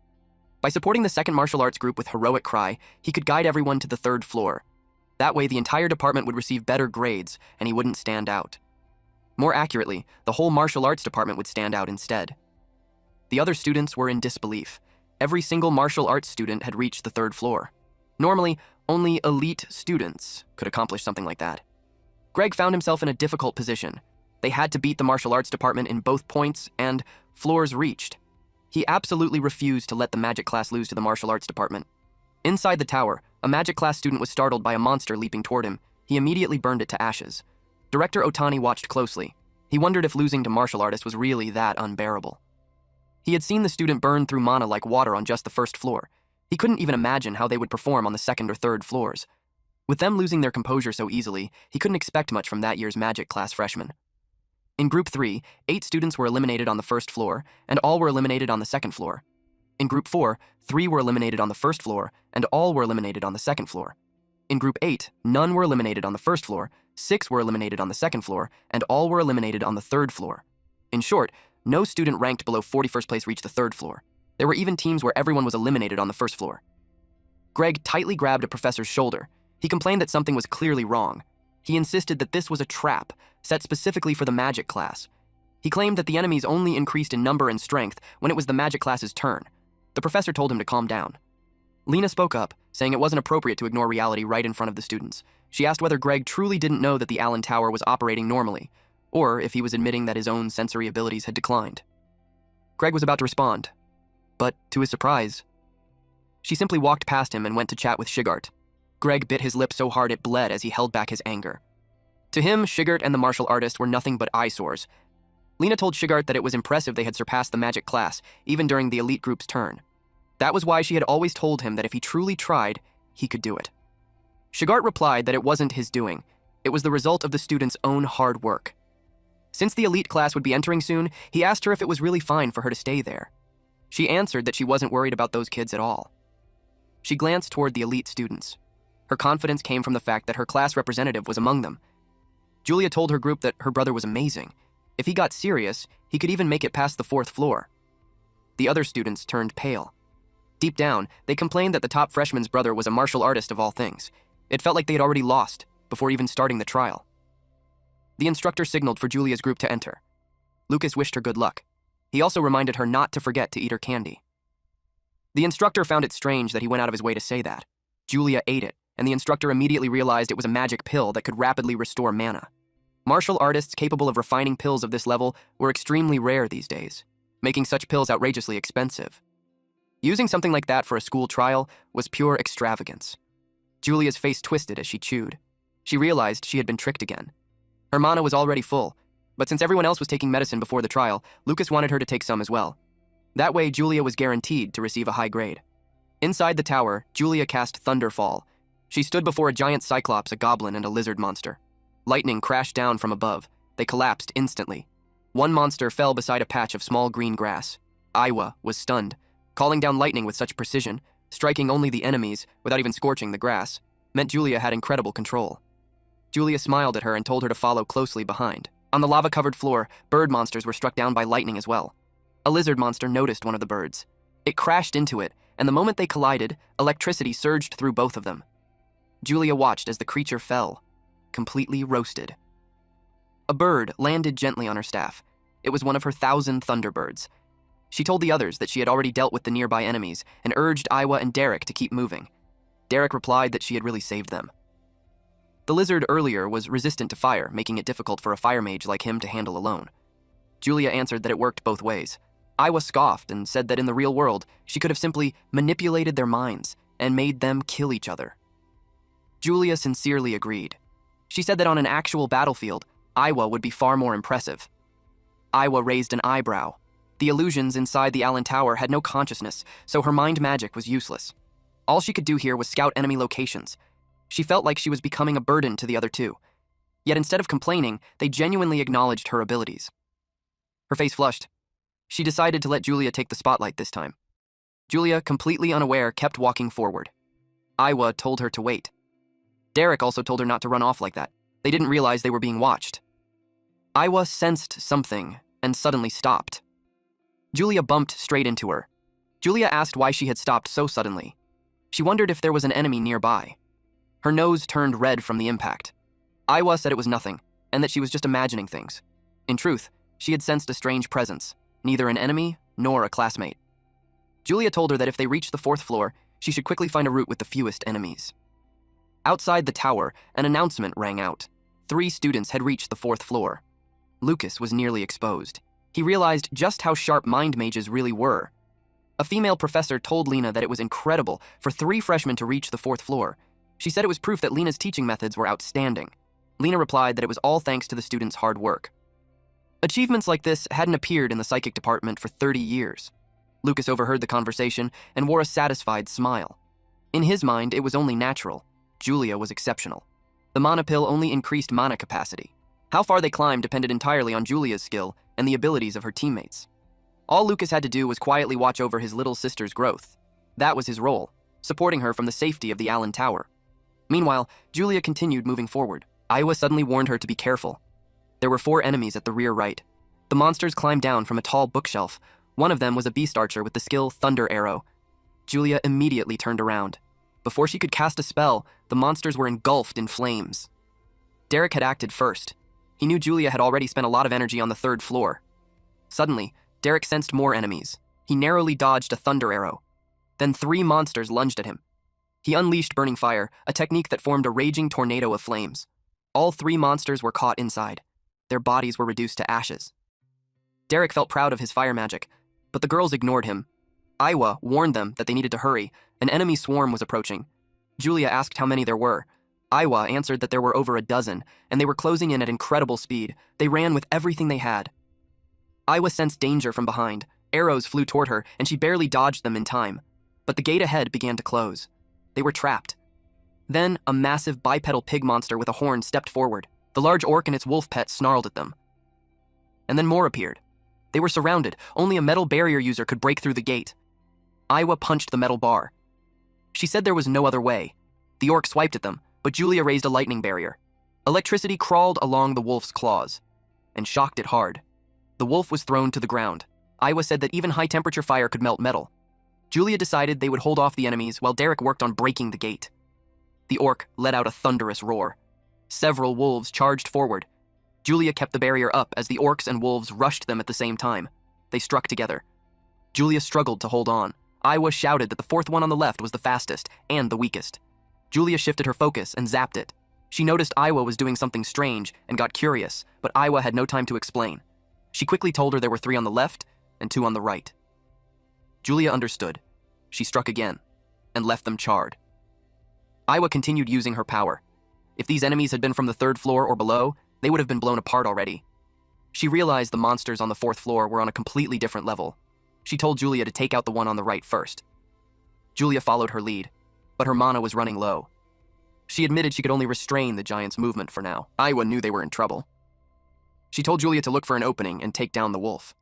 By supporting the second martial arts group with heroic cry, he could guide everyone to the third floor. That way, the entire department would receive better grades, and he wouldn't stand out. More accurately, the whole martial arts department would stand out instead. The other students were in disbelief. Every single martial arts student had reached the third floor. Normally, only elite students could accomplish something like that. Greg found himself in a difficult position. They had to beat the martial arts department in both points and floors reached. He absolutely refused to let the magic class lose to the martial arts department. Inside the tower, a magic class student was startled by a monster leaping toward him. He immediately burned it to ashes. Director Otani watched closely. He wondered if losing to martial artists was really that unbearable. He had seen the student burn through mana like water on just the first floor. He couldn't even imagine how they would perform on the second or third floors. With them losing their composure so easily, he couldn't expect much from that year's magic class freshmen. In Group 3, 8 students were eliminated on the first floor, and all were eliminated on the second floor. In Group 4, 3 were eliminated on the first floor, and all were eliminated on the second floor. In Group 8, none were eliminated on the first floor, 6 were eliminated on the second floor, and all were eliminated on the third floor. In short, no student ranked below 41st place reached the third floor. There were even teams where everyone was eliminated on the first floor. Greg tightly grabbed a professor's shoulder. He complained that something was clearly wrong. He insisted that this was a trap, set specifically for the magic class. He claimed that the enemies only increased in number and strength when it was the magic class's turn. The professor told him to calm down. Lena spoke up, saying it wasn't appropriate to ignore reality right in front of the students. She asked whether Greg truly didn't know that the Allen Tower was operating normally, or if he was admitting that his own sensory abilities had declined. Greg was about to respond, but to his surprise, she simply walked past him and went to chat with Shigart. Greg bit his lip so hard it bled as he held back his anger. To him, Shigart and the martial artist were nothing but eyesores. Lena told Shigart that it was impressive they had surpassed the magic class, even during the elite group's turn. That was why she had always told him that if he truly tried, he could do it. Shigart replied that it wasn't his doing. It was the result of the students' own hard work. Since the elite class would be entering soon, he asked her if it was really fine for her to stay there. She answered that she wasn't worried about those kids at all. She glanced toward the elite students. Her confidence came from the fact that her class representative was among them. Julia told her group that her brother was amazing. If he got serious, he could even make it past the 4th floor. The other students turned pale. Deep down, they complained that the top freshman's brother was a martial artist of all things. It felt like they had already lost before even starting the trial. The instructor signaled for Julia's group to enter. Lucas wished her good luck. He also reminded her not to forget to eat her candy. The instructor found it strange that he went out of his way to say that. Julia ate it, and the instructor immediately realized it was a magic pill that could rapidly restore mana. Martial artists capable of refining pills of this level were extremely rare these days, making such pills outrageously expensive. Using something like that for a school trial was pure extravagance. Julia's face twisted as she chewed. She realized she had been tricked again. Her mana was already full, but since everyone else was taking medicine before the trial, Lucas wanted her to take some as well. That way, Julia was guaranteed to receive a high grade. Inside the tower, Julia cast Thunderfall. She stood before a giant cyclops, a goblin, and a lizard monster. Lightning crashed down from above. They collapsed instantly. One monster fell beside a patch of small green grass. Iwa was stunned. Calling down lightning with such precision, striking only the enemies without even scorching the grass, meant Julia had incredible control. Julia smiled at her and told her to follow closely behind. On the lava-covered floor, bird monsters were struck down by lightning as well. A lizard monster noticed one of the birds. It crashed into it, and the moment they collided, electricity surged through both of them. Julia watched as the creature fell, completely roasted. A bird landed gently on her staff. It was one of her 1,000 thunderbirds. She told the others that she had already dealt with the nearby enemies and urged Iwa and Derek to keep moving. Derek replied that she had really saved them. The lizard earlier was resistant to fire, making it difficult for a fire mage like him to handle alone. Julia answered that it worked both ways. Iwa scoffed and said that in the real world, she could have simply manipulated their minds and made them kill each other. Julia sincerely agreed. She said that on an actual battlefield, Iwa would be far more impressive. Iwa raised an eyebrow. The illusions inside the Allen Tower had no consciousness, so her mind magic was useless. All she could do here was scout enemy locations. She felt like she was becoming a burden to the other two. Yet instead of complaining, they genuinely acknowledged her abilities. Her face flushed. She decided to let Julia take the spotlight this time. Julia, completely unaware, kept walking forward. Iwa told her to wait. Derek also told her not to run off like that. They didn't realize they were being watched. Iwa sensed something and suddenly stopped. Julia bumped straight into her. Julia asked why she had stopped so suddenly. She wondered if there was an enemy nearby. Her nose turned red from the impact. Iwa said it was nothing, and that she was just imagining things. In truth, she had sensed a strange presence, neither an enemy nor a classmate. Julia told her that if they reached the 4th floor, she should quickly find a route with the fewest enemies. Outside the tower, an announcement rang out. 3 students had reached the 4th floor. Lucas was nearly exposed. He realized just how sharp mind mages really were. A female professor told Lena that it was incredible for 3 freshmen to reach the 4th floor. She said it was proof that Lena's teaching methods were outstanding. Lena replied that it was all thanks to the students' hard work. Achievements like this hadn't appeared in the psychic department for 30 years. Lucas overheard the conversation and wore a satisfied smile. In his mind, it was only natural. Julia was exceptional. The mana pill only increased mana capacity. How far they climbed depended entirely on Julia's skill and the abilities of her teammates. All Lucas had to do was quietly watch over his little sister's growth. That was his role, supporting her from the safety of the Allen Tower. Meanwhile, Julia continued moving forward. Iwa suddenly warned her to be careful. There were 4 enemies at the rear right. The monsters climbed down from a tall bookshelf. One of them was a beast archer with the skill Thunder Arrow. Julia immediately turned around. Before she could cast a spell, the monsters were engulfed in flames. Derek had acted first. He knew Julia had already spent a lot of energy on the 3rd floor. Suddenly, Derek sensed more enemies. He narrowly dodged a Thunder Arrow. Then 3 monsters lunged at him. He unleashed Burning Fire, a technique that formed a raging tornado of flames. All 3 monsters were caught inside. Their bodies were reduced to ashes. Derek felt proud of his fire magic, but the girls ignored him. Iwa warned them that they needed to hurry. An enemy swarm was approaching. Julia asked how many there were. Iwa answered that there were over a dozen, and they were closing in at incredible speed. They ran with everything they had. Iwa sensed danger from behind. Arrows flew toward her, and she barely dodged them in time. But the gate ahead began to close. They were trapped. Then, a massive bipedal pig monster with a horn stepped forward. The large orc and its wolf pet snarled at them. And then more appeared. They were surrounded. Only a metal barrier user could break through the gate. Iwa punched the metal bar. She said there was no other way. The orc swiped at them, but Julia raised a lightning barrier. Electricity crawled along the wolf's claws and shocked it hard. The wolf was thrown to the ground. Iwa said that even high-temperature fire could melt metal. Julia decided they would hold off the enemies while Derek worked on breaking the gate. The orc let out a thunderous roar. Several wolves charged forward. Julia kept the barrier up as the orcs and wolves rushed them at the same time. They struck together. Julia struggled to hold on. Iwa shouted that the fourth one on the left was the fastest and the weakest. Julia shifted her focus and zapped it. She noticed Iwa was doing something strange and got curious, but Iwa had no time to explain. She quickly told her there were 3 on the left and 2 on the right. Julia understood. She struck again and left them charred. Iwa continued using her power. If these enemies had been from the 3rd floor or below, they would have been blown apart already. She realized the monsters on the 4th floor were on a completely different level. She told Julia to take out the one on the right first. Julia followed her lead, but her mana was running low. She admitted she could only restrain the giant's movement for now. Iwa knew they were in trouble. She told Julia to look for an opening and take down the wolf.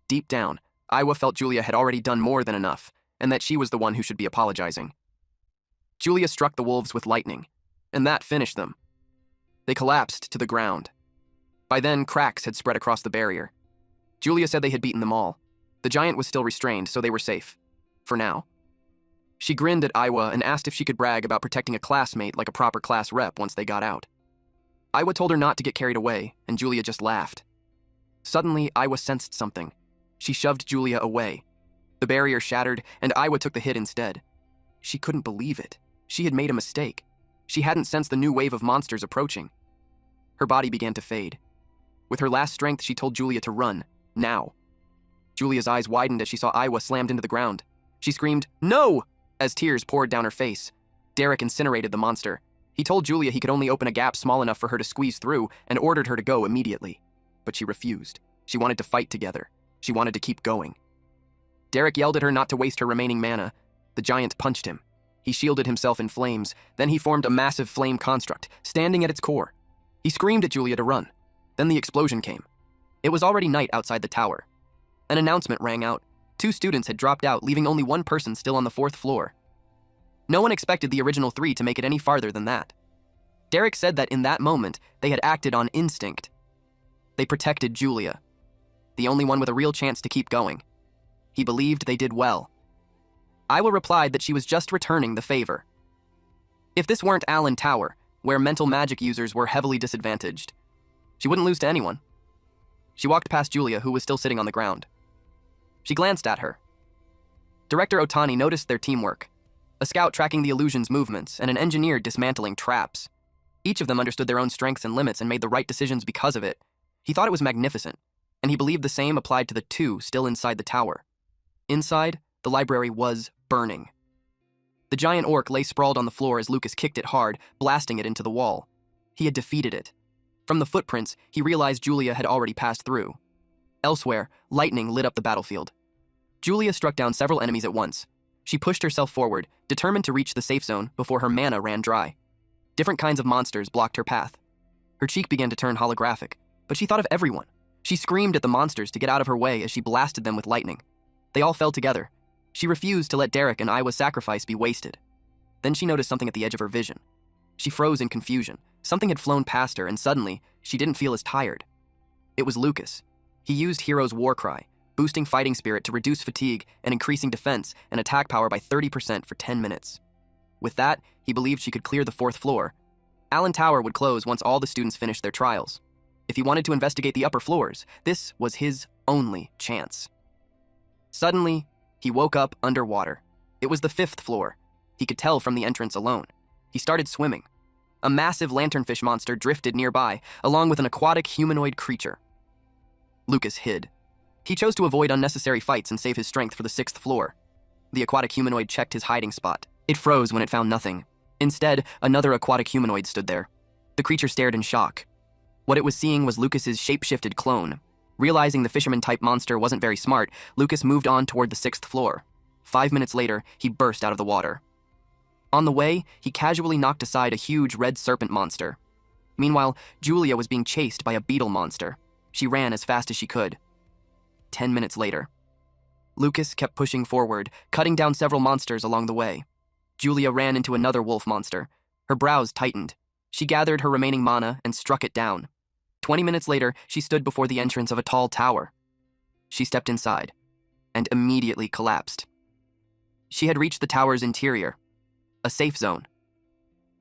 Deep down, Iwa felt Julia had already done more than enough, and that she was the one who should be apologizing. Julia struck the wolves with lightning, and that finished them. They collapsed to the ground. By then, cracks had spread across the barrier. Julia said they had beaten them all. The giant was still restrained, so they were safe. For now. She grinned at Iwa and asked if she could brag about protecting a classmate like a proper class rep once they got out. Iwa told her not to get carried away, and Julia just laughed. Suddenly, Iwa sensed something. She shoved Julia away. The barrier shattered, and Iwa took the hit instead. She couldn't believe it. She had made a mistake. She hadn't sensed the new wave of monsters approaching. Her body began to fade. With her last strength, she told Julia to run, now. Julia's eyes widened as she saw Iwa slammed into the ground. She screamed, "No!" as tears poured down her face. Derek incinerated the monster. He told Julia he could only open a gap small enough for her to squeeze through and ordered her to go immediately. But she refused. She wanted to fight together. She wanted to keep going. Derek yelled at her not to waste her remaining mana. The giant punched him. He shielded himself in flames. Then he formed a massive flame construct, standing at its core. He screamed at Julia to run. Then the explosion came. It was already night outside the tower. An announcement rang out. 2 students had dropped out, leaving only 1 person still on the 4th floor. No one expected the original 3 to make it any farther than that. Derek said that in that moment, they had acted on instinct. They protected Julia, the only one with a real chance to keep going. He believed they did well. Iwa replied that she was just returning the favor. If this weren't Allen Tower, where mental magic users were heavily disadvantaged, she wouldn't lose to anyone. She walked past Julia, who was still sitting on the ground. She glanced at her. Director Otani noticed their teamwork. A scout tracking the illusion's movements, and an engineer dismantling traps. Each of them understood their own strengths and limits and made the right decisions because of it. He thought it was magnificent, and he believed the same applied to the 2 still inside the tower. Inside, the library was burning. The giant orc lay sprawled on the floor as Lucas kicked it hard, blasting it into the wall. He had defeated it. From the footprints, he realized Julia had already passed through. Elsewhere, lightning lit up the battlefield. Julia struck down several enemies at once. She pushed herself forward, determined to reach the safe zone before her mana ran dry. Different kinds of monsters blocked her path. Her cheek began to turn holographic, but she thought of everyone. She screamed at the monsters to get out of her way as she blasted them with lightning. They all fell together. She refused to let Derek and Iwa's sacrifice be wasted. Then she noticed something at the edge of her vision. She froze in confusion. Something had flown past her, and suddenly, she didn't feel as tired. It was Lucas. He used Hero's War Cry, boosting fighting spirit to reduce fatigue and increasing defense and attack power by 30% for 10 minutes. With that, he believed she could clear the 4th floor. Allen Tower would close once all the students finished their trials. If he wanted to investigate the upper floors, this was his only chance. Suddenly, he woke up underwater. It was the 5th floor. He could tell from the entrance alone. He started swimming. A massive lanternfish monster drifted nearby, along with an aquatic humanoid creature. Lucas hid. He chose to avoid unnecessary fights and save his strength for the 6th floor. The aquatic humanoid checked his hiding spot. It froze when it found nothing. Instead, another aquatic humanoid stood there. The creature stared in shock. What it was seeing was Lucas's shape-shifted clone. Realizing the fisherman-type monster wasn't very smart, Lucas moved on toward the 6th floor. 5 minutes later, he burst out of the water. On the way, he casually knocked aside a huge red serpent monster. Meanwhile, Julia was being chased by a beetle monster. She ran as fast as she could. 10 minutes later. Lucas kept pushing forward, cutting down several monsters along the way. Julia ran into another wolf monster. Her brows tightened. She gathered her remaining mana and struck it down. 20 minutes later, she stood before the entrance of a tall tower. She stepped inside and immediately collapsed. She had reached the tower's interior, a safe zone.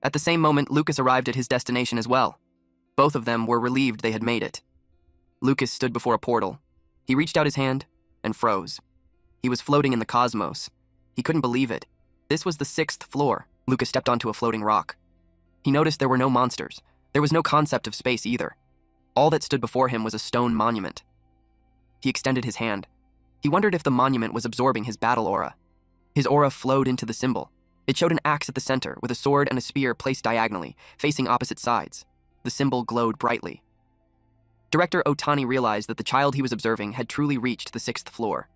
At the same moment, Lucas arrived at his destination as well. Both of them were relieved they had made it. Lucas stood before a portal. He reached out his hand and froze. He was floating in the cosmos, He couldn't believe it. This was the 6th floor. Lucas stepped onto a floating rock. He noticed there were no monsters. There was no concept of space either. All that stood before him was a stone monument. He extended his hand. He wondered if the monument was absorbing his battle aura. His aura flowed into the symbol. It showed an axe at the center, with a sword and a spear placed diagonally, facing opposite sides. The symbol glowed brightly. Director Otani realized that the child he was observing had truly reached the 6th floor.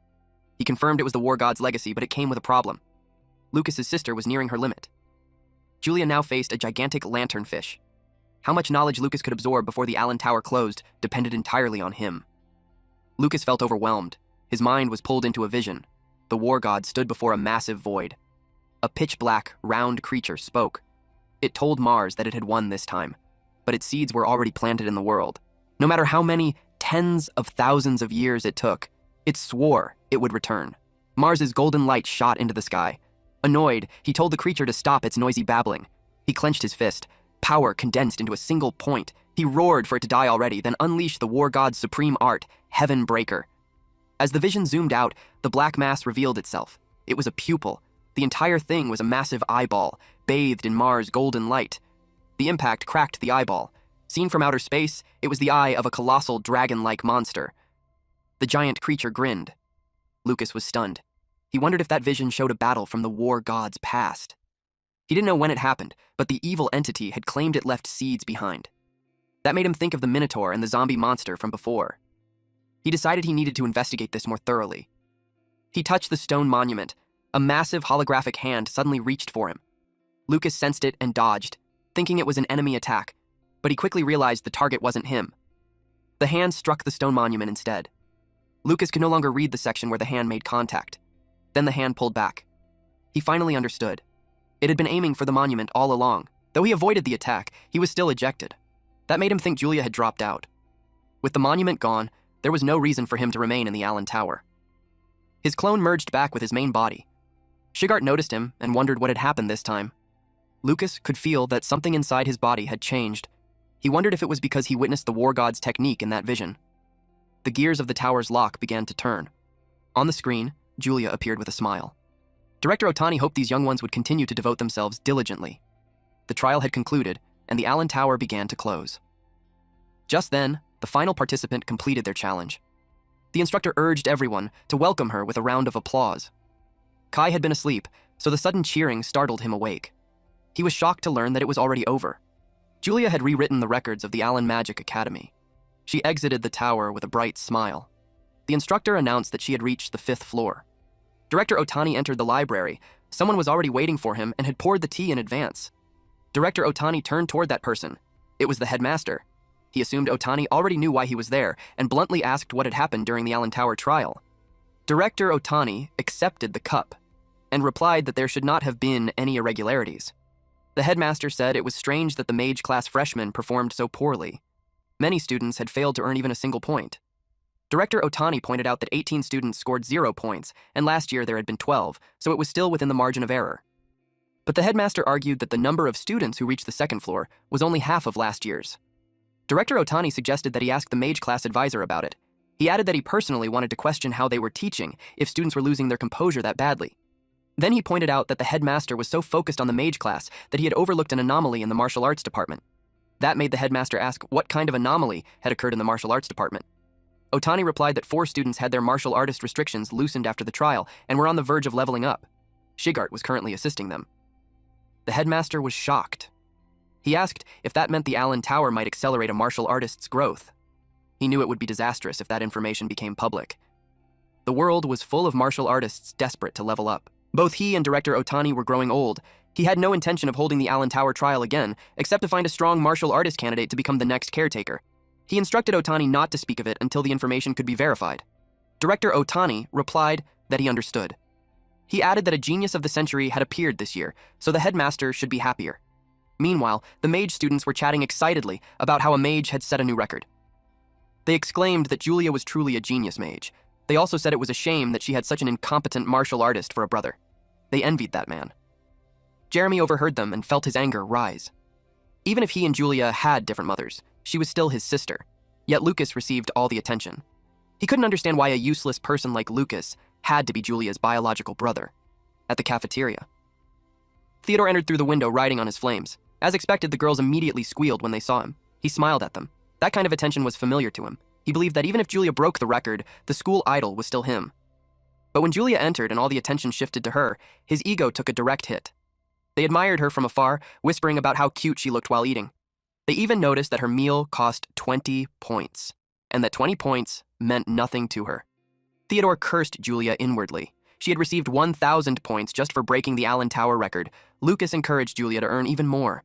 He confirmed it was the war god's legacy, but it came with a problem. Lucas's sister was nearing her limit. Julia now faced a gigantic lanternfish. How much knowledge Lucas could absorb before the Allen Tower closed depended entirely on him. Lucas felt overwhelmed. His mind was pulled into a vision. The war god stood before a massive void. A pitch-black, round creature spoke. It told Mars that it had won this time, but its seeds were already planted in the world. No matter how many tens of thousands of years it took, it swore it would return. Mars's golden light shot into the sky. Annoyed, he told the creature to stop its noisy babbling. He clenched his fist. Power condensed into a single point. He roared for it to die already, then unleashed the war god's supreme art, Heaven Breaker. As the vision zoomed out, the black mass revealed itself. It was a pupil. The entire thing was a massive eyeball, bathed in Mars' golden light. The impact cracked the eyeball. Seen from outer space, it was the eye of a colossal dragon-like monster. The giant creature grinned. Lucas was stunned. He wondered if that vision showed a battle from the war god's past. He didn't know when it happened, but the evil entity had claimed it left seeds behind. That made him think of the Minotaur and the zombie monster from before. He decided he needed to investigate this more thoroughly. He touched the stone monument. A massive holographic hand suddenly reached for him. Lucas sensed it and dodged, thinking it was an enemy attack, but he quickly realized the target wasn't him. The hand struck the stone monument instead. Lucas could no longer read the section where the hand made contact. Then the hand pulled back. He finally understood. It had been aiming for the monument all along. Though he avoided the attack, he was still ejected. That made him think Julia had dropped out. With the monument gone, there was no reason for him to remain in the Allen Tower. His clone merged back with his main body. Shigart noticed him and wondered what had happened this time. Lucas could feel that something inside his body had changed. He wondered if it was because he witnessed the war god's technique in that vision. The gears of the tower's lock began to turn. On the screen, Julia appeared with a smile. Director Otani hoped these young ones would continue to devote themselves diligently. The trial had concluded, and the Allen Tower began to close. Just then, the final participant completed their challenge. The instructor urged everyone to welcome her with a round of applause. Kai had been asleep, so the sudden cheering startled him awake. He was shocked to learn that it was already over. Julia had rewritten the records of the Allen Magic Academy. She exited the tower with a bright smile. The instructor announced that she had reached the 5th floor. Director Otani entered the library. Someone was already waiting for him and had poured the tea in advance. Director Otani turned toward that person. It was the headmaster. He assumed Otani already knew why he was there and bluntly asked what had happened during the Allen Tower trial. Director Otani accepted the cup and replied that there should not have been any irregularities. The headmaster said it was strange that the mage class freshmen performed so poorly. Many students had failed to earn even a single point. Director Otani pointed out that 18 students scored 0 points, and last year there had been 12, so it was still within the margin of error. But the headmaster argued that the number of students who reached the 2nd floor was only half of last year's. Director Otani suggested that he ask the mage class advisor about it. He added that he personally wanted to question how they were teaching if students were losing their composure that badly. Then he pointed out that the headmaster was so focused on the mage class that he had overlooked an anomaly in the martial arts department. That made the headmaster ask what kind of anomaly had occurred in the martial arts department. Otani replied that 4 students had their martial artist restrictions loosened after the trial and were on the verge of leveling up. Shigart was currently assisting them. The headmaster was shocked. He asked if that meant the Allen Tower might accelerate a martial artist's growth. He knew it would be disastrous if that information became public. The world was full of martial artists desperate to level up. Both he and Director Otani were growing old. He had no intention of holding the Allen Tower trial again, except to find a strong martial artist candidate to become the next caretaker. He instructed Otani not to speak of it until the information could be verified. Director Otani replied that he understood. He added that a genius of the century had appeared this year, so the headmaster should be happier. Meanwhile, the mage students were chatting excitedly about how a mage had set a new record. They exclaimed that Julia was truly a genius mage. They also said it was a shame that she had such an incompetent martial artist for a brother. They envied that man. Jeremy overheard them and felt his anger rise. Even if he and Julia had different mothers, she was still his sister. Yet Lucas received all the attention. He couldn't understand why a useless person like Lucas had to be Julia's biological brother. at the cafeteria. Theodore entered through the window riding on his flames. As expected, the girls immediately squealed when they saw him. He smiled at them. That kind of attention was familiar to him. He believed that even if Julia broke the record, the school idol was still him. But when Julia entered and all the attention shifted to her, his ego took a direct hit. They admired her from afar, whispering about how cute she looked while eating. They even noticed that her meal cost 20 points, and that 20 points meant nothing to her. Theodore cursed Julia inwardly. She had received 1,000 points just for breaking the Allen Tower record. Lucas encouraged Julia to earn even more.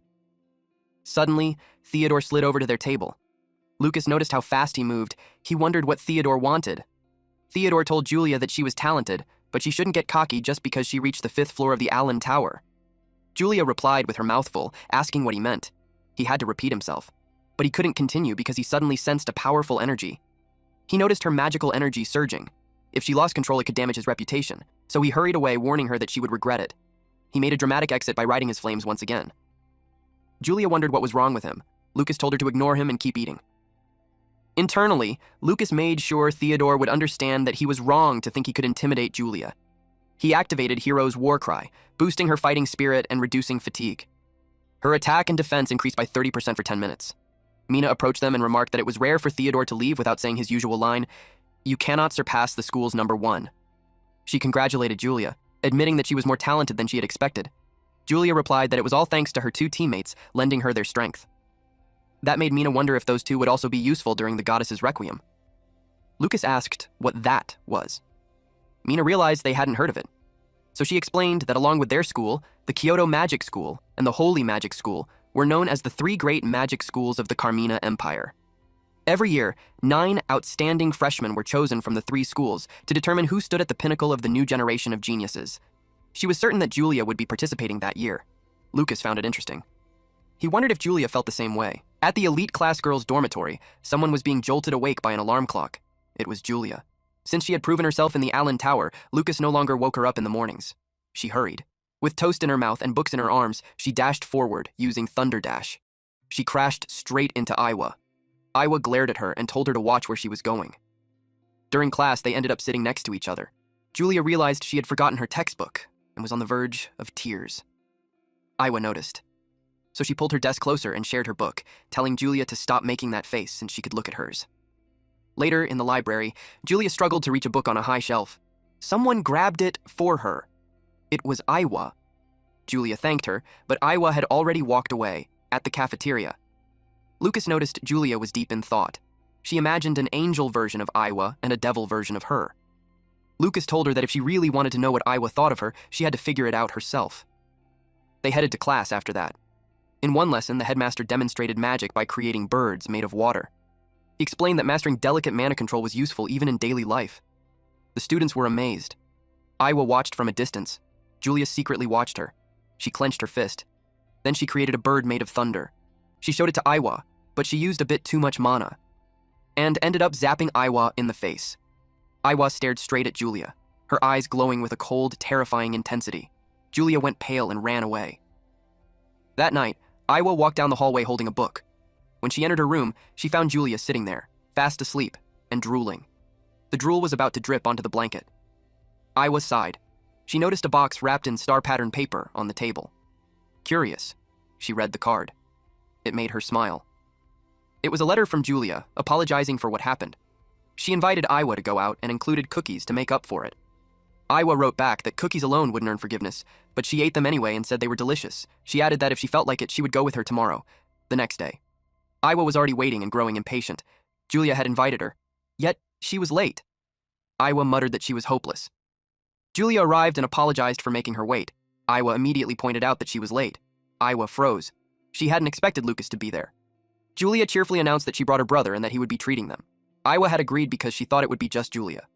Suddenly, Theodore slid over to their table. Lucas noticed how fast he moved. He wondered what Theodore wanted. Theodore told Julia that she was talented, but she shouldn't get cocky just because she reached the 5th floor of the Allen Tower. Julia replied with her mouth full, asking what he meant. He had to repeat himself, but he couldn't continue because he suddenly sensed a powerful energy. He noticed her magical energy surging. If she lost control, it could damage his reputation, so he hurried away, warning her that she would regret it. He made a dramatic exit by riding his flames once again. Julia wondered what was wrong with him. Lucas told her to ignore him and keep eating. Internally, Lucas made sure Theodore would understand that he was wrong to think he could intimidate Julia. He activated Hero's war cry, boosting her fighting spirit and reducing fatigue. Her attack and defense increased by 30% for 10 minutes. Mina approached them and remarked that it was rare for Theodore to leave without saying his usual line, "You cannot surpass the school's number 1. She congratulated Julia, admitting that she was more talented than she had expected. Julia replied that it was all thanks to her 2 teammates lending her their strength. That made Mina wonder if those 2 would also be useful during the goddess's requiem. Lucas asked what that was. Mina realized they hadn't heard of it. So she explained that along with their school, the Kyoto Magic School and the Holy Magic School were known as the 3 great magic schools of the Carmina Empire. Every year, 9 outstanding freshmen were chosen from the 3 schools to determine who stood at the pinnacle of the new generation of geniuses. She was certain that Julia would be participating that year. Lucas found it interesting. He wondered if Julia felt the same way. At the elite class girls' dormitory, someone was being jolted awake by an alarm clock. It was Julia. Since she had proven herself in the Allen Tower, Lucas no longer woke her up in the mornings. She hurried. With toast in her mouth and books in her arms, she dashed forward, using Thunder Dash. She crashed straight into Iwa. Iwa glared at her and told her to watch where she was going. During class, they ended up sitting next to each other. Julia realized she had forgotten her textbook and was on the verge of tears. Iwa noticed. So she pulled her desk closer and shared her book, telling Julia to stop making that face since she could look at hers. Later, in the library, Julia struggled to reach a book on a high shelf. Someone grabbed it for her. It was Iwa. Julia thanked her, but Iwa had already walked away, at the cafeteria. Lucas noticed Julia was deep in thought. She imagined an angel version of Iwa and a devil version of her. Lucas told her that if she really wanted to know what Iwa thought of her, she had to figure it out herself. They headed to class after that. In one lesson, the headmaster demonstrated magic by creating birds made of water. He explained that mastering delicate mana control was useful even in daily life. The students were amazed. Iwa watched from a distance. Julia secretly watched her. She clenched her fist. Then she created a bird made of thunder. She showed it to Iwa, but she used a bit too much mana, and ended up zapping Iwa in the face. Iwa stared straight at Julia, her eyes glowing with a cold, terrifying intensity. Julia went pale and ran away. That night, Iwa walked down the hallway holding a book. When she entered her room, she found Julia sitting there, fast asleep and drooling. The drool was about to drip onto the blanket. Iwa sighed. She noticed a box wrapped in star-patterned paper on the table. Curious, she read the card. It made her smile. It was a letter from Julia, apologizing for what happened. She invited Iwa to go out and included cookies to make up for it. Iwa wrote back that cookies alone wouldn't earn forgiveness, but she ate them anyway and said they were delicious. She added that if she felt like it, she would go with her tomorrow, the next day. Iwa was already waiting and growing impatient. Julia had invited her, yet she was late. Iwa muttered that she was hopeless. Julia arrived and apologized for making her wait. Iwa immediately pointed out that she was late. Iwa froze. She hadn't expected Lucas to be there. Julia cheerfully announced that she brought her brother and that he would be treating them. Iwa had agreed because she thought it would be just Julia.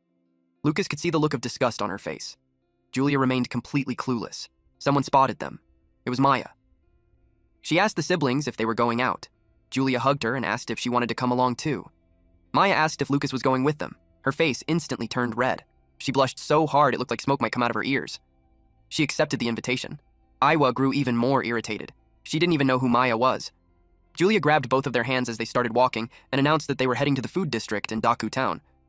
Lucas could see the look of disgust on her face. Julia remained completely clueless. Someone spotted them. It was Maya. She asked the siblings if they were going out. Julia hugged her and asked if she wanted to come along too. Maya asked if Lucas was going with them. Her face instantly turned red. She blushed so hard it looked like smoke might come out of her ears. She accepted the invitation. Iwa grew even more irritated. She didn't even know who Maya was. Julia grabbed both of their hands as they started walking and announced that they were heading to the food district in Daku Town.